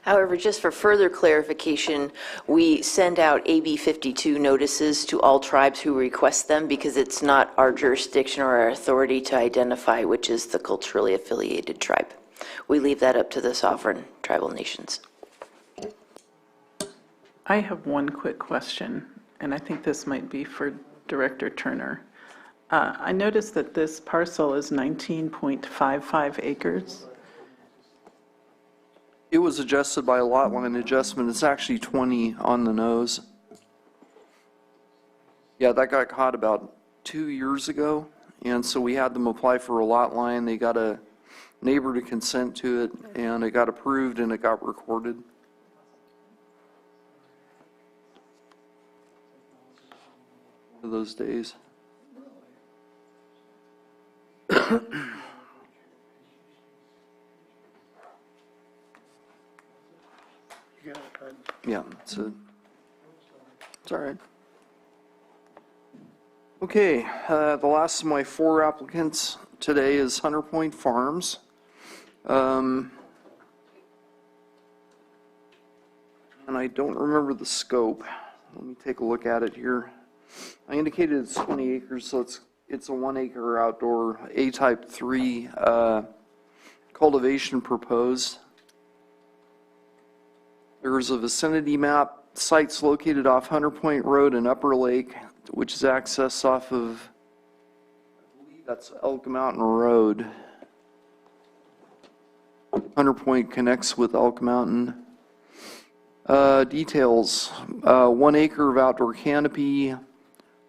However, just for further clarification, we send out AB 52 notices to all tribes who request them because it's not our jurisdiction or our authority to identify which is the culturally affiliated tribe. We leave that up to the sovereign tribal nations. I have one quick question, and I think this might be for Director Turner. I noticed that this parcel is 19.55 acres. It was adjusted by a lot line adjustment. It's actually 20 on the nose. Yeah, that got caught about 2 years ago, and so we had them apply for a lot line. They got a neighbor to consent to it, and it got approved and it got recorded. One of those days. Yeah, it's all right. Okay, the last of my 4 applicants today is Hunter Point Farms. And I don't remember the scope. Let me take a look at it here. I indicated it's 20 acres, so it's a 1 acre outdoor A-type 3 cultivation proposed. There's a vicinity map. Site's located off Hunter Point Road in Upper Lake, which is accessed off of, I believe that's Elk Mountain Road. Hunter Point connects with Elk Mountain. Details, 1 acre of outdoor canopy,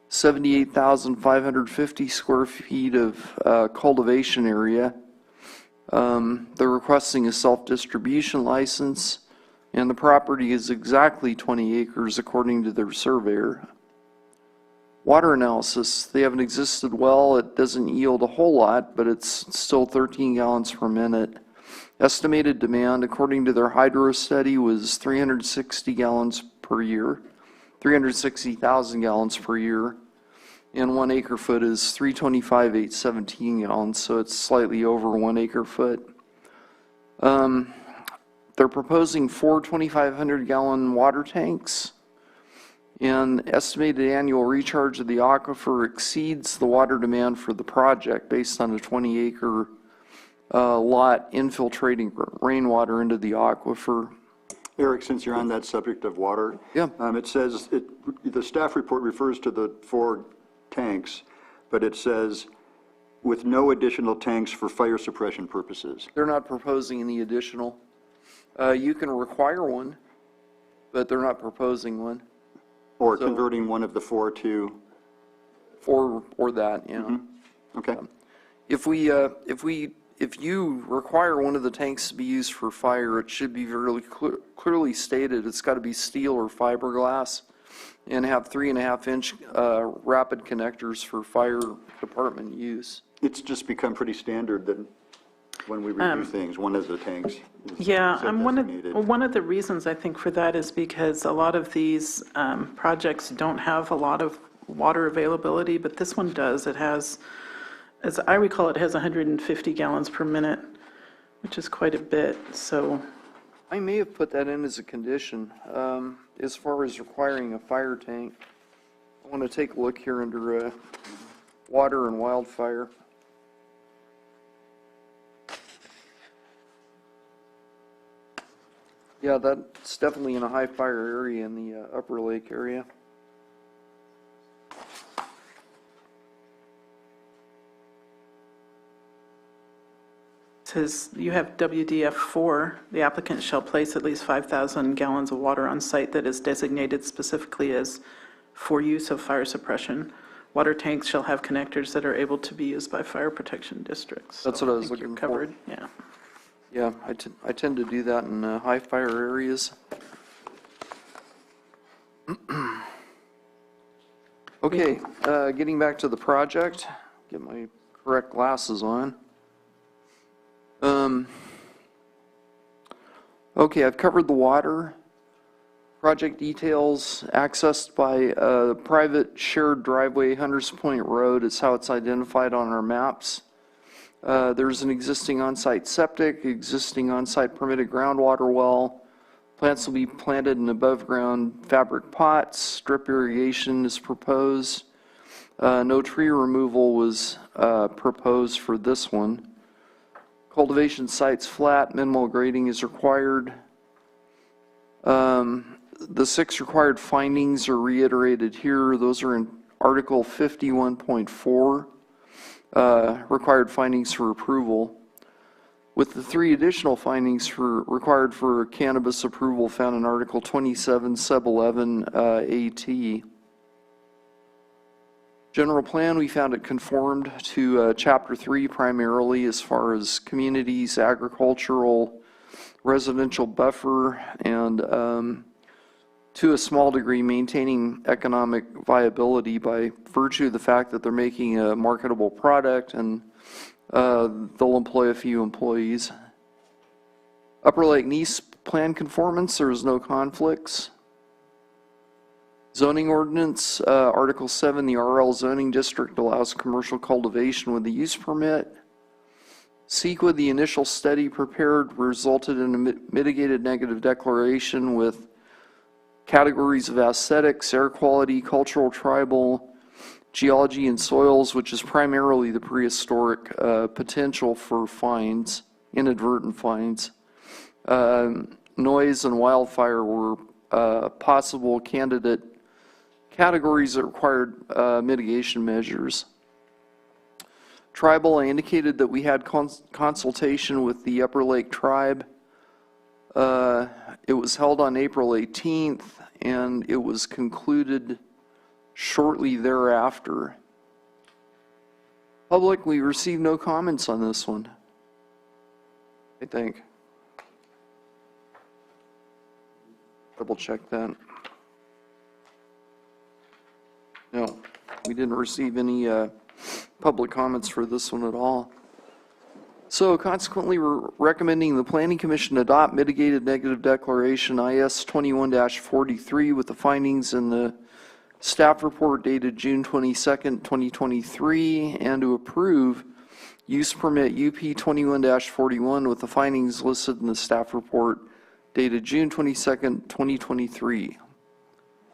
78,550 square feet of cultivation area. They're requesting a self-distribution license. And the property is exactly 20 acres according to their surveyor. Water analysis, they have an existed well. It doesn't yield a whole lot, but it's still 13 gallons per minute. Estimated demand, according to their hydro study, was 360 gallons per year, 360,000 gallons per year. And 1 acre foot is 325,817 gallons, so it's slightly over 1 acre foot. They're proposing 4 2,500-gallon water tanks, and estimated annual recharge of the aquifer exceeds the water demand for the project based on a 20-acre lot infiltrating rainwater into the aquifer. Eric, since you're on that subject of water, yeah. It says, the staff report refers to the 4 tanks, but it says, with no additional tanks for fire suppression purposes. They're not proposing any additional. You can require one, but they're not proposing one. Or so, converting one of the 4 to? Or that, yeah. Mm-hmm. Okay. If you require one of the tanks to be used for fire, it should be very clearly stated. It's got to be steel or fiberglass and have 3.5-inch rapid connectors for fire department use. It's just become pretty standard that when we review things, one of the tanks. Yeah, one of the reasons I think for that is because a lot of these projects don't have a lot of water availability, but this one does. It has, as I recall, it has 150 gallons per minute, which is quite a bit, so. I may have put that in as a condition. As far as requiring a fire tank, I want to take a look here under water and wildfire. Yeah, that's definitely in a high fire area in the Upper Lake area. It says you have WDF4, the applicant shall place at least 5,000 gallons of water on site that is designated specifically as for use of fire suppression. Water tanks shall have connectors that are able to be used by fire protection districts. That's what I was looking for. Covered, yeah. Yeah, I tend to do that in high fire areas. Okay, getting back to the project, get my correct glasses on. Okay, I've covered the water. Project details, accessed by a private shared driveway, Hunters Point Road is how it's identified on our maps. There's an existing on-site septic, existing on-site permitted groundwater well. Plants will be planted in above-ground fabric pots. Drip irrigation is proposed. No tree removal was proposed for this one. Cultivation site's flat, minimal grading is required. The 6 required findings are reiterated here. Those are in Article 51.4, required findings for approval, with the 3 additional findings required for cannabis approval found in Article 27, Sub 11 AT. General plan, we found it conformed to Chapter 3 primarily as far as communities, agricultural, residential buffer, and to a small degree maintaining economic viability by virtue of the fact that they're making a marketable product and they'll employ a few employees. Upper Lake Nice plan conformance, there was no conflicts. Zoning ordinance, Article 7, the RL zoning district allows commercial cultivation with a use permit. CEQA, the initial study prepared, resulted in a mitigated negative declaration with categories of aesthetics, air quality, cultural, tribal, geology, and soils, which is primarily the prehistoric potential for fines, inadvertent fines. Noise and wildfire were possible candidate categories that required mitigation measures. Tribal, I indicated that we had consultation with the Upper Lake Tribe. It was held on April 18th, and it was concluded shortly thereafter. Public, we received no comments on this one, I think. Double check that. No, we didn't receive any public comments for this one at all. So consequently, we're recommending the Planning Commission adopt mitigated negative declaration IS 21-43 with the findings in the staff report dated June 22nd, 2023, and to approve use permit UP 21-41 with the findings listed in the staff report dated June 22nd, 2023.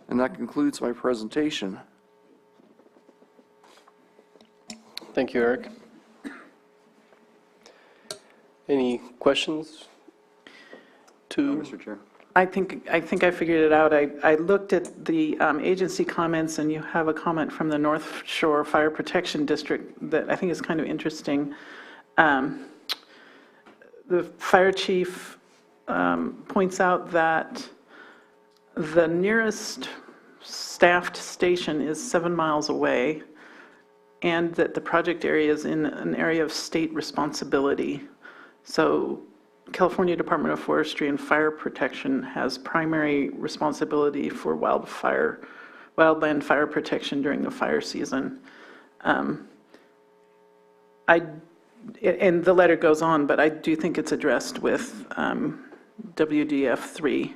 And that concludes my presentation. Thank you, Eric. Any questions Mr. Chair. I think I figured it out. I looked at the agency comments, and you have a comment from the North Shore Fire Protection District that I think is kind of interesting. The fire chief points out that the nearest staffed station is 7 miles away, and that the project area is in an area of state responsibility. So California Department of Forestry and Fire Protection has primary responsibility for wildland fire protection during the fire season. And the letter goes on, but I do think it's addressed with WDF 3,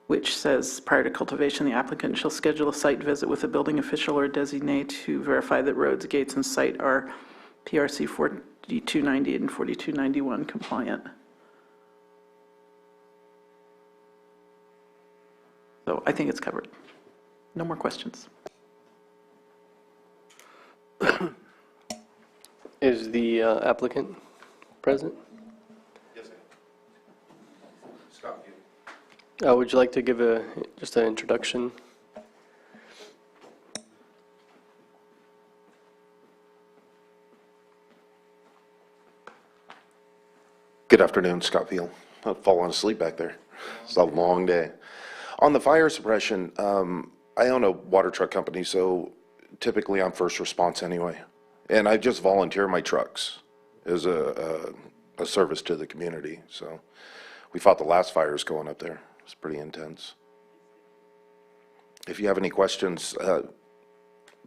which says prior to cultivation, the applicant shall schedule a site visit with a building official or designate to verify that roads, gates, and site are PRC 4290 and 4291 compliant. So I think it's covered. No more questions. Is the applicant present? Yes, sir. Would you like to give just an introduction? Good afternoon, Scott Field. I've fallen asleep back there. It's a long day. On the fire suppression, I own a water truck company, so typically I'm first response anyway. And I just volunteer my trucks as a service to the community. So we fought the last fires going up there. It was pretty intense. If you have any questions,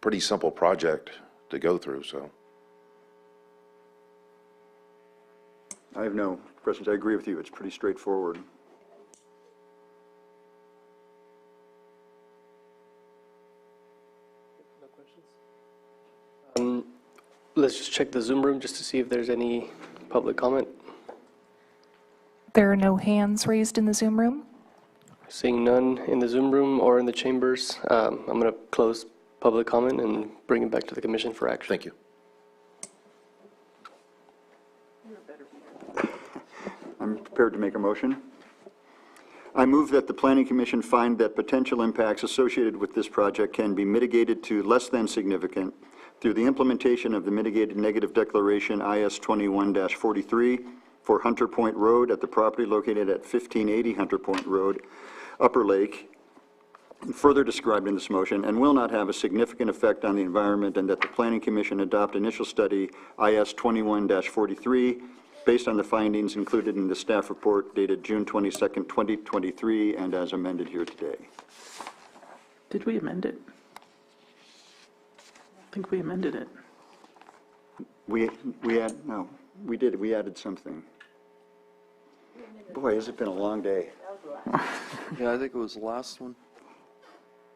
pretty simple project to go through, so. I have no questions. I agree with you. It's pretty straightforward. Let's just check the Zoom room just to see if there's any public comment. There are no hands raised in the Zoom room. Seeing none in the Zoom room or in the chambers, I'm going to close public comment and bring it back to the commission for action. Thank you. I'm prepared to make a motion. I move that the Planning Commission find that potential impacts associated with this project can be mitigated to less than significant through the implementation of the Mitigated Negative Declaration IS 21-43 for Hunter Point Road at the property located at 1580 Hunter Point Road, Upper Lake, and further described in this motion, and will not have a significant effect on the environment, and that the Planning Commission adopt initial study IS 21-43 based on the findings included in the staff report dated June 22nd, 2023, and as amended here today. Did we amend it? I think we amended it. We did. We added something. Boy, has it been a long day. Yeah, I think it was the last one.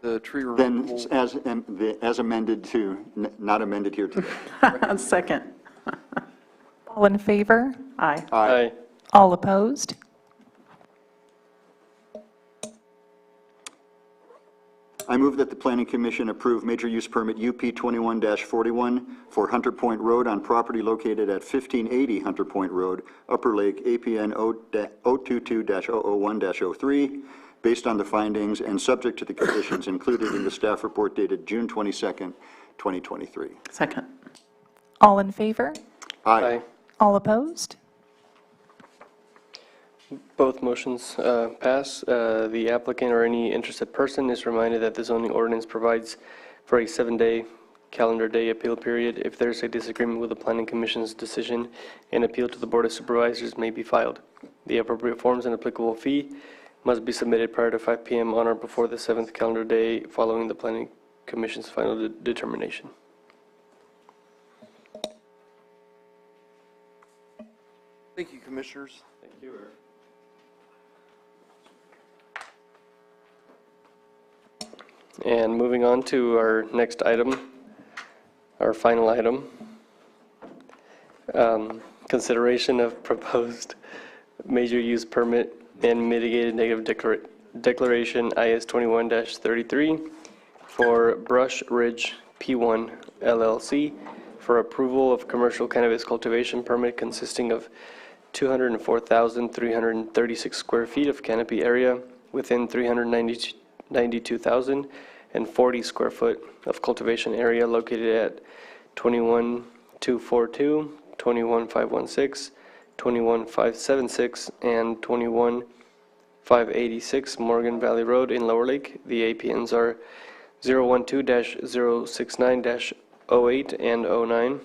The tree Then, removal. as amended to, not amended here today. Second. All in favor? Aye. Aye. All opposed? I move that the Planning Commission approve major use permit UP 21-41 for Hunter Point Road on property located at 1580 Hunter Point Road, Upper Lake, APN 022-001-03, based on the findings and subject to the conditions included in the staff report dated June 22nd, 2023. Second. All in favor? Aye. All opposed? Both motions pass. The applicant or any interested person is reminded that the zoning ordinance provides for a 7-day calendar day appeal period. If there's a disagreement with the Planning Commission's decision, an appeal to the Board of Supervisors may be filed. The appropriate forms and applicable fee must be submitted prior to 5 p.m. on or before the 7th calendar day following the Planning Commission's final determination. Thank you, Commissioners. Thank you. And moving on to our next item, our final item, consideration of proposed major use permit and mitigated negative declaration IS 21-33 for Brush Ridge P1 LLC for approval of commercial cannabis cultivation permit consisting of 204,336 square feet of canopy area within 392,040 square foot of cultivation area located at 21242, 21516, 21576, and 21586 Morgan Valley Road in Lower Lake. The APNs are 012-069-08 and 09,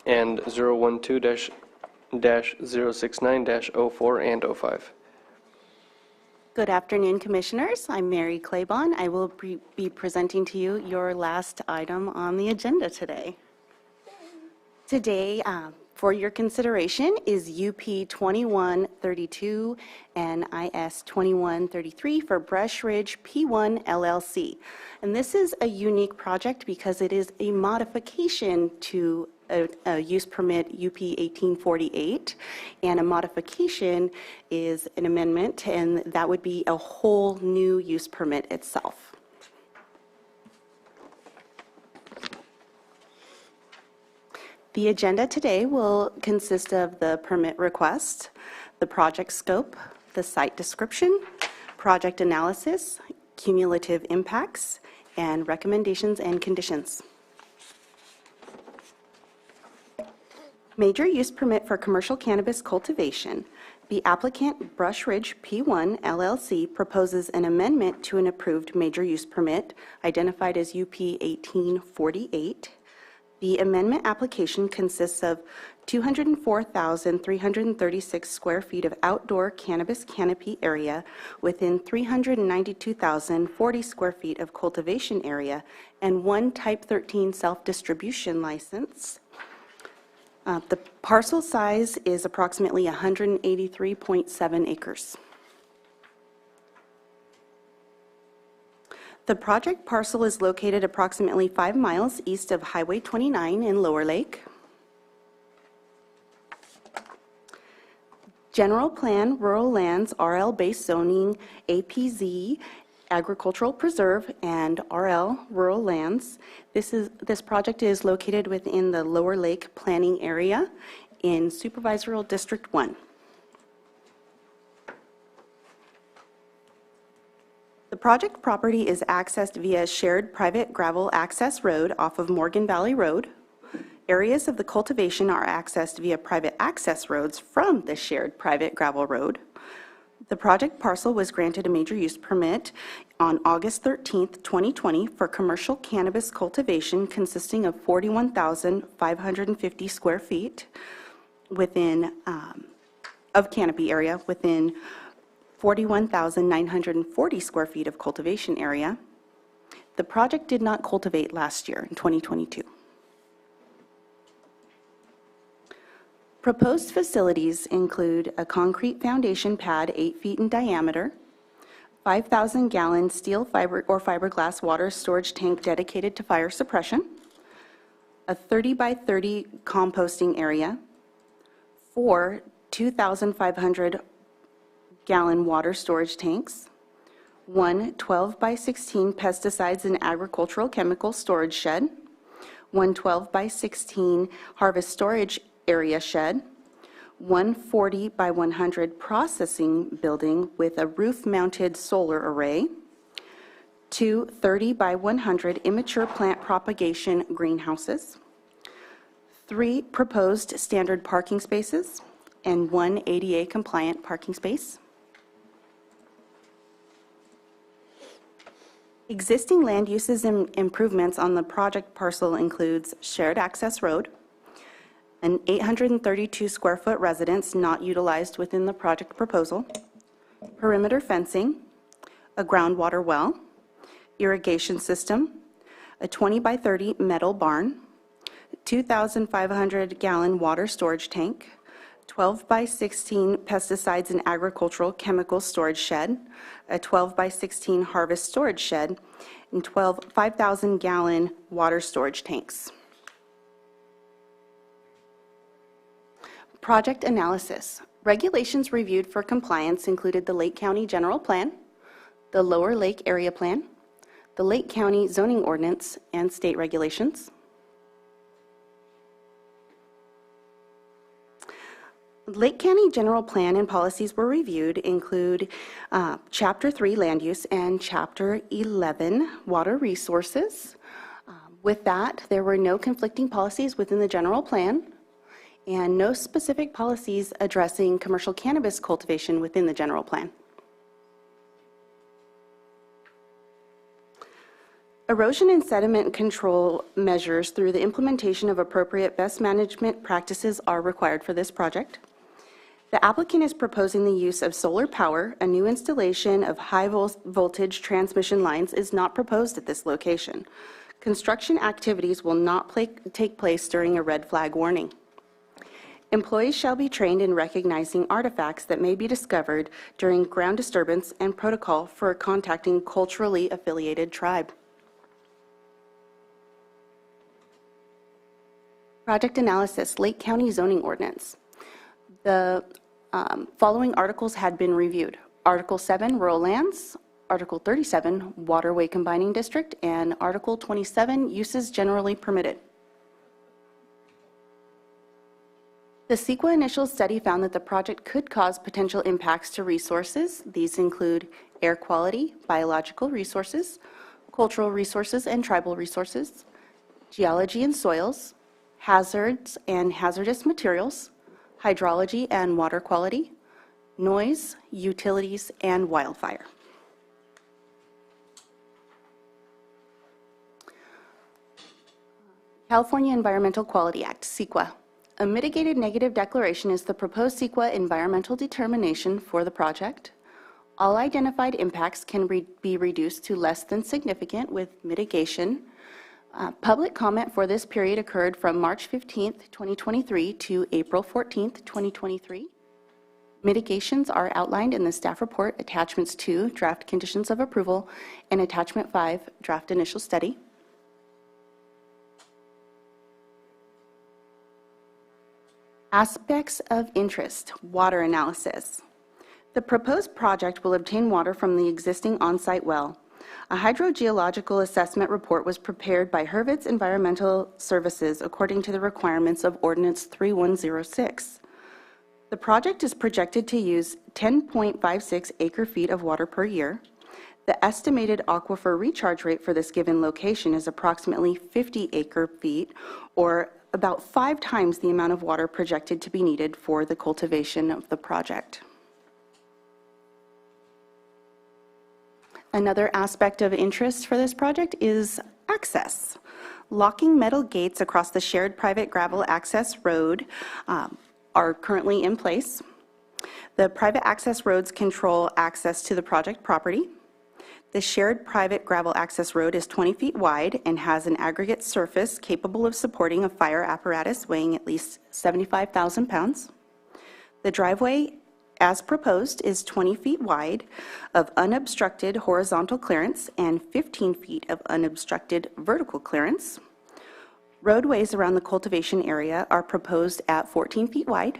and 012-069-04 and 05. Good afternoon, Commissioners. I'm Mary Claiborne. I will be presenting to you your last item on the agenda today. Today, for your consideration is UP 2132 and IS 2133 for Brush Ridge P1 LLC. And this is a unique project because it is a modification to a use permit UP 1848, and a modification is an amendment, and that would be a whole new use permit itself. The agenda today will consist of the permit request, the project scope, the site description, project analysis, cumulative impacts, and recommendations and conditions. Major use permit for commercial cannabis cultivation. The applicant, Brush Ridge P1 LLC, proposes an amendment to an approved major use permit identified as UP 1848. The amendment application consists of 204,336 square feet of outdoor cannabis canopy area within 392,040 square feet of cultivation area and one Type 13 self-distribution license. The parcel size is approximately 183.7 acres. The project parcel is located approximately 5 miles east of Highway 29 in Lower Lake. General Plan Rural Lands, RL-based zoning, APZ, Agricultural Preserve, and RL Rural Lands. This project is located within the Lower Lake Planning Area in Supervisory District 1. The project property is accessed via shared private gravel access road off of Morgan Valley Road. Areas of the cultivation are accessed via private access roads from the shared private gravel road. The project parcel was granted a major use permit on August 13th, 2020 for commercial cannabis cultivation consisting of 41,550 square feet within of canopy area within 41,940 square feet of cultivation area. The project did not cultivate last year in 2022. Proposed facilities include a concrete foundation pad 8 feet in diameter, 5,000-gallon steel fiber or fiberglass water storage tank dedicated to fire suppression, a 30 by 30 composting area, 4 2,500-gallon water storage tanks, 1 12 by 16 pesticides and agricultural chemical storage shed, 1 12 by 16 harvest storage area shed, 140 by 100 processing building with a roof-mounted solar array, 2 30 by 100 immature plant propagation greenhouses, 3 proposed standard parking spaces, and 1 ADA-compliant parking space. Existing land uses and improvements on the project parcel includes shared access road, an 832 square foot residence not utilized within the project proposal, perimeter fencing, a groundwater well, irrigation system, a 20 by 30 metal barn, 2,500-gallon water storage tank, 12 by 16 pesticides and agricultural chemical storage shed, a 12 by 16 harvest storage shed, and 12 5,000-gallon water storage tanks. Project analysis. Regulations reviewed for compliance included the Lake County General Plan, the Lower Lake Area Plan, the Lake County Zoning Ordinance, and state regulations. Lake County General Plan and policies were reviewed include Chapter 3 Land Use and Chapter 11 Water Resources. With that, there were no conflicting policies within the general plan and no specific policies addressing commercial cannabis cultivation within the general plan. Erosion and sediment control measures through the implementation of appropriate best management practices are required for this project. The applicant is proposing the use of solar power. A new installation of high voltage transmission lines is not proposed at this location. Construction activities will not take place during a red flag warning. Employees shall be trained in recognizing artifacts that may be discovered during ground disturbance and protocol for contacting culturally affiliated tribe. Project analysis, Lake County Zoning Ordinance. The following articles had been reviewed. Article 7, Rural Lands, Article 37, Waterway Combining District, and Article 27, Uses Generally Permitted. The CEQA initial study found that the project could cause potential impacts to resources. These include air quality, biological resources, cultural resources and tribal resources, geology and soils, hazards and hazardous materials, hydrology and water quality, noise, utilities, and wildfire. California Environmental Quality Act, CEQA. A mitigated negative declaration is the proposed CEQA environmental determination for the project. All identified impacts can be reduced to less than significant with mitigation Public comment for this period occurred from March 15th, 2023 to April 14th, 2023. Mitigations are outlined in the staff report, attachments 2, draft conditions of approval, and attachment 5, draft initial study. Aspects of interest, water analysis. The proposed project will obtain water from the existing on-site well. A hydrogeological assessment report was prepared by Hurwitz Environmental Services according to the requirements of Ordinance 3106. The project is projected to use 10.56 acre-feet of water per year. The estimated aquifer recharge rate for this given location is approximately 50 acre-feet, or about 5 times the amount of water projected to be needed for the cultivation of the project. Another aspect of interest for this project is access. Locking metal gates across the shared private gravel access road are currently in place. The private access roads control access to the project property. The shared private gravel access road is 20 feet wide and has an aggregate surface capable of supporting a fire apparatus weighing at least 75,000 pounds. The driveway, as proposed, is 20 feet wide of unobstructed horizontal clearance and 15 feet of unobstructed vertical clearance. Roadways around the cultivation area are proposed at 14 feet wide.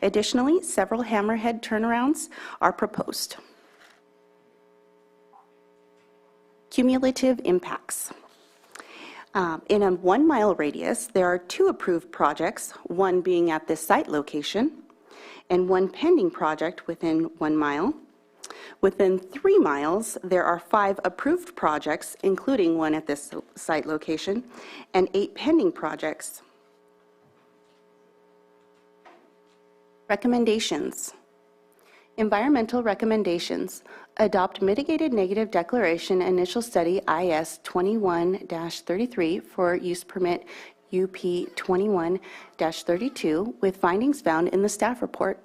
Additionally, several hammerhead turnarounds are proposed. Cumulative impacts. In a 1 mile radius, there are 2 approved projects, one being at this site location, and 1 pending project within 1 mile. Within 3 miles, there are 5 approved projects, including one at this site location, and 8 pending projects. Recommendations. Environmental recommendations. Adopt mitigated negative declaration initial study IS 21-33 for use permit UP 21-32 with findings found in the staff report.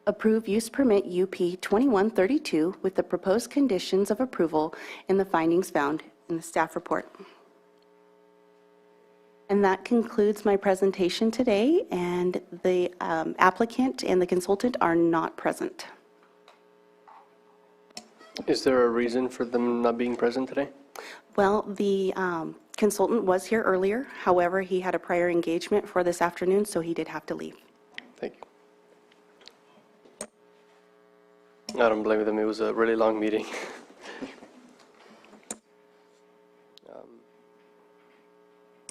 Approve use permit UP 2132 with the proposed conditions of approval and the findings found in the staff report. And that concludes my presentation today, and the applicant and the consultant are not present. Is there a reason for them not being present today? Well, the consultant was here earlier. However, he had a prior engagement for this afternoon, so he did have to leave. Thank you. I don't blame them. It was a really long meeting.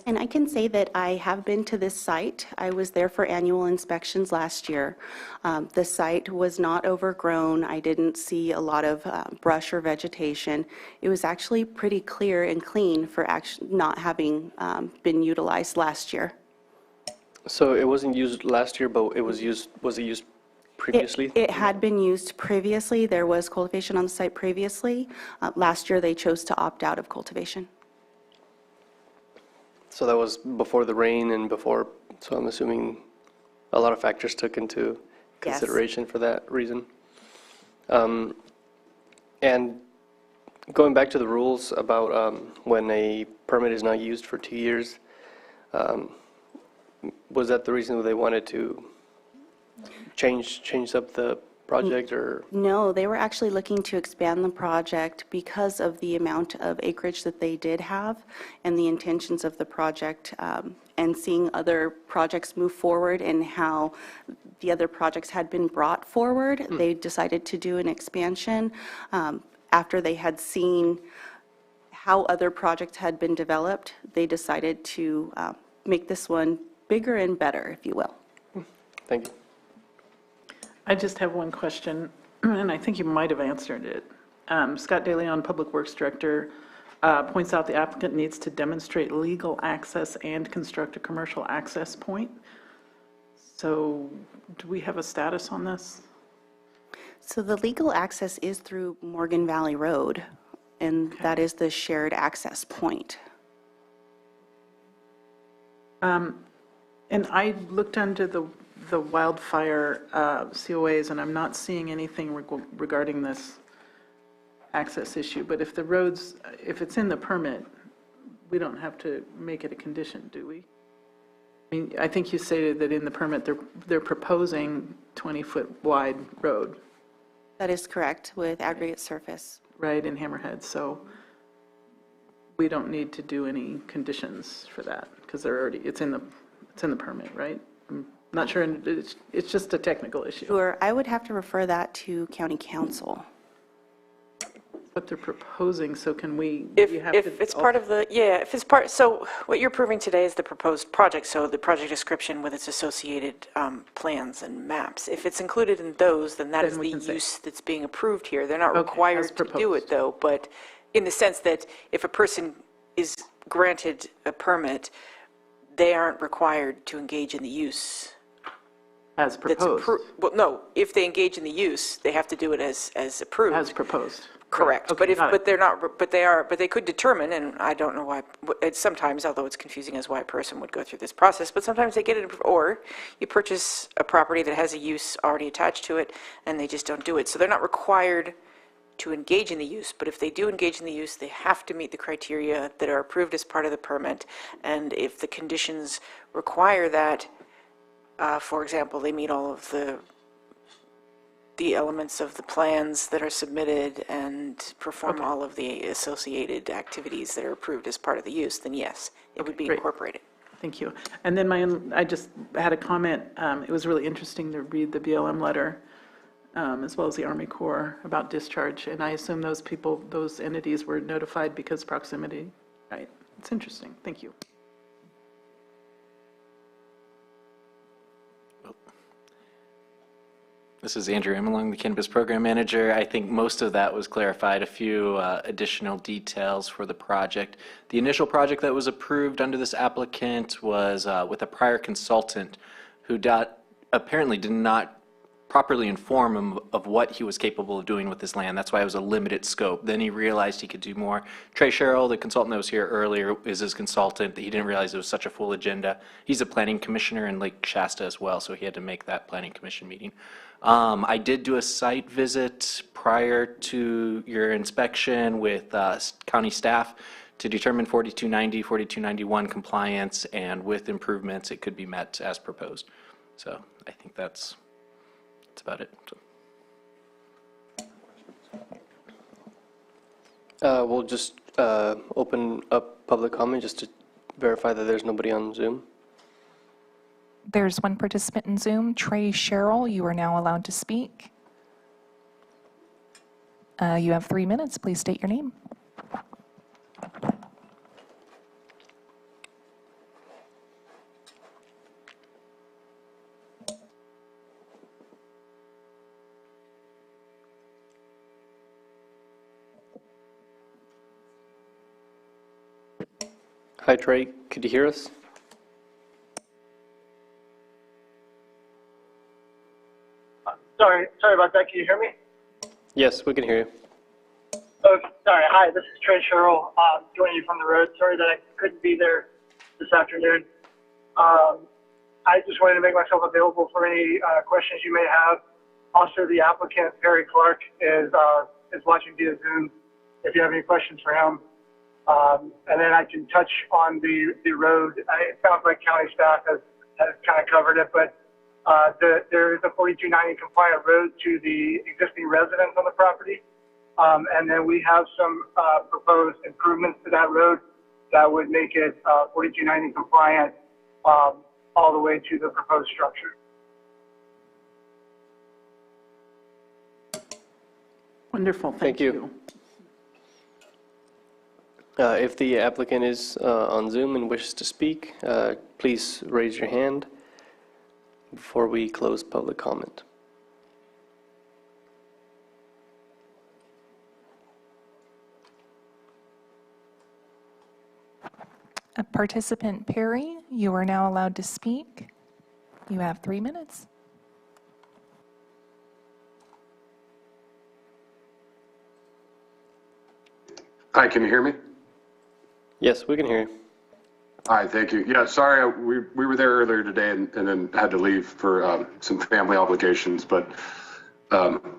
And I can say that I have been to this site. I was there for annual inspections last year. The site was not overgrown. I didn't see a lot of brush or vegetation. It was actually pretty clear and clean for not having been utilized last year. So it wasn't used last year, but it was used previously? It had been used previously. There was cultivation on the site previously. Last year, they chose to opt out of cultivation. So that was before the rain and before, so I'm assuming a lot of factors took into consideration for that reason. And going back to the rules about when a permit is not used for 2 years, was that the reason they wanted to change up the project, or? No, they were actually looking to expand the project because of the amount of acreage that they did have and the intentions of the project, and seeing other projects move forward and how the other projects had been brought forward. They decided to do an expansion after they had seen how other projects had been developed. They decided to make this one bigger and better, if you will. Thank you. I just have one question, and I think you might have answered it. Scott DeLeon, Public Works Director, points out the applicant needs to demonstrate legal access and construct a commercial access point. So do we have a status on this? So the legal access is through Morgan Valley Road, and that is the shared access point. And I looked under the wildfire COAs, and I'm not seeing anything regarding this access issue. But if the roads, if it's in the permit, we don't have to make it a condition, do we? I mean, I think you stated that in the permit, they're proposing 20-foot wide road. That is correct, with aggregate surface. Right, in Hammerhead, so we don't need to do any conditions for that, because they're already, it's in the permit, right? I'm not sure, it's just a technical issue. Sure, I would have to refer that to county council. But they're proposing, so can we? If it's part of the, if it's part, so what you're approving today is the proposed project, so the project description with its associated plans and maps. If it's included in those, then that is the use that's being approved here. They're not required to do it, though, but in the sense that if a person is granted a permit, they aren't required to engage in the use. As proposed? Well, no, if they engage in the use, they have to do it as approved. As proposed. Correct, Okay, but they could determine, and I don't know why, it's sometimes, although it's confusing as why a person would go through this process, but sometimes they get it, or you purchase a property that has a use already attached to it, and they just don't do it. So they're not required to engage in the use, but if they do engage in the use, they have to meet the criteria that are approved as part of the permit, and if the conditions require that, for example, they meet all of the elements of the plans that are submitted and perform all of the associated activities that are approved as part of the use, then yes, it would be incorporated. Thank you. And then I just had a comment. It was really interesting to read the BLM letter, as well as the Army Corps, about discharge. And I assume those people, those entities were notified because proximity, right? It's interesting. Thank you. This is Andrew Amelong, the Cannabis Program Manager. I think most of that was clarified. A few additional details for the project. The initial project that was approved under this applicant was with a prior consultant who apparently did not properly inform him of what he was capable of doing with this land. That's why it was a limited scope. Then he realized he could do more. Trey Sherrill, the consultant that was here earlier, is his consultant. He didn't realize it was such a full agenda. He's a planning commissioner in Lake Shasta as well, so he had to make that planning commission meeting. I did do a site visit prior to your inspection with county staff to determine 4290, 4291 compliance, and with improvements, it could be met as proposed. So I think that's about it. So. We'll just open up public comment just to verify that there's nobody on Zoom. There's one participant in Zoom, Trey Sherrill. You are now allowed to speak. You have 3 minutes. Please state your name. Hi, Trey. Could you hear us? Sorry about that. Can you hear me? Yes, we can hear you. Oh, sorry. Hi, this is Trey Sherrill, joining you from the road. Sorry that I couldn't be there this afternoon. I just wanted to make myself available for any questions you may have. Also, the applicant, Perry Clark, is watching via Zoom if you have any questions for him. And then I can touch on the road. It sounds like county staff has kind of covered it, but there is a 4290 compliant road to the existing residents on the property. And then we have some proposed improvements to that road that would make it 4290 compliant all the way to the proposed structure. Wonderful. Thank you. If the applicant is on Zoom and wishes to speak, please raise your hand before we close public comment. Participant Perry, you are now allowed to speak. You have 3 minutes. Hi, can you hear me? Yes, we can hear you. Hi, thank you. Yeah, sorry, we were there earlier today and then had to leave for some family obligations, but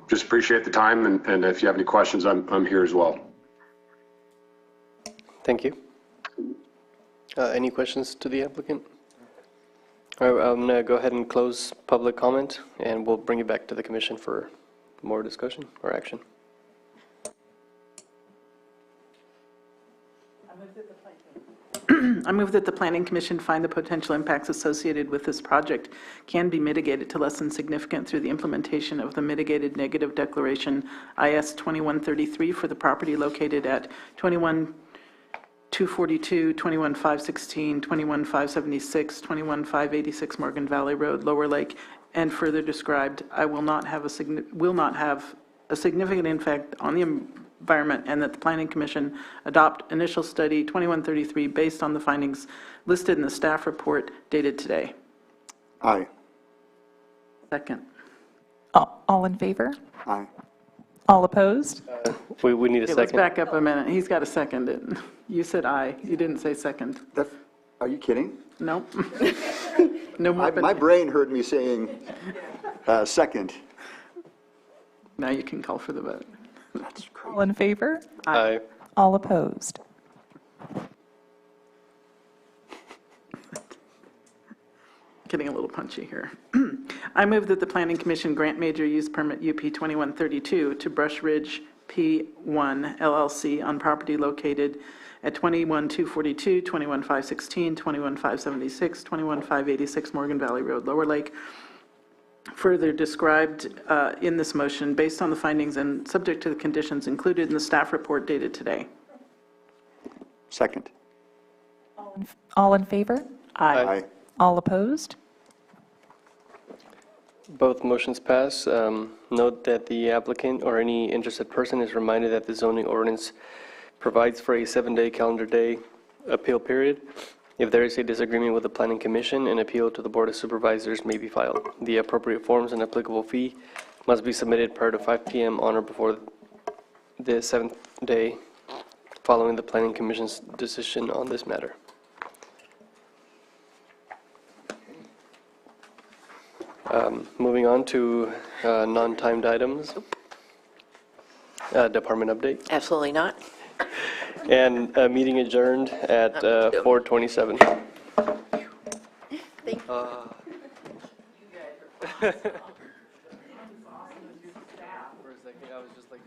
just appreciate the time, and if you have any questions, I'm here as well. Thank you. Any questions to the applicant? All right, I'm going to go ahead and close public comment, and we'll bring it back to the commission for more discussion or action. I move that the Planning Commission find the potential impacts associated with this project can be mitigated to less than significant through the implementation of the Mitigated Negative Declaration IS 2133 for the property located at 21242, 21516, 21576, 21586 Morgan Valley Road, Lower Lake, and further described, I will not have a significant impact on the environment, and that the Planning Commission adopt initial study 2133 based on the findings listed in the staff report dated today. Aye. Second. All in favor? Aye. All opposed? We need a Okay, second. let's back up a minute. He's got to second it. You said aye. You didn't say second. Are you kidding? No. No more. My brain heard me saying second. Now you can call for the vote. That's crazy. All in favor? Aye. All opposed? Getting a little punchy here. I move that the Planning Commission grant major use permit UP 2132 to Brush Ridge P1 LLC on property located at 21242, 21516, 21576, 21586 Morgan Valley Road, Lower Lake, further described in this motion based on the findings and subject to the conditions included in the staff report dated today. Second. All in favor? Aye. All opposed? Both motions pass. Note that the applicant or any interested person is reminded that the zoning ordinance provides for a 7-day calendar day appeal period. If there is a disagreement with the Planning Commission, an appeal to the Board of Supervisors may be filed. The appropriate forms and applicable fee must be submitted prior to 5 p.m. on or before the 7th day following the Planning Commission's decision on this matter. Moving on to non-timed items. Department update. Absolutely not. And meeting adjourned at 4:27. Thank you. For a second, I was just like...